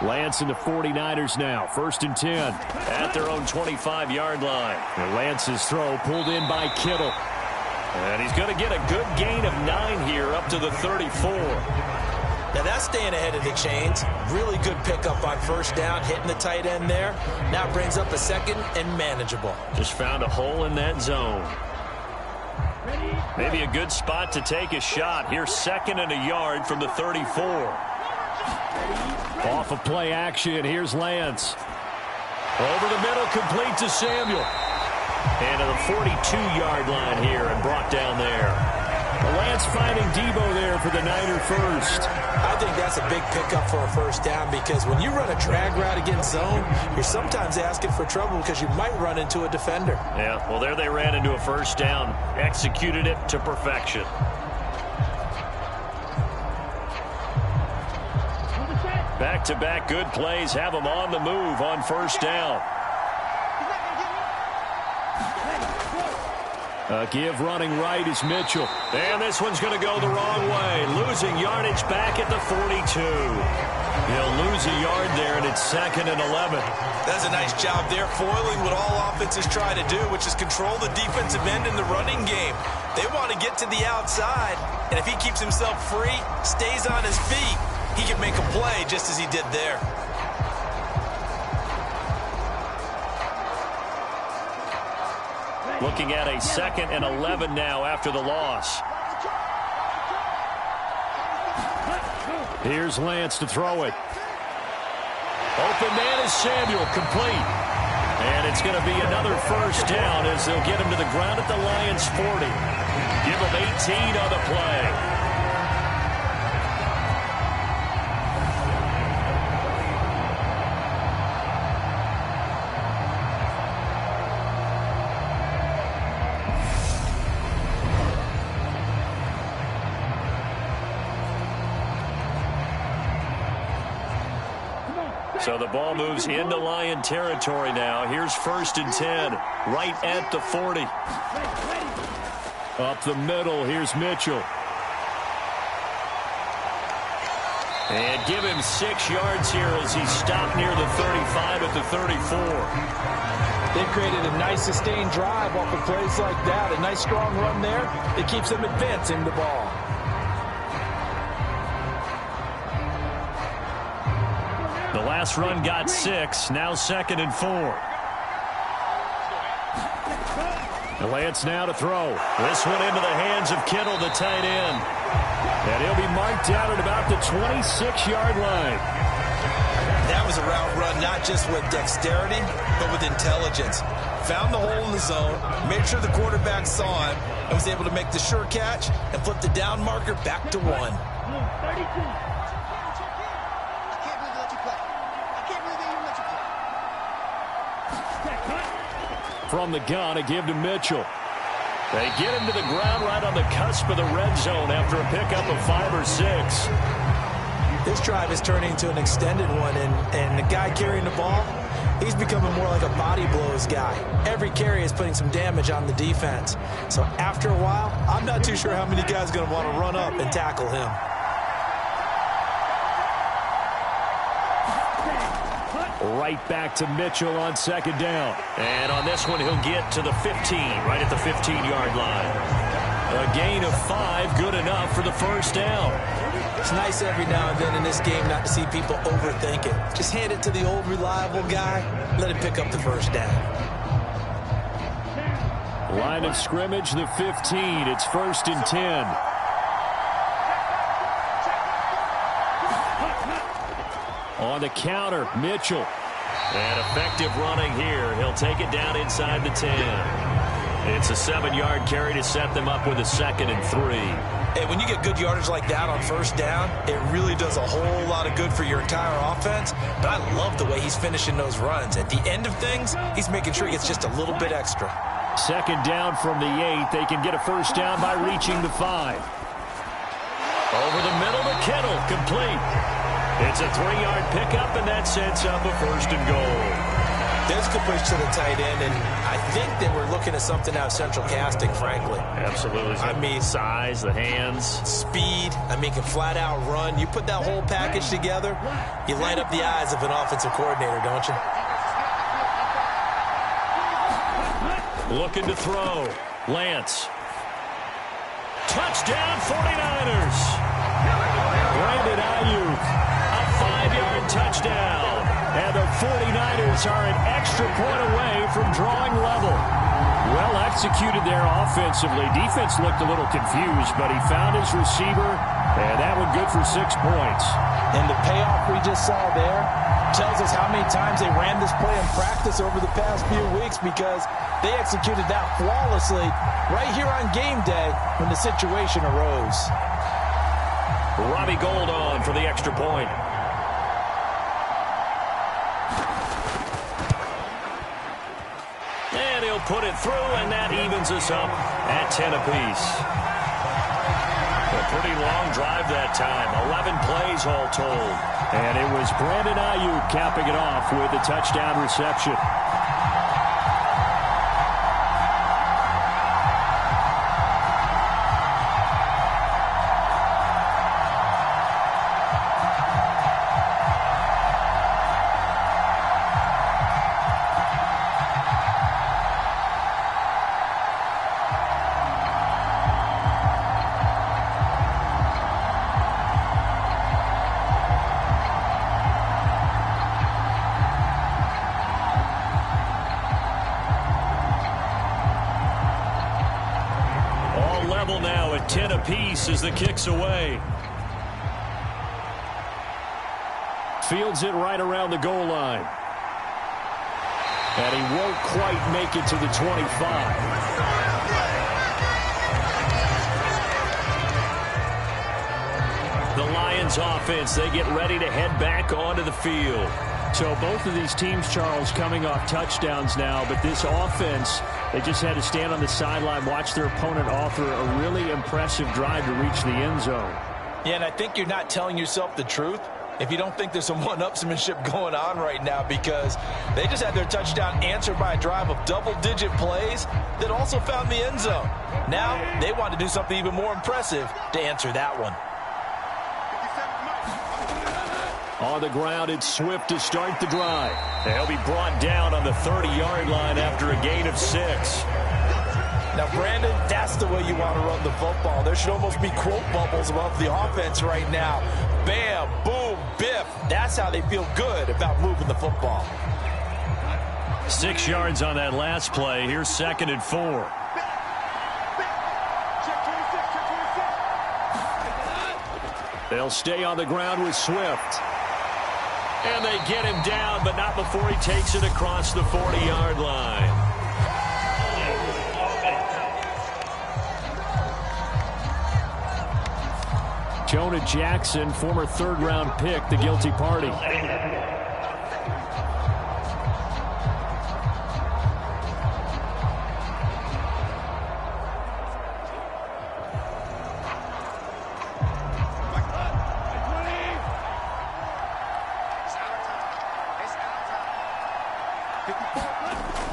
Lance and the 49ers now. 1st and 10. At their own 25-yard line. And Lance's throw pulled in by Kittle. And he's going to get a good gain of 9 here up to the 34. Now that's staying ahead of the chains. Really good pickup on 1st down, hitting the tight end there. Now brings up a 2nd and manageable. Just found a hole in that zone. Maybe a good spot to take a shot. Here's 2nd and a yard from the 34. Off of play action, here's Lance. Over the middle, complete to Samuel. And to the 42-yard line here and brought down there. Lance finding Debo there for the Niner first. I think that's a big pickup for a 1st down, because when you run a drag route against zone, you're sometimes asking for trouble because you might run into a defender. Yeah, well, there they ran into a 1st down. Executed it to perfection. Back-to-back good plays have them on the move on 1st down. Give running right is Mitchell. And this one's going to go the wrong way. Losing yardage back at the 42. He'll lose a yard there, and it's 2nd and 11. That's a nice job there, foiling what all offenses try to do, which is control the defensive end in the running game. They want to get to the outside, and if he keeps himself free, stays on his feet, he can make a play just as he did there. Looking at a 2nd and 11 now after the loss. Here's Lance to throw it. Open man is Samuel, complete. And it's going to be another 1st down as they'll get him to the ground at the Lions' 40. Give him 18 on the play. So the ball moves into Lion territory now. Here's 1st and 10, right at the 40. Up the middle, here's Mitchell. And give him 6 yards here as he stopped near the 35 at the 34. They've created a nice sustained drive off of plays like that. A nice strong run there. It keeps them advancing the ball. The last run got 6, now 2nd and 4. And Lance now to throw. This one into the hands of Kittle, the tight end. And he'll be marked down at about the 26-yard line. That was a route run, not just with dexterity, but with intelligence. Found the hole in the zone, made sure the quarterback saw him, and was able to make the sure catch and flip the down marker back to 1. From the gun, a give to Mitchell. They get him to the ground right on the cusp of the red zone after a pickup of 5 or 6. This drive is turning into an extended one, and the guy carrying the ball, he's becoming more like a body blows guy. Every carry is putting some damage on the defense. So after a while, I'm not too sure how many guys are going to want to run up and tackle him. Right back to Mitchell on 2nd down. And on this one, he'll get to the 15, right at the 15-yard line. A gain of 5, good enough for the 1st down. It's nice every now and then in this game not to see people overthink it. Just hand it to the old reliable guy, let him pick up the 1st down. Line of scrimmage, the 15. It's 1st and 10. On the counter, Mitchell. And effective running here. He'll take it down inside the 10. It's a 7-yard carry to set them up with a 2nd and 3. Hey, when you get good yardage like that on first down, it really does a whole lot of good for your entire offense. But I love the way he's finishing those runs. At the end of things, he's making sure he gets just a little bit extra. Second down from the 8. They can get a first down by reaching the 5. Over the middle to Kittle, complete. It's a 3-yard pickup, and that sets up a first and goal. There's a good push to the tight end, and I think they were looking at something out of central casting, frankly. Absolutely. I mean, size, the hands. Speed. I mean, can flat out run. You put that whole package together, you light up the eyes of an offensive coordinator, don't you? Looking to throw. Lance. Touchdown, 49ers. Brandon Ayuk, a 5-yard touchdown. And the 49ers are an extra point away from drawing level. Well executed there offensively. Defense looked a little confused, but he found his receiver, and that one good for 6 points. And the payoff we just saw there tells us how many times they ran this play in practice over the past few weeks, because they executed that flawlessly right here on game day when the situation arose. Robbie Gould on for the extra point. And he'll put it through, and that evens us up at 10 apiece. A pretty long drive that time. 11 plays all told. And it was Brandon Ayuk capping it off with a touchdown reception. Now at 10 apiece as the kick's away. Fields it right around the goal line. And he won't quite make it to the 25. The Lions offense, they get ready to head back onto the field. So both of these teams, Charles, coming off touchdowns now, but this offense, they just had to stand on the sideline, watch their opponent offer a really impressive drive to reach the end zone. Yeah, and I think you're not telling yourself the truth if you don't think there's some one-upsmanship going on right now, because they just had their touchdown answered by a drive of double-digit plays that also found the end zone. Now they want to do something even more impressive to answer that one. On the ground, it's Swift to start the drive. He'll be brought down on the 30-yard line after a gain of 6. Now, Brandon, that's the way you want to run the football. There should almost be quote bubbles above the offense right now. Bam, boom, biff. That's how they feel good about moving the football. 6 yards on that last play. Here's 2nd and 4. They'll stay on the ground with Swift. And they get him down, but not before he takes it across the 40-yard line. Jonah Jackson, former third-round pick, the guilty party.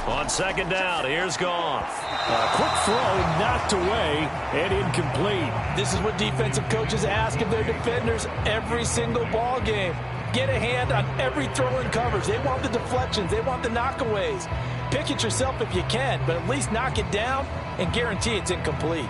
On 2nd down, here's Goff. A quick throw knocked away and incomplete. This is what defensive coaches ask of their defenders every single ball game. Get a hand on every throw and coverage. They want the deflections. They want the knockaways. Pick it yourself if you can, but at least knock it down and guarantee it's incomplete.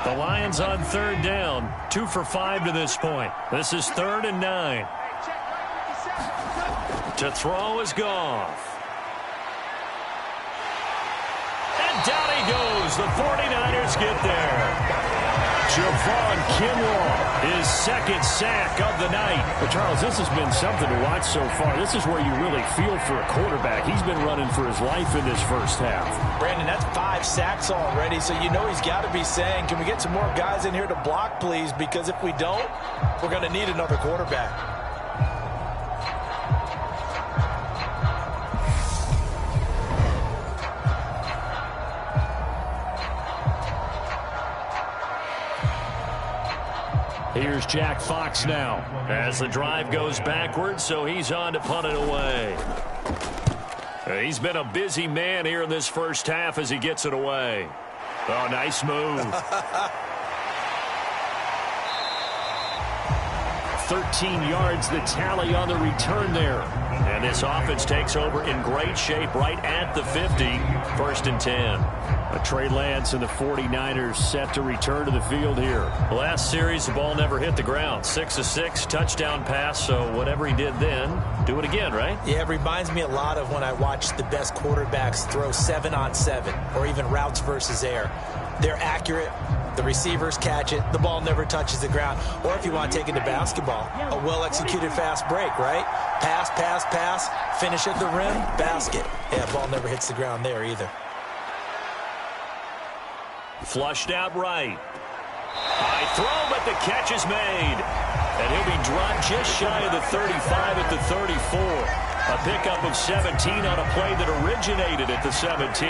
The Lions on 3rd down, 2 for 5 to this point. This is 3rd and 9. To throw is Goff. And down he goes. The 49ers get there. Javon Kinlaw, his second sack of the night. But, Charles, this has been something to watch so far. This is where you really feel for a quarterback. He's been running for his life in this first half. Brandon, that's 5 sacks already, so you know he's got to be saying, can we get some more guys in here to block, please? Because if we don't, we're going to need another quarterback. Here's Jack Fox now. As the drive goes backwards, so he's on to punt it away. He's been a busy man here in this first half as he gets it away. Oh, nice move. 13 yards the tally on the return there. And this offense takes over in great shape right at the 50. 1st and 10. Trey Lance and the 49ers set to return to the field here. Last series, the ball never hit the ground. 6 of 6, touchdown pass. So whatever he did then, do it again, right? Yeah, it reminds me a lot of when I watch the best quarterbacks throw 7-on-7 or even routes versus air. They're accurate. The receivers catch it. The ball never touches the ground. Or if you want to take it to basketball, a well-executed fast break, right? Pass, pass, pass, finish at the rim, basket. Yeah, ball never hits the ground there either. Flushed out right. High throw, but the catch is made. And he'll be dropped just shy of the 35 at the 34. A pickup of 17 on a play that originated at the 17.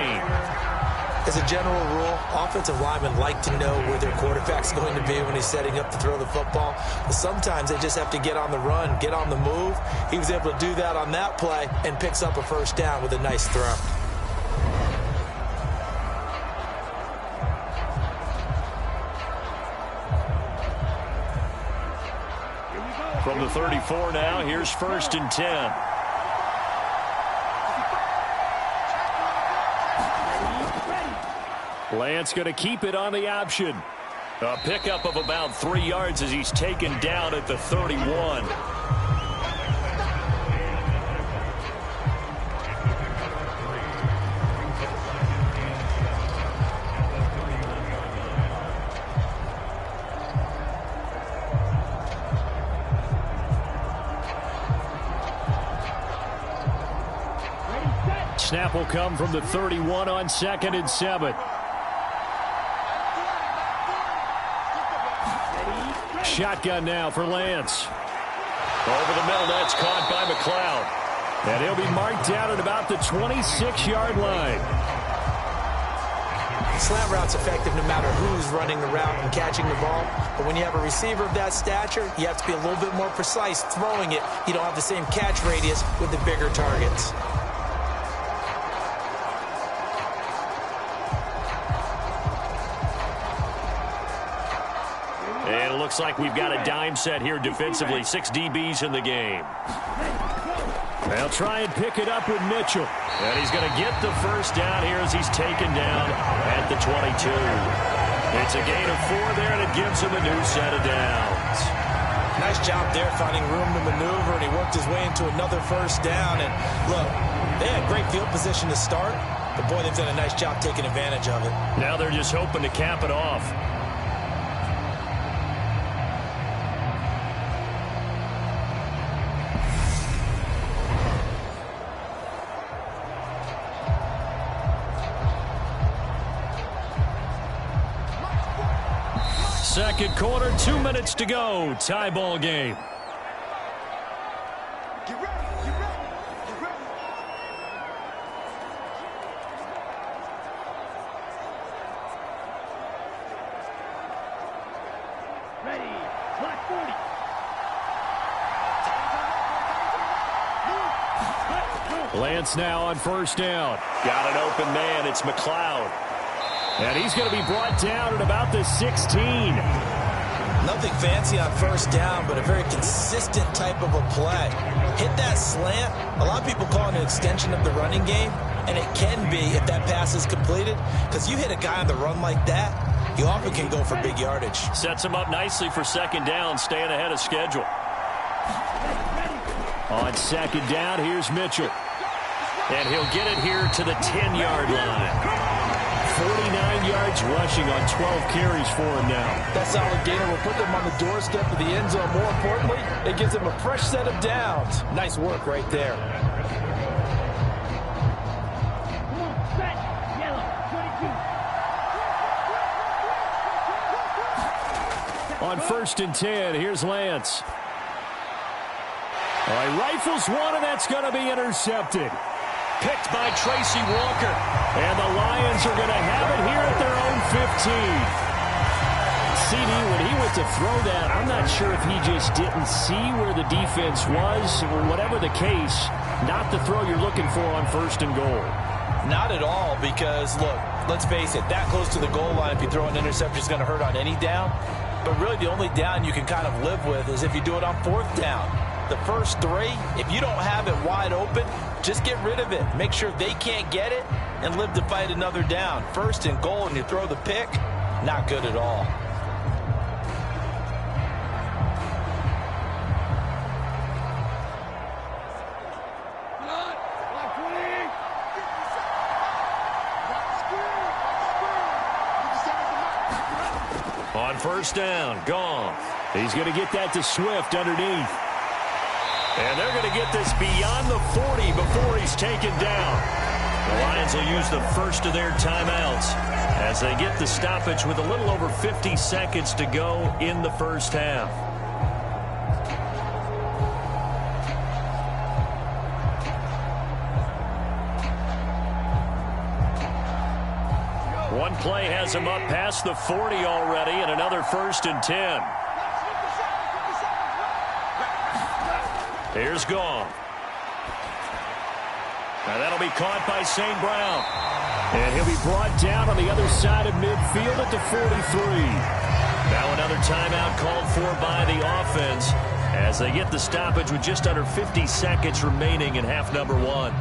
As a general rule, offensive linemen like to know where their quarterback's going to be when he's setting up to throw the football. But sometimes they just have to get on the run, get on the move. He was able to do that on that play and picks up a first down with a nice throw. From the 34 now, here's 1st and 10. Lance going to keep it on the option. A pickup of about 3 yards as he's taken down at the 31. Snap will come from the 31 on 2nd and 7. Shotgun now for Lance. Over the middle, that's caught by McLeod. And he'll be marked down at about the 26-yard line. Slant route's effective no matter who's running the route and catching the ball. But when you have a receiver of that stature, you have to be a little bit more precise throwing it. You don't have the same catch radius with the bigger targets. And it looks like we've got a dime set here defensively. 6 DBs in the game. They'll try and pick it up with Mitchell. And he's going to get the first down here as he's taken down at the 22. It's a gain of 4 there, and it gives him a new set of downs. Nice job there finding room to maneuver, and he worked his way into another first down. And look, they had great field position to start, but boy, they've done a nice job taking advantage of it. Now they're just hoping to cap it off. Second quarter, 2 minutes to go. Tie ball game. Ready. Clock 40. Lance now on first down. Got an open man. It's McLeod. And he's going to be brought down at about the 16. Nothing fancy on first down, but a very consistent type of a play. Hit that slant. A lot of people call it an extension of the running game, and it can be if that pass is completed, because you hit a guy on the run like that, you often can go for big yardage. Sets him up nicely for second down, staying ahead of schedule. On second down, here's Mitchell. And he'll get it here to the 10-yard line. 49 yards rushing on 12 carries for him now. That solid gainer will put them on the doorstep of the end zone. More importantly, it gives them a fresh set of downs. Nice work right there. On 1st and 10, here's Lance. All right, rifles one, and that's going to be intercepted. Picked by Tracy Walker. And the Lions are going to have it here at their own 15. CD, when he went to throw that, I'm not sure if he just didn't see where the defense was, or whatever the case, not the throw you're looking for on 1st and goal. Not at all, because, look, let's face it, that close to the goal line, if you throw an interception, is going to hurt on any down. But really, the only down you can kind of live with is if you do it on 4th down. The first 3, if you don't have it wide open, just get rid of it. Make sure they can't get it and live to fight another down. 1st and goal, and you throw the pick, not good at all. On 1st down, Goff. He's going to get that to Swift underneath. And they're going to get this beyond the 40 before he's taken down. The Lions will use the first of their timeouts as they get the stoppage with a little over 50 seconds to go in the first half. One play has him up past the 40 already, and another 1st and 10. Here's Goff. Now that'll be caught by St. Brown. And he'll be brought down on the other side of midfield at the 43. Now another timeout called for by the offense as they get the stoppage with just under 50 seconds remaining in half number 1.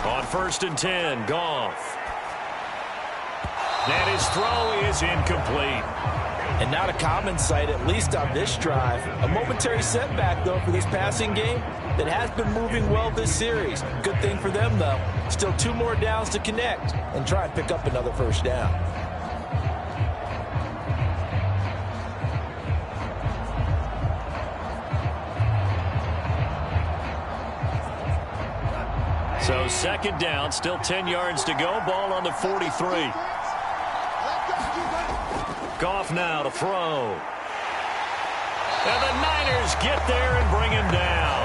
On 1st and 10, Goff. And his throw is incomplete. And not a common sight, at least on this drive. A momentary setback, though, for this passing game that has been moving well this series. Good thing for them, though. Still 2 more downs to connect and try and pick up another 1st down. So 2nd down, still 10 yards to go. Ball on the 43. Goff now to throw. And the Niners get there and bring him down.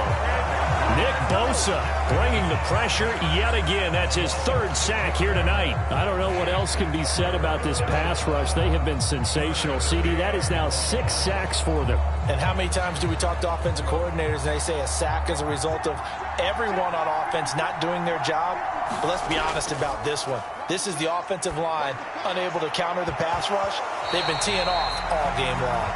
Nick Bosa bringing the pressure yet again. That's his 3rd sack here tonight. I don't know what else can be said about this pass rush. They have been sensational, CD. That is now 6 sacks for them. And how many times do we talk to offensive coordinators and they say a sack is a result of everyone on offense not doing their job? But let's be honest about this one. This is the offensive line unable to counter the pass rush. They've been teeing off all game long.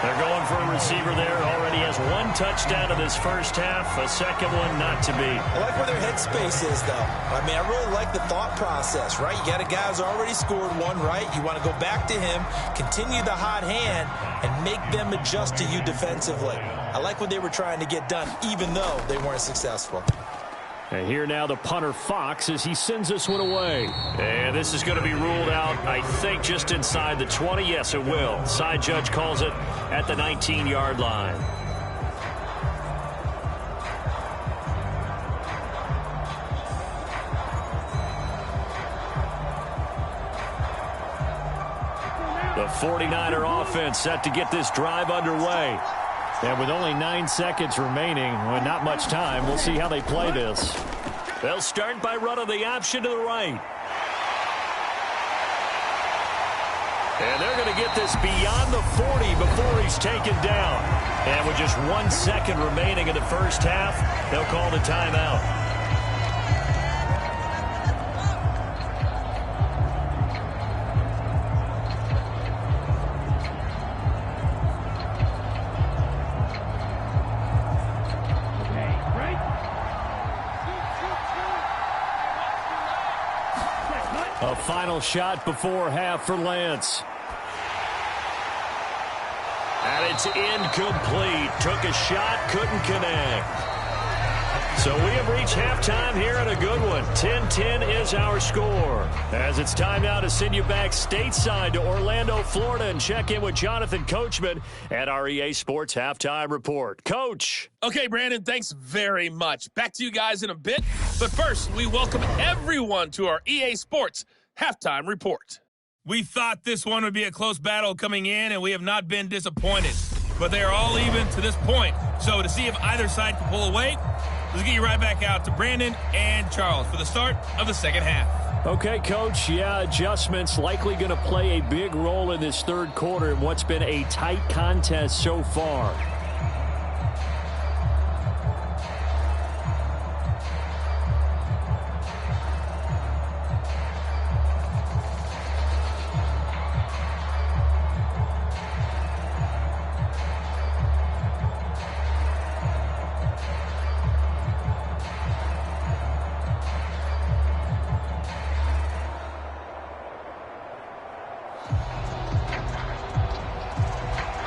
They're going for a receiver there. Already has 1 touchdown in this first half. A second one not to be. I like where their headspace is, though. I mean, I really like the thought process, right? You got a guy who's already scored 1, right? You want to go back to him, continue the hot hand, and make them adjust to you defensively. I like what they were trying to get done, even though they weren't successful. And here now the punter Fox as he sends this one away. And this is going to be ruled out, I think, just inside the 20. Yes, it will. Side judge calls it at the 19-yard line. The 49er offense set to get this drive underway. And with only 9 seconds remaining, well, not much time, we'll see how they play this. They'll start by running the option to the right. And they're going to get this beyond the 40 before he's taken down. And with just 1 second remaining in the first half, they'll call the timeout. A final shot before half for Lance. And it's incomplete. Took a shot, couldn't connect. So we have reached halftime here in a good one. 10-10 is our score. As it's time now to send you back stateside to Orlando, Florida, and check in with Jonathan Coachman at our EA Sports Halftime Report. Coach. Okay, Brandon, thanks very much. Back to you guys in a bit. But first, we welcome everyone to our EA Sports Halftime Report. We thought this one would be a close battle coming in, and we have not been disappointed. But they are all even to this point. So to see if either side can pull away, let's get you right back out to Brandon and Charles for the start of the second half. Okay, Coach. Yeah, adjustments likely going to play a big role in this third quarter in what's been a tight contest so far.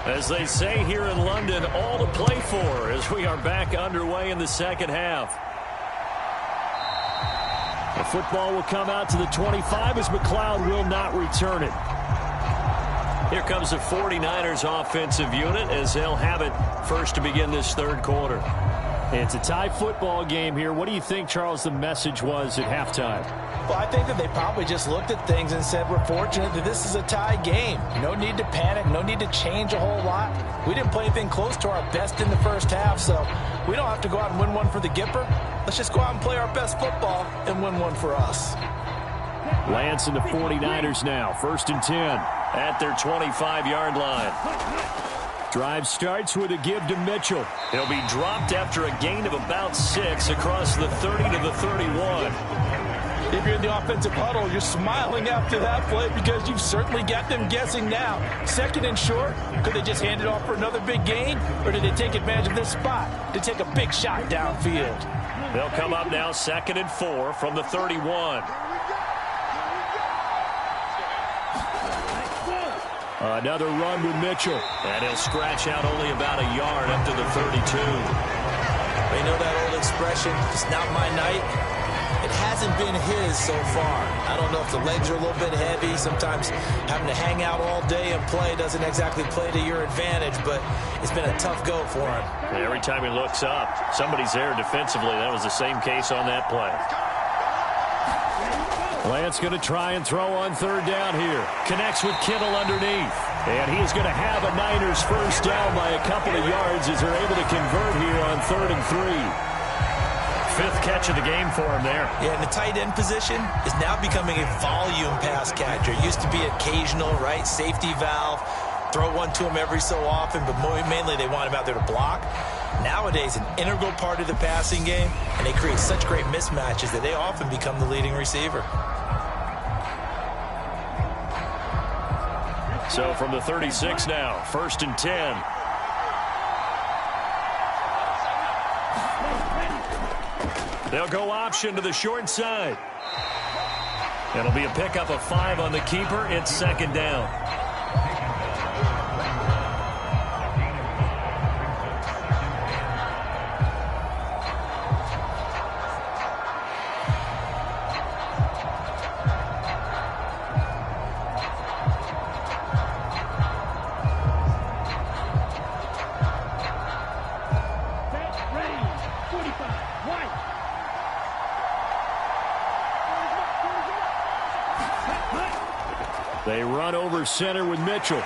As they say here in London, all to play for as we are back underway in the second half. The football will come out to the 25 as McLeod will not return it. Here comes the 49ers offensive unit as they'll have it first to begin this third quarter. It's a tie football game here. What do you think, Charles, the message was at halftime? Well, I think that they probably just looked at things and said, we're fortunate that this is a tie game. No need to panic. No need to change a whole lot. We didn't play anything close to our best in the first half, so we don't have to go out and win one for the Gipper. Let's just go out and play our best football and win one for us. Lance and the 49ers now. 1st and 10 at their 25-yard line. Drive starts with a give to Mitchell. He'll be dropped after a gain of about 6 across the 30 to the 31. If you're in the offensive huddle, you're smiling after that play because you've certainly got them guessing now. 2nd and short, could they just hand it off for another big gain? Or did they take advantage of this spot to take a big shot downfield? They'll come up now 2nd and 4 from the 31. Another run with Mitchell. And he'll scratch out only about a yard up to the 32. You know that old expression, it's not my night? It hasn't been his so far. I don't know if the legs are a little bit heavy. Sometimes having to hang out all day and play doesn't exactly play to your advantage, but it's been a tough go for him. And every time he looks up, somebody's there defensively. That was the same case on that play. Lance going to try and throw on 3rd down here. Connects with Kittle underneath. And he's going to have a Niners first down by a couple of yards as they're able to convert here on 3rd and 3. 5th catch of the game for him there. Yeah, and the tight end position is now becoming a volume pass catcher. It used to be occasional, right? Safety valve. Throw one to him every so often, but mainly they want him out there to block. Nowadays, an integral part of the passing game, and they create such great mismatches that they often become the leading receiver. So from the 36 now, 1st and 10. They'll go option to the short side. It'll be a pickup of 5 on the keeper. It's 2nd down. They run over center with Mitchell.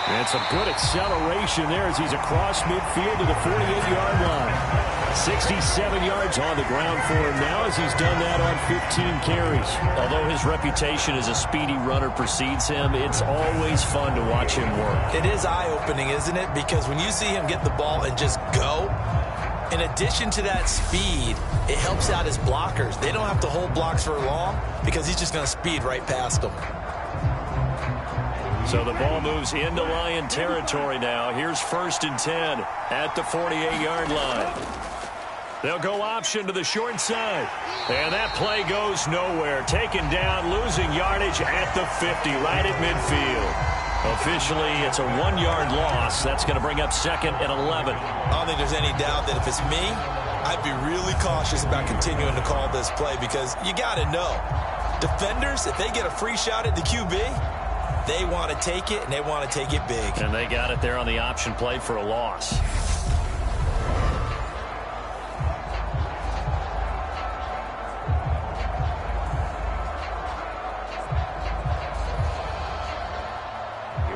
And some good acceleration there as he's across midfield to the 48-yard line. 67 yards on the ground for him now as he's done that on 15 carries. Although his reputation as a speedy runner precedes him, it's always fun to watch him work. It is eye-opening, isn't it? Because when you see him get the ball and just go, in addition to that speed, it helps out his blockers. They don't have to hold blocks for long because he's just going to speed right past them. So the ball moves into Lion territory now. Here's 1st and 10 at the 48-yard line. They'll go option to the short side. And that play goes nowhere. Taken down, losing yardage at the 50, right at midfield. Officially, it's a 1-yard loss. That's going to bring up 2nd and 11. I don't think there's any doubt that if it's me, I'd be really cautious about continuing to call this play because you got to know, defenders, if they get a free shot at the QB, they want to take it, and they want to take it big. And they got it there on the option play for a loss.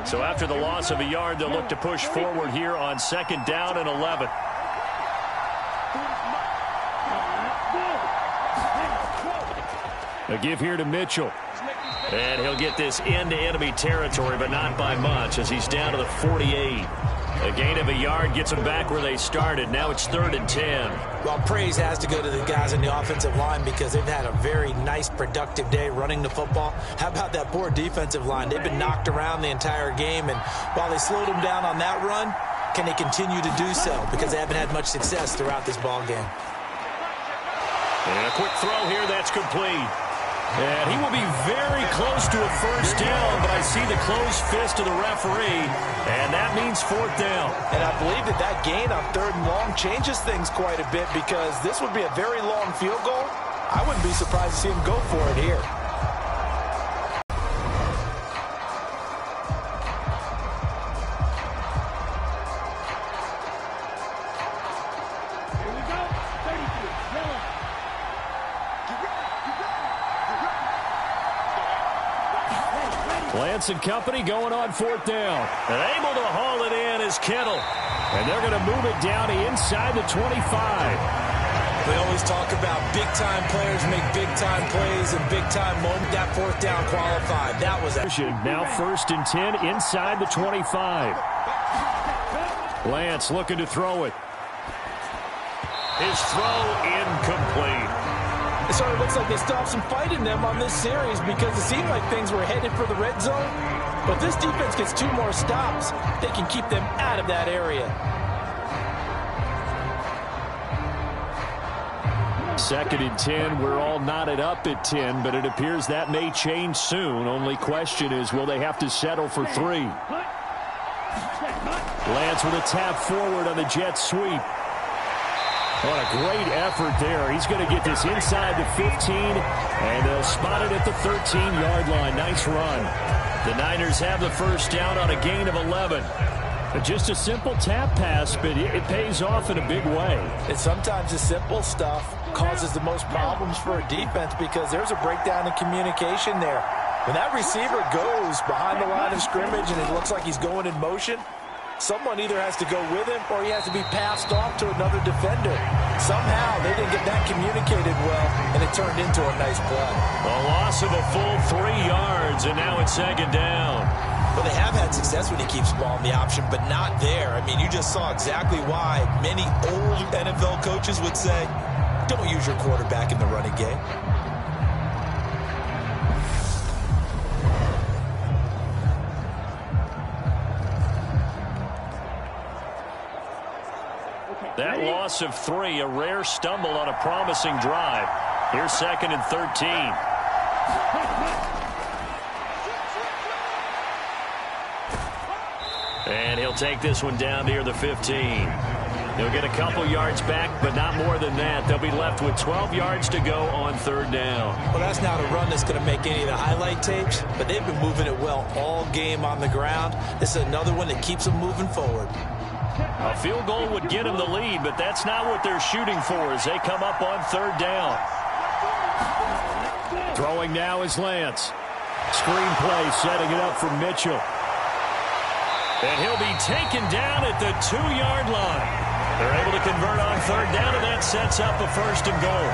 So after the loss of a yard, they'll look to push forward here on 2nd down and 11. A give here to Mitchell. And he'll get this into enemy territory, but not by much as he's down to the 48. A gain of a yard gets them back where they started. Now it's 3rd and 10. Well, praise has to go to the guys in the offensive line because they've had a very nice, productive day running the football. How about that poor defensive line? They've been knocked around the entire game, and while they slowed them down on that run, can they continue to do so? Because they haven't had much success throughout this ball game. And a quick throw here, that's complete. And he will be very close to a first down, but I see the closed fist of the referee, and that means 4th down. And I believe that gain on 3rd and long changes things quite a bit because this would be a very long field goal. I wouldn't be surprised to see him go for it here. Lance and company going on 4th down. And able to haul it in is Kittle. And they're going to move it down to inside the 25. We always talk about big-time players make big-time plays and big-time moment. That 4th down qualified. That was it. Now 1st and 10 inside the 25. Lance looking to throw it. His throw incomplete. It sort of looks like they stopped some fight in them on this series because it seemed like things were headed for the red zone. But if this defense gets 2 more stops, they can keep them out of that area. 2nd and 10. We're all knotted up at 10, but it appears that may change soon. Only question is, will they have to settle for 3? Lance with a tap forward on the jet sweep. What a great effort there. He's going to get this inside the 15, and they'll spot it at the 13-yard line. Nice run. The Niners have the first down on a gain of 11. Just a simple tap pass, but it pays off in a big way. And sometimes the simple stuff causes the most problems for a defense because there's a breakdown in communication there. When that receiver goes behind the line of scrimmage and it looks like he's going in motion, someone either has to go with him or he has to be passed off to another defender. Somehow they didn't get that communicated well, and it turned into a nice play. A loss of a full 3 yards, and now it's 2nd down. Well, they have had success when he keeps the ball in the option, but not there. I mean, you just saw exactly why many old NFL coaches would say, don't use your quarterback in the running game. That loss of 3, a rare stumble on a promising drive. Here's 2nd and 13. And he'll take this one down near the 15. He'll get a couple yards back, but not more than that. They'll be left with 12 yards to go on 3rd down. Well, that's not a run that's going to make any of the highlight tapes, but they've been moving it well all game on the ground. This is another one that keeps them moving forward. A field goal would get them the lead, but that's not what they're shooting for as they come up on 3rd down. Throwing now is Lance. Screen play setting it up for Mitchell. And he'll be taken down at the 2-yard line. They're able to convert on 3rd down, and that sets up a 1st and goal.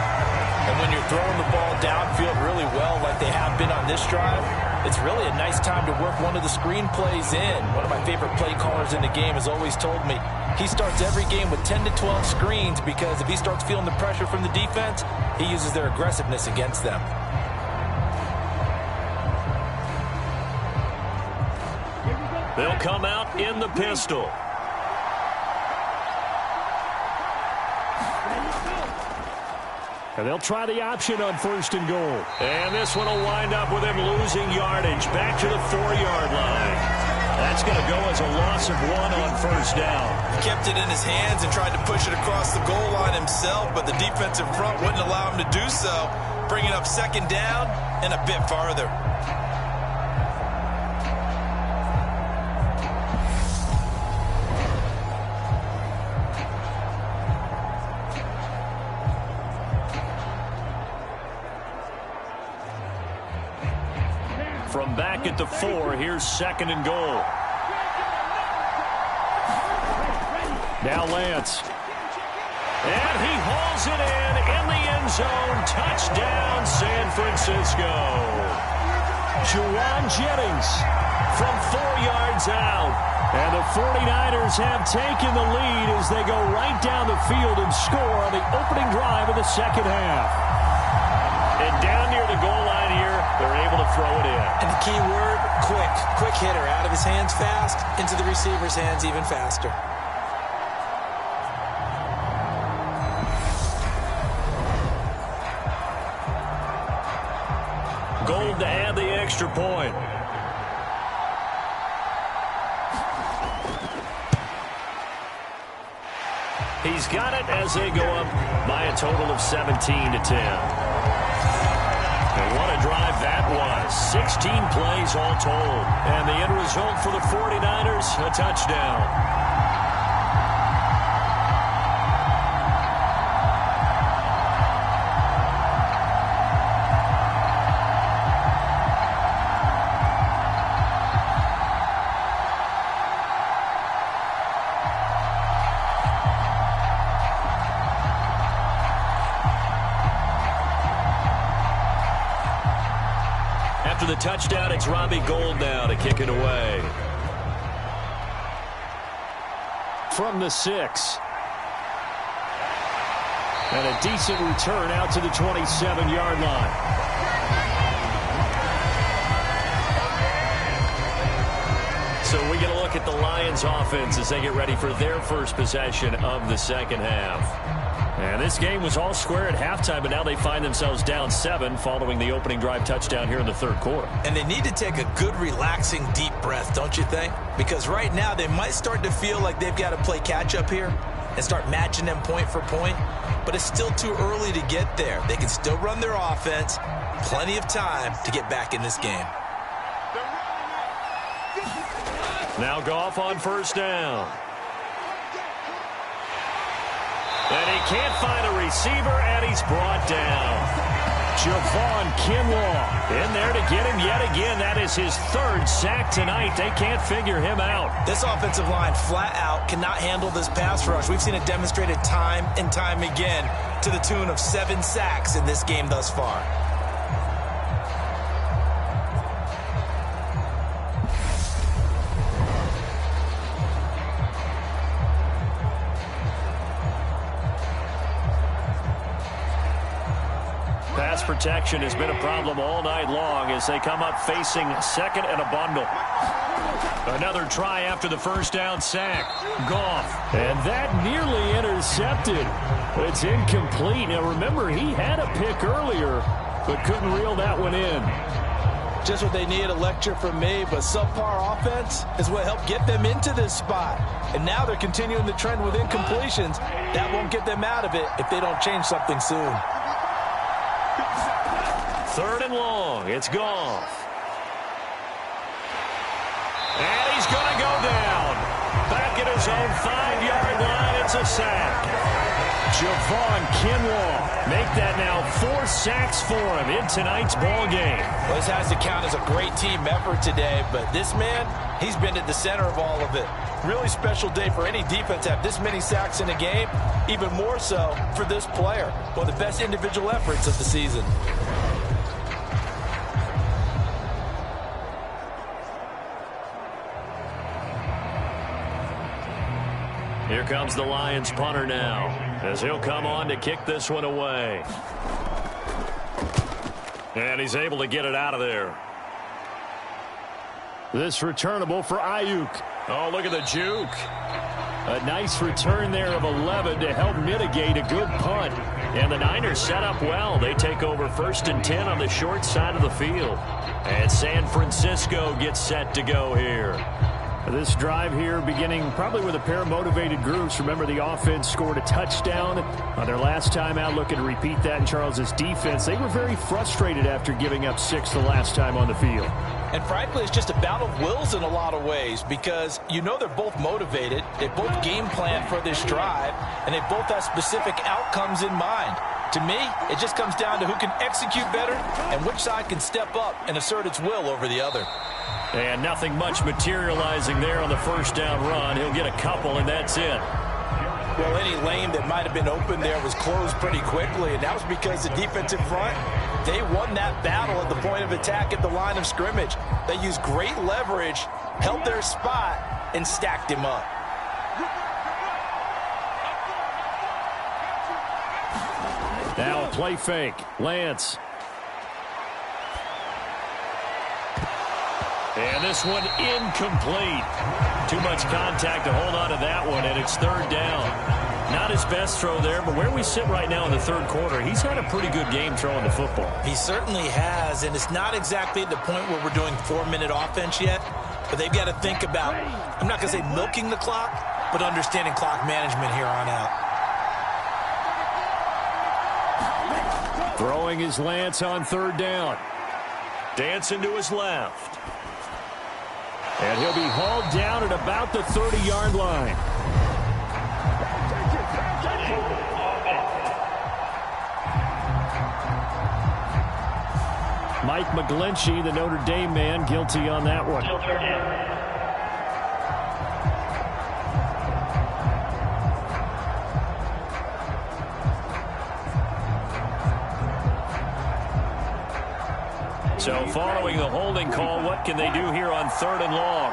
And when you're throwing the ball downfield really well like they have been on this drive, it's really a nice time to work one of the screen plays in. One of my favorite play callers in the game has always told me he starts every game with 10 to 12 screens because if he starts feeling the pressure from the defense, he uses their aggressiveness against them. They'll come out in the pistol. And they'll try the option on 1st and goal. And this one will wind up with him losing yardage back to the 4-yard line. That's going to go as a loss of 1 on 1st down. He kept it in his hands and tried to push it across the goal line himself, but the defensive front wouldn't allow him to do so, bringing up 2nd down and a bit farther. From back at the 4, here's 2nd and goal. Now Lance. And he hauls it in the end zone. Touchdown, San Francisco. Juwan Jennings from 4 yards out. And the 49ers have taken the lead as they go right down the field and score on the opening drive of the 2nd half. And down near the goal line here, they're able to throw it in. And the key word, quick. Quick hitter. Out of his hands fast, into the receiver's hands even faster. Gold to add the extra point. He's got it as they go up by a total of 17-10. And what a drive that was. 16 plays all told. And the end result for the 49ers, a touchdown. After the touchdown, it's Robbie Gould now to kick it away. From the 6. And a decent return out to the 27-yard line. So we get a look at the Lions offense as they get ready for their first possession of the 2nd half. And this game was all square at halftime, but now they find themselves down 7 following the opening drive touchdown here in the 3rd quarter. And they need to take a good, relaxing, deep breath, don't you think? Because right now they might start to feel like they've got to play catch-up here and start matching them point for point. But it's still too early to get there. They can still run their offense. Plenty of time to get back in this game. Now Goff on 1st down. And he can't find a receiver, and he's brought down. Javon Kinlaw in there to get him yet again. That is his 3rd sack tonight. They can't figure him out. This offensive line flat out cannot handle this pass rush. We've seen it demonstrated time and time again to the tune of 7 sacks in this game thus far. Pass protection has been a problem all night long as they come up facing 2nd and a bundle. Another try after the 1st down sack. Goff. And that nearly intercepted. But it's incomplete. Now remember, he had a pick earlier, but couldn't reel that one in. Just what they need, a lecture from me, but subpar offense is what helped get them into this spot. And now they're continuing the trend with incompletions. That won't get them out of it if they don't change something soon. 3rd and long. It's Goff. And he's going to go down. Back at his own 5-yard line. It's a sack. Javon Kinlaw make that now 4 sacks for him in tonight's ball game. Well, this has to count as a great team effort today, but this man, he's been at the center of all of it. Really special day for any defense to have this many sacks in a game, even more so for this player. One of the best individual efforts of the season. Here comes the Lions punter now, as he'll come on to kick this one away. And he's able to get it out of there. This returnable for Ayuk. Oh, look at the juke. A nice return there of 11 to help mitigate a good punt. And the Niners set up well. They take over 1st and 10 on the short side of the field. And San Francisco gets set to go here. This drive here beginning probably with a pair of motivated groups. Remember, the offense scored a touchdown on their last time out, looking to repeat that in Charles's defense. They were very frustrated after giving up 6 the last time on the field. And frankly, it's just a battle of wills in a lot of ways because you know they're both motivated. They both game plan for this drive, and they both have specific outcomes in mind. To me, it just comes down to who can execute better and which side can step up and assert its will over the other. And nothing much materializing there on the first down run. He'll get a couple, and that's it. Well, any lane that might have been open there was closed pretty quickly, and that was because the defensive front, they won that battle at the point of attack at the line of scrimmage. They used great leverage, held their spot, and stacked him up. Now a play fake. Lance. And this one incomplete. Too much contact to hold on to that one, and it's 3rd down. Not his best throw there, but where we sit right now in the 3rd quarter, he's had a pretty good game throwing the football. He certainly has, and it's not exactly at the point where we're doing 4-minute offense yet, but they've got to think about, I'm not going to say milking the clock, but understanding clock management here on out. Throwing his Lance on 3rd down. Dancing to his left. And he'll be hauled down at about the 30-yard line. Mike McGlinchey, the Notre Dame man, guilty on that one. So following the holding call, what can they do here on 3rd and long?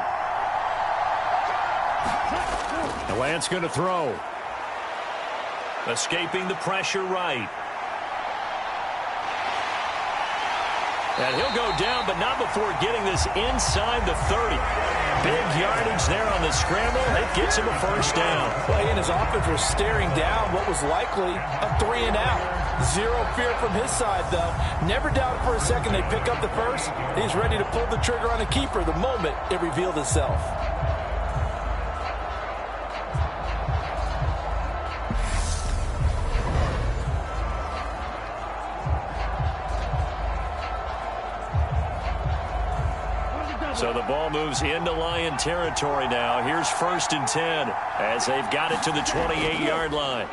And Lance going to throw. Escaping the pressure right. And he'll go down, but not before getting this inside the 30. Big yardage there on the scramble. It gets him a 1st down. Well, he and his offense were staring down what was likely a 3 and out. Zero fear from his side, though. Never doubted for a second they pick up the first. He's ready to pull the trigger on a keeper the moment it revealed itself. So the ball moves into Lion territory now. Here's 1st and 10 as they've got it to the 28-yard line.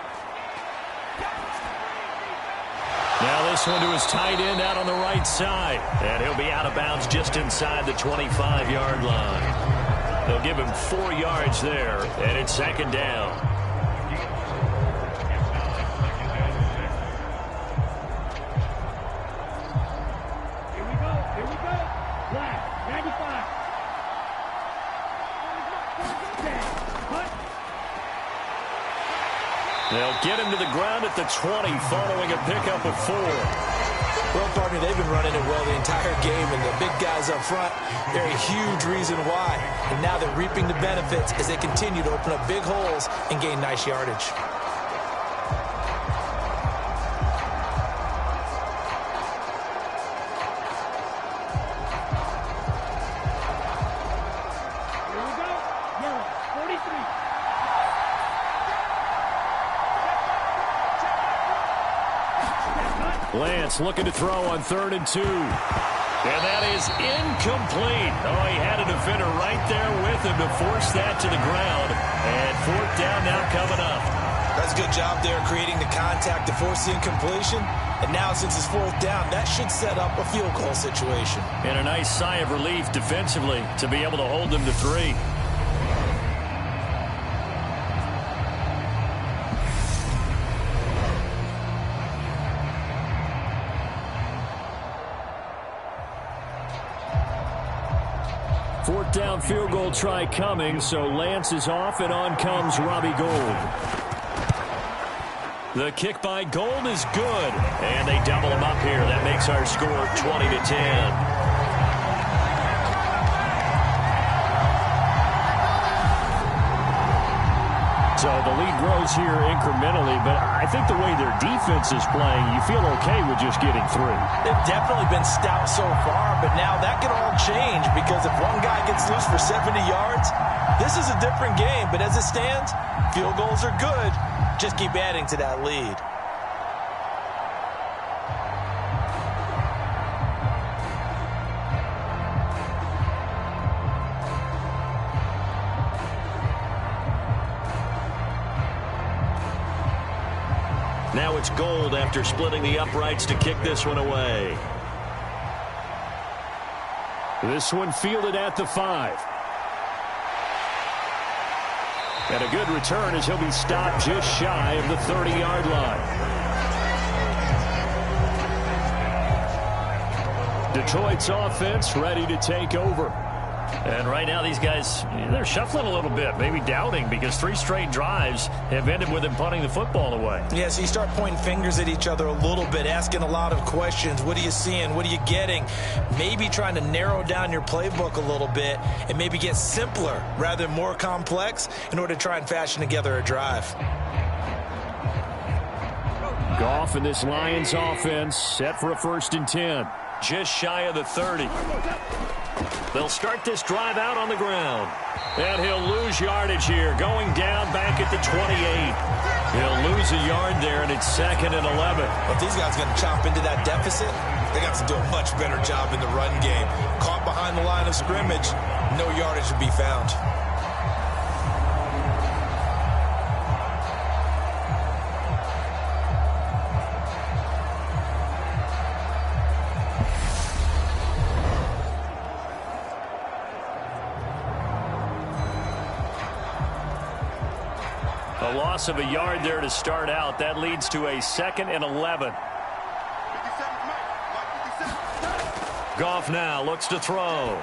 Now this one to his tight end out on the right side. And he'll be out of bounds just inside the 25-yard line. They'll give him 4 yards there, and it's 2nd down. Here we go. Flag, 95. They'll get him to the ground at the 20 following a pickup of 4. Well, partner, they've been running it well the entire game, and the big guys up front, they're a huge reason why. And now they're reaping the benefits as they continue to open up big holes and gain nice yardage. Here we go. Yellow, 43. Lance looking to throw on 3rd and 2. And that is incomplete. Oh, he had a defender right there with him to force that to the ground. And 4th down now coming up. That's a good job there creating the contact to force the incompletion. And now since it's 4th down, that should set up a field goal situation. And a nice sigh of relief defensively to be able to hold them to 3. Fourth down field goal try coming, so Lance is off, and on comes Robbie Gould. The kick by Gould is good, and they double him up here. That makes our score 20-10. So the lead grows here incrementally, but I think the way their defense is playing, you feel okay with just getting through. They've definitely been stout so far, but now that can all change because if one guy gets loose for 70 yards, this is a different game. But as it stands, field goals are good. Just keep adding to that lead. Now it's Gold after splitting the uprights to kick this one away. This one fielded at the 5. And a good return as he'll be stopped just shy of the 30-yard line. Detroit's offense ready to take over. And right now these guys, they're shuffling a little bit, maybe doubting, because 3 straight drives have ended with them punting the football away. Yeah, so you start pointing fingers at each other a little bit, asking a lot of questions. What are you seeing? What are you getting? Maybe trying to narrow down your playbook a little bit and maybe get simpler rather than more complex in order to try and fashion together a drive. Goff and this Lions offense set for a 1st and 10. Just shy of the 30. They'll start this drive out on the ground. And he'll lose yardage here, going down back at the 28. He'll lose a yard there, and it's 2nd and 11. But if these guys are going to chomp into that deficit, they got to do a much better job in the run game. Caught behind the line of scrimmage, no yardage to be found. A loss of a yard there to start out. That leads to a 2nd and 11. Goff now looks to throw.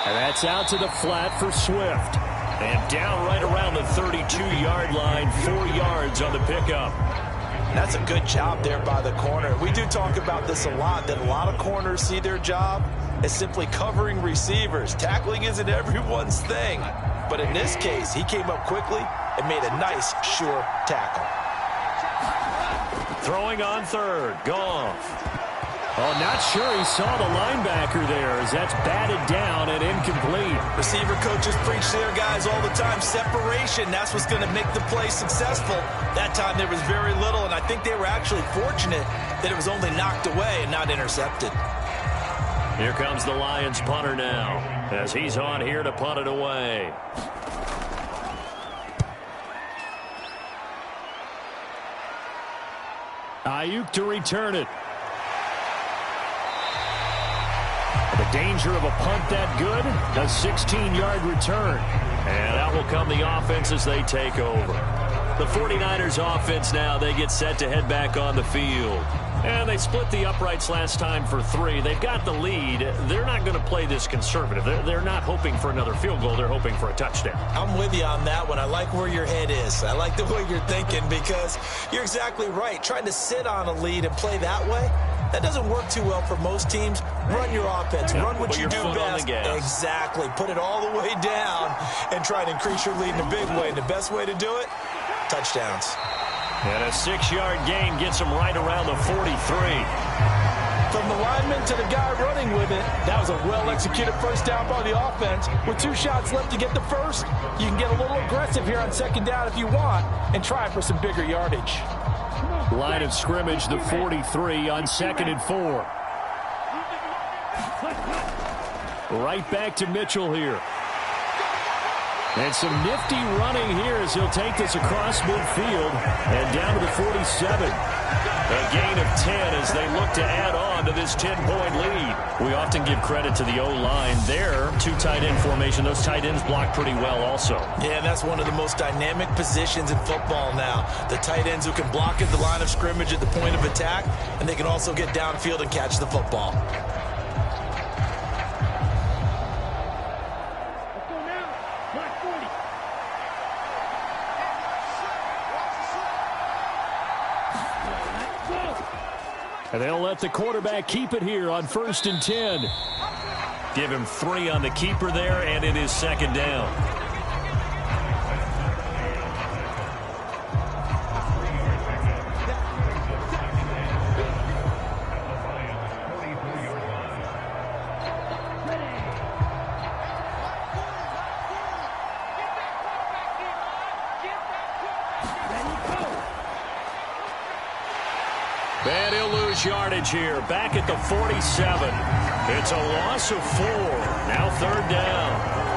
And that's out to the flat for Swift. And down right around the 32-yard line, 4 yards on the pickup. That's a good job there by the corner. We do talk about this a lot, that a lot of corners see their job as simply covering receivers. Tackling isn't everyone's thing. But in this case, he came up quickly and made a nice, sure tackle. Throwing on 3rd, Goff. Oh, not sure he saw the linebacker there as that's batted down and incomplete. Receiver coaches preach to their guys all the time. Separation, that's what's going to make the play successful. That time there was very little, and I think they were actually fortunate that it was only knocked away and not intercepted. Here comes the Lions punter now, as he's on here to punt it away. Ayuk to return it. The danger of a punt that good, a 16-yard return. And out will come the offense as they take over. The 49ers offense now, they get set to head back on the field. And they split the uprights last time for 3. They've got the lead. They're not going to play this conservative. They're not hoping for another field goal. They're hoping for a touchdown. I'm with you on that one. I like where your head is. I like the way you're thinking because you're exactly right. Trying to sit on a lead and play that way, that doesn't work too well for most teams. Run your offense. Run what you do best. Exactly. Put it all the way down and try to increase your lead in a big way. And the best way to do it, touchdowns. And a 6-yard gain gets him right around the 43. From the lineman to the guy running with it, that was a well-executed first down by the offense. With 2 shots left to get the first, you can get a little aggressive here on 2nd down if you want and try for some bigger yardage. Line of scrimmage, the 43 on 2nd and 4. Right back to Mitchell here. And some nifty running here as he'll take this across midfield and down to the 47. A gain of 10 as they look to add on to this 10-point lead. We often give credit to the O-line there. 2 tight end formation. Those tight ends block pretty well also. Yeah, that's one of the most dynamic positions in football now. The tight ends who can block at the line of scrimmage at the point of attack, and they can also get downfield and catch the football. And they'll let the quarterback keep it here on 1st and 10. Give him 3 on the keeper there, and it is 2nd down. much yardage here. Back at the 47. It's a loss of 4. Now 3rd down.